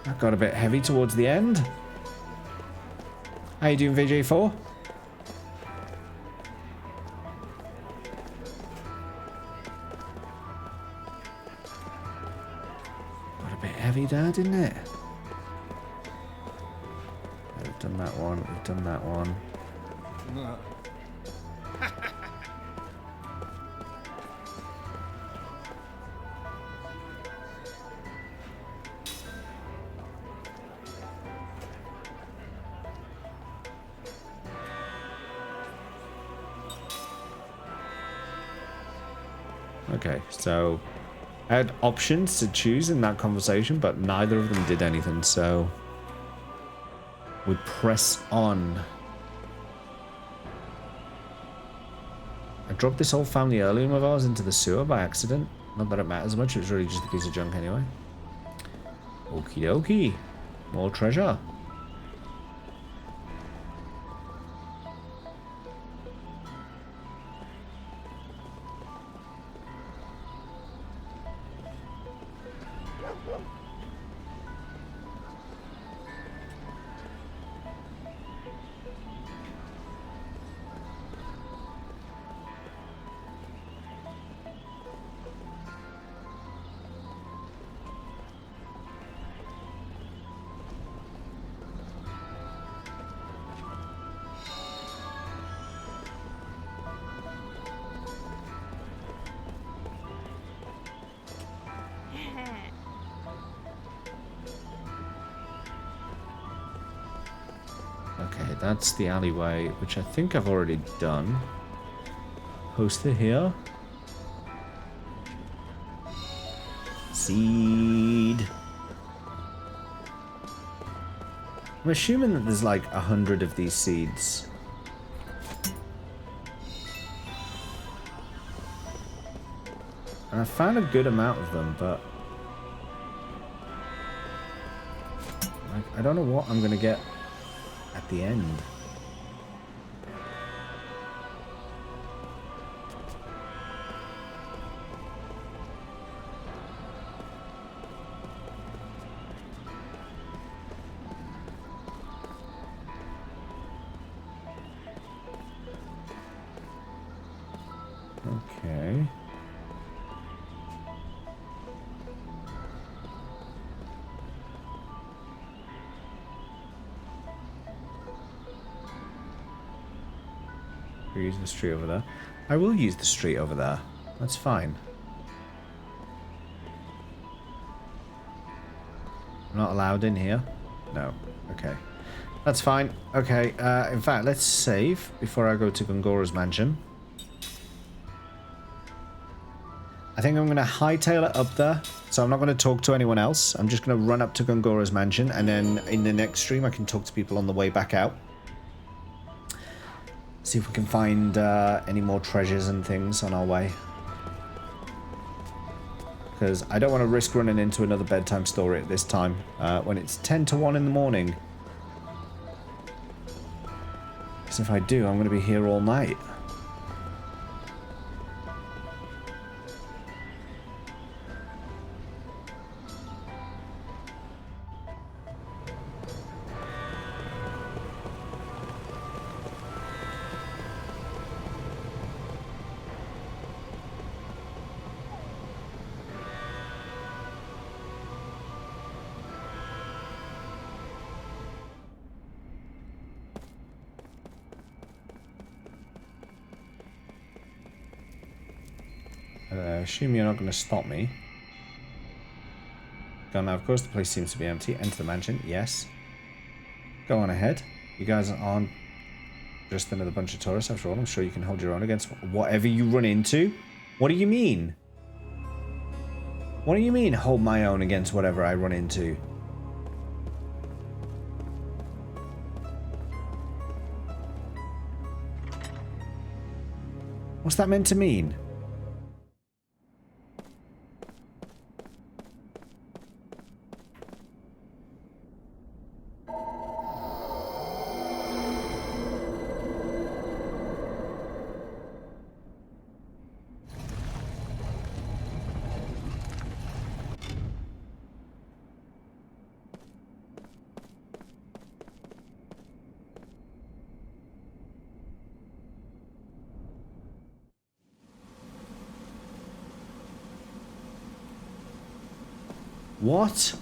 That got a bit heavy towards the end. How you doing, VJ4? Got a bit heavy there, didn't it? We've done that one, we've done that one. Okay, so I had options to choose in that conversation, but neither of them did anything, so we press on. I dropped this whole family heirloom of ours into the sewer by accident. Not that it matters much, it was really just a piece of junk anyway. Okie dokie. More treasure. Okay, that's the alleyway, which I think I've already done. Poster here. Seed. I'm assuming that there's like 100 of these seeds. And I found a good amount of them, but I don't know what I'm gonna get at the end. Okay. We're using the street over there. I will use the street over there. That's fine. I'm not allowed in here? No. Okay. That's fine. Okay, in fact, let's save before I go to Gongora's mansion. I think I'm going to hightail it up there, so I'm not going to talk to anyone else. I'm just going to run up to Gongora's mansion, and then in the next stream I can talk to people on the way back out. See if we can find any more treasures and things on our way. Because I don't want to risk running into another bedtime story at this time, when it's 10 to 1 in the morning. Because if I do, I'm going to be here all night. I assume you're not going to stop me. Go now, of course, the place seems to be empty. Enter the mansion, yes. Go on ahead. You guys aren't just another bunch of tourists after all. I'm sure you can hold your own against whatever you run into. What do you mean? What do you mean, hold my own against whatever I run into? What's that meant to mean? What?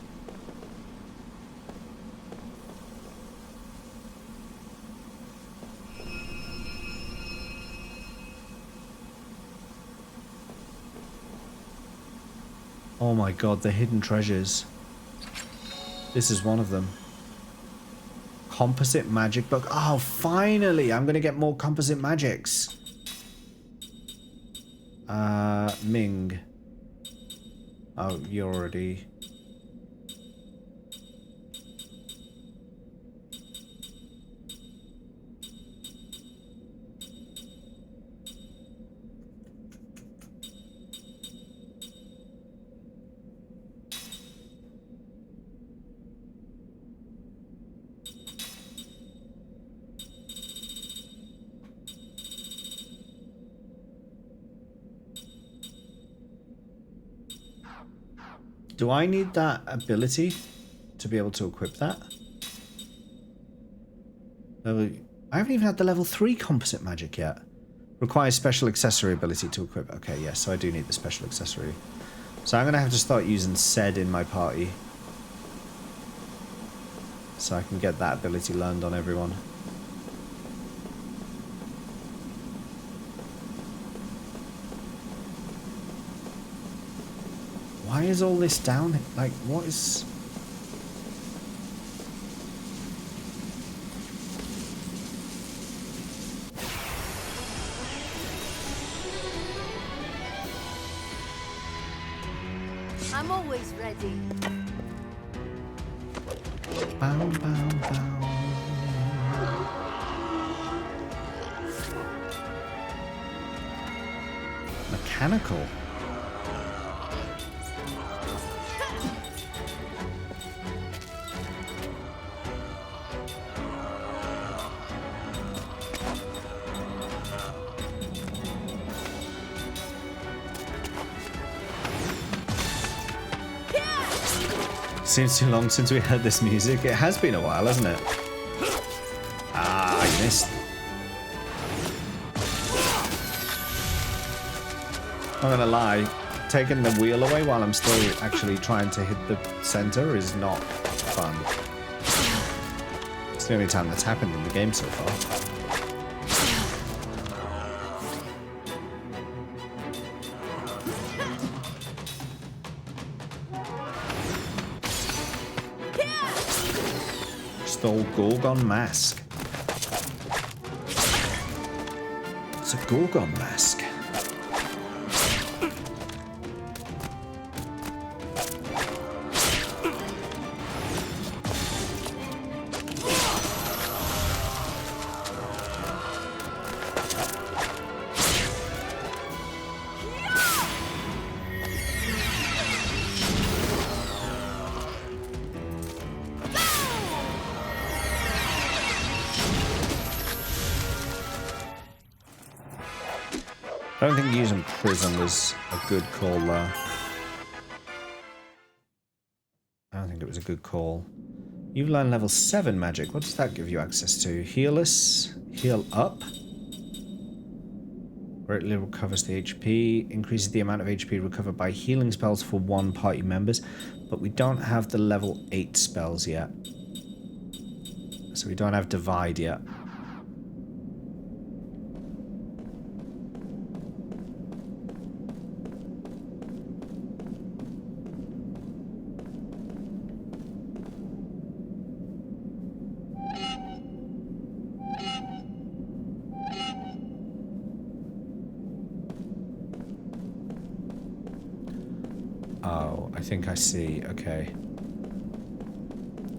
Oh my god, the hidden treasures. This is one of them. Composite magic book. Oh, finally! I'm gonna get more composite magics. Ming. Oh, you're already... Do I need that ability to be able to equip that? I haven't even had the level 3 composite magic yet. Requires special accessory ability to equip. Okay, yes, so I do need the special accessory. So I'm going to have to start using Sed in my party. So I can get that ability learned on everyone. Why is all this down? Like, what is... I'm always ready. Bow, bow, bow. Mechanical. Seems too long since we heard this music. It has been a while, hasn't it? Ah, I missed. Not gonna lie, taking the wheel away while I'm still actually trying to hit the center is not fun. It's the only time that's happened in the game so far. The old Gorgon mask. It's a Gorgon mask. I don't think using Prism was a good call there. I don't think it was a good call. You've learned level 7 magic. What does that give you access to? Heal-less? Heal up? Greatly recovers the HP. Increases the amount of HP recovered by healing spells for one party members. But we don't have the level 8 spells yet. So we don't have Divide yet. I think I see. Okay.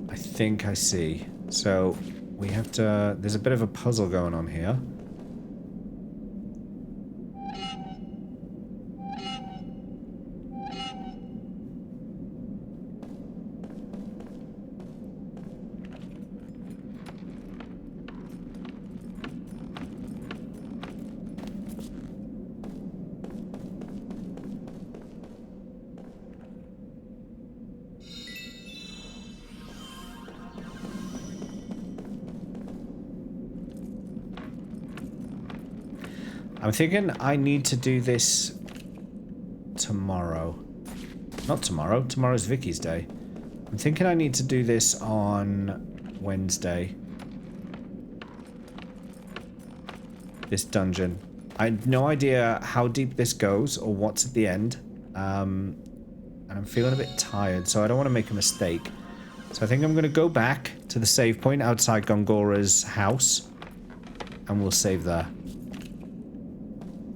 I think I see. So, we have to... There's a bit of a puzzle going on here. I'm thinking I need to do this tomorrow. Not tomorrow. Tomorrow's Vicky's day. I'm thinking I need to do this on Wednesday. This dungeon. I have no idea how deep this goes or what's at the end. And I'm feeling a bit tired, so I don't want to make a mistake. So I think I'm going to go back to the save point outside Gongora's house. And we'll save there.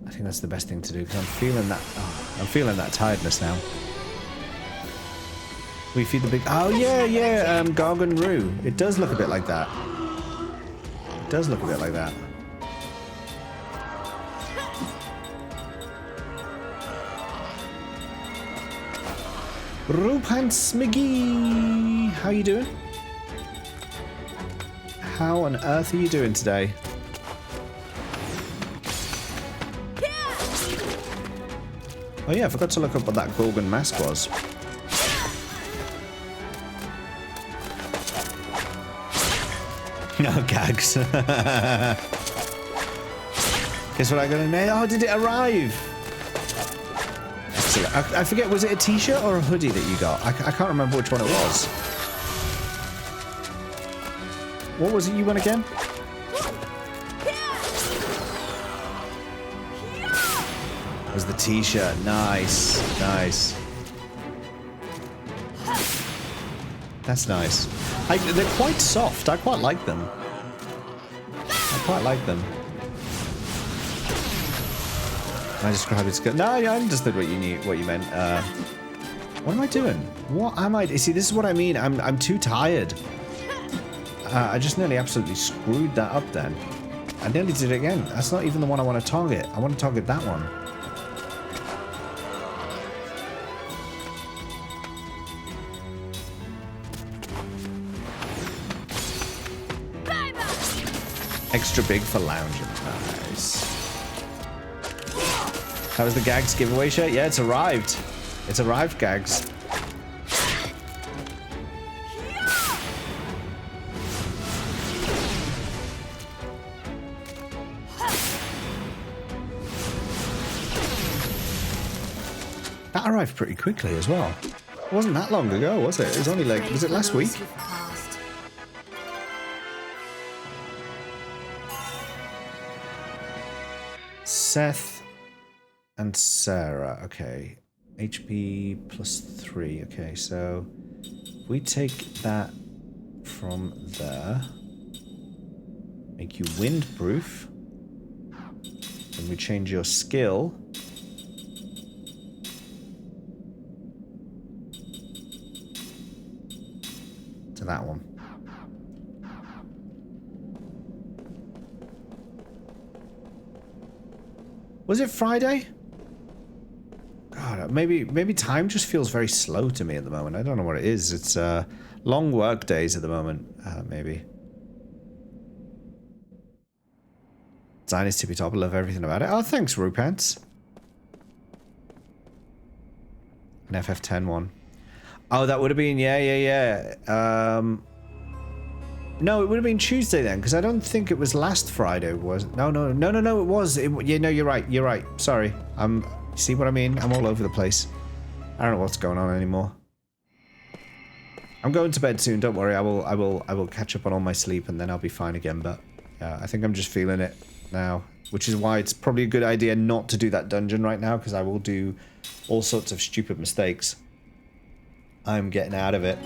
I think that's the best thing to do, because I'm feeling that... Oh, I'm feeling that tiredness now. We feed the big... Oh, yeah, Gargan Roo. It does look a bit like that. It does look a bit like that. Rupan Smiggy! How you doing? How on earth are you doing today? Oh yeah, I forgot to look up what that Gorgon mask was. No gags. Guess what I got in there? Oh, did it arrive? Excellent. I forget, was it a t-shirt or a hoodie that you got? I can't remember which one it was. What was it you won again? It was the t-shirt. Nice. Nice. That's nice. They're quite soft. I quite like them. I quite like them. I described it. No, I understood what you meant. What am I doing? What am I? See, this is what I mean. I'm too tired. I just nearly absolutely screwed that up then. I nearly did it again. That's not even the one I want to target. I want to target that one. Extra big for lounging. Nice. That was the Gags giveaway shirt? Yeah, it's arrived. It's arrived, Gags. That arrived pretty quickly as well. It wasn't that long ago, was it? It was only like, was it last week? Seth and Sarah. Okay. HP plus 3. Okay, so if we take that from there. Make you windproof. And we change your skill. To that one. Was it Friday? God, maybe time just feels very slow to me at the moment. I don't know what it is. It's long work days at the moment, maybe. Design is tippy top. I love everything about it. Oh, thanks, Rupants. An FF10 one. Oh, that would have been, yeah. No, it would have been Tuesday then, because I don't think it was last Friday, was it? No, it was. Yeah, no, you're right. Sorry. See what I mean? I'm all over the place. I don't know what's going on anymore. I'm going to bed soon, don't worry. I will catch up on all my sleep and then I'll be fine again, but I think I'm just feeling it now, which is why it's probably a good idea not to do that dungeon right now, because I will do all sorts of stupid mistakes. I'm getting out of it.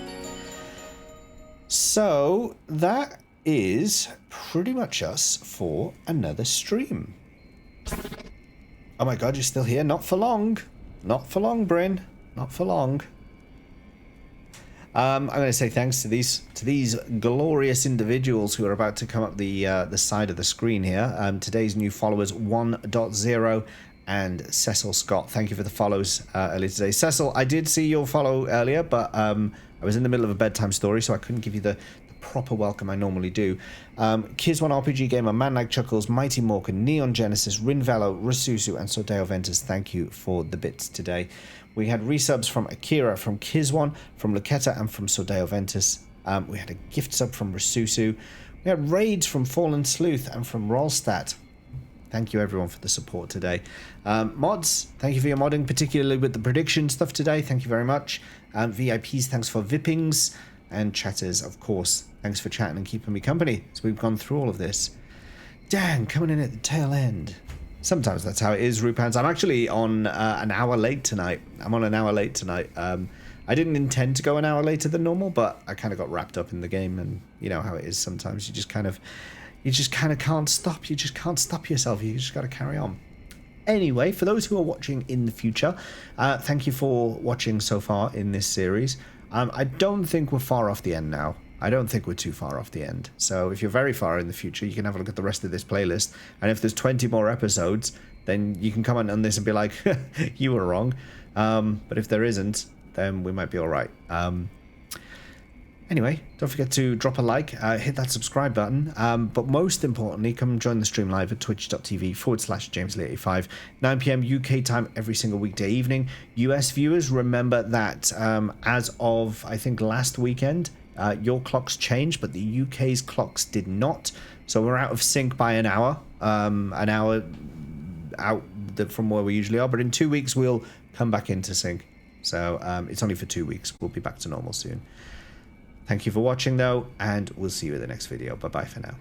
So that is pretty much us for another stream. Oh my god, you're still here? Not for long. Not for long, Bryn. Not for long. I'm going to say thanks to these glorious individuals who are about to come up the side of the screen here. Today's new followers, 1.0 and Cecil Scott. Thank you for the follows earlier today. Cecil, I did see your follow earlier, but I was in the middle of a bedtime story, so I couldn't give you the proper welcome I normally do. Kiz1 RPG Gamer, Man Like Chuckles, Mighty Morgan, Neon Genesis, Rinvello, Rasusu, and Sordeo Ventus. Thank you for the bits today. We had resubs from Akira, from Kiz1, from Luqueta, and from Sordeo Ventus. We had a gift sub from Rasusu. We had raids from Fallen Sleuth and from Rollstat. Thank you everyone for the support today. Mods, thank you for your modding, particularly with the prediction stuff today. Thank you very much. VIPs, thanks for vippings. And chatters, of course, thanks for chatting and keeping me company as we've gone through all of this. Dang, coming in at the tail end. Sometimes that's how it is, Rupans. I'm actually on an hour late tonight. I didn't intend to go an hour later than normal, but I kind of got wrapped up in the game, and you know how it is sometimes. You just kind of can't stop. You just can't stop yourself. You just got to carry on. Anyway, for those who are watching in the future, thank you for watching so far in this series. I don't think we're far off the end now. I don't think we're too far off the end. So if you're very far in the future, you can have a look at the rest of this playlist. And if there's 20 more episodes, then you can comment on this and be like, you were wrong. But if there isn't, then we might be all right. Anyway, don't forget to drop a like, hit that subscribe button, but most importantly, come join the stream live at twitch.tv/JamesLee85, 9 p.m. UK time every single weekday evening. US viewers, remember that as of, I think, last weekend, your clocks changed, but the UK's clocks did not. So we're out of sync by an hour out from where we usually are, but in 2 weeks, we'll come back into sync. So it's only for 2 weeks. We'll be back to normal soon. Thank you for watching, though, and we'll see you in the next video. Bye-bye for now.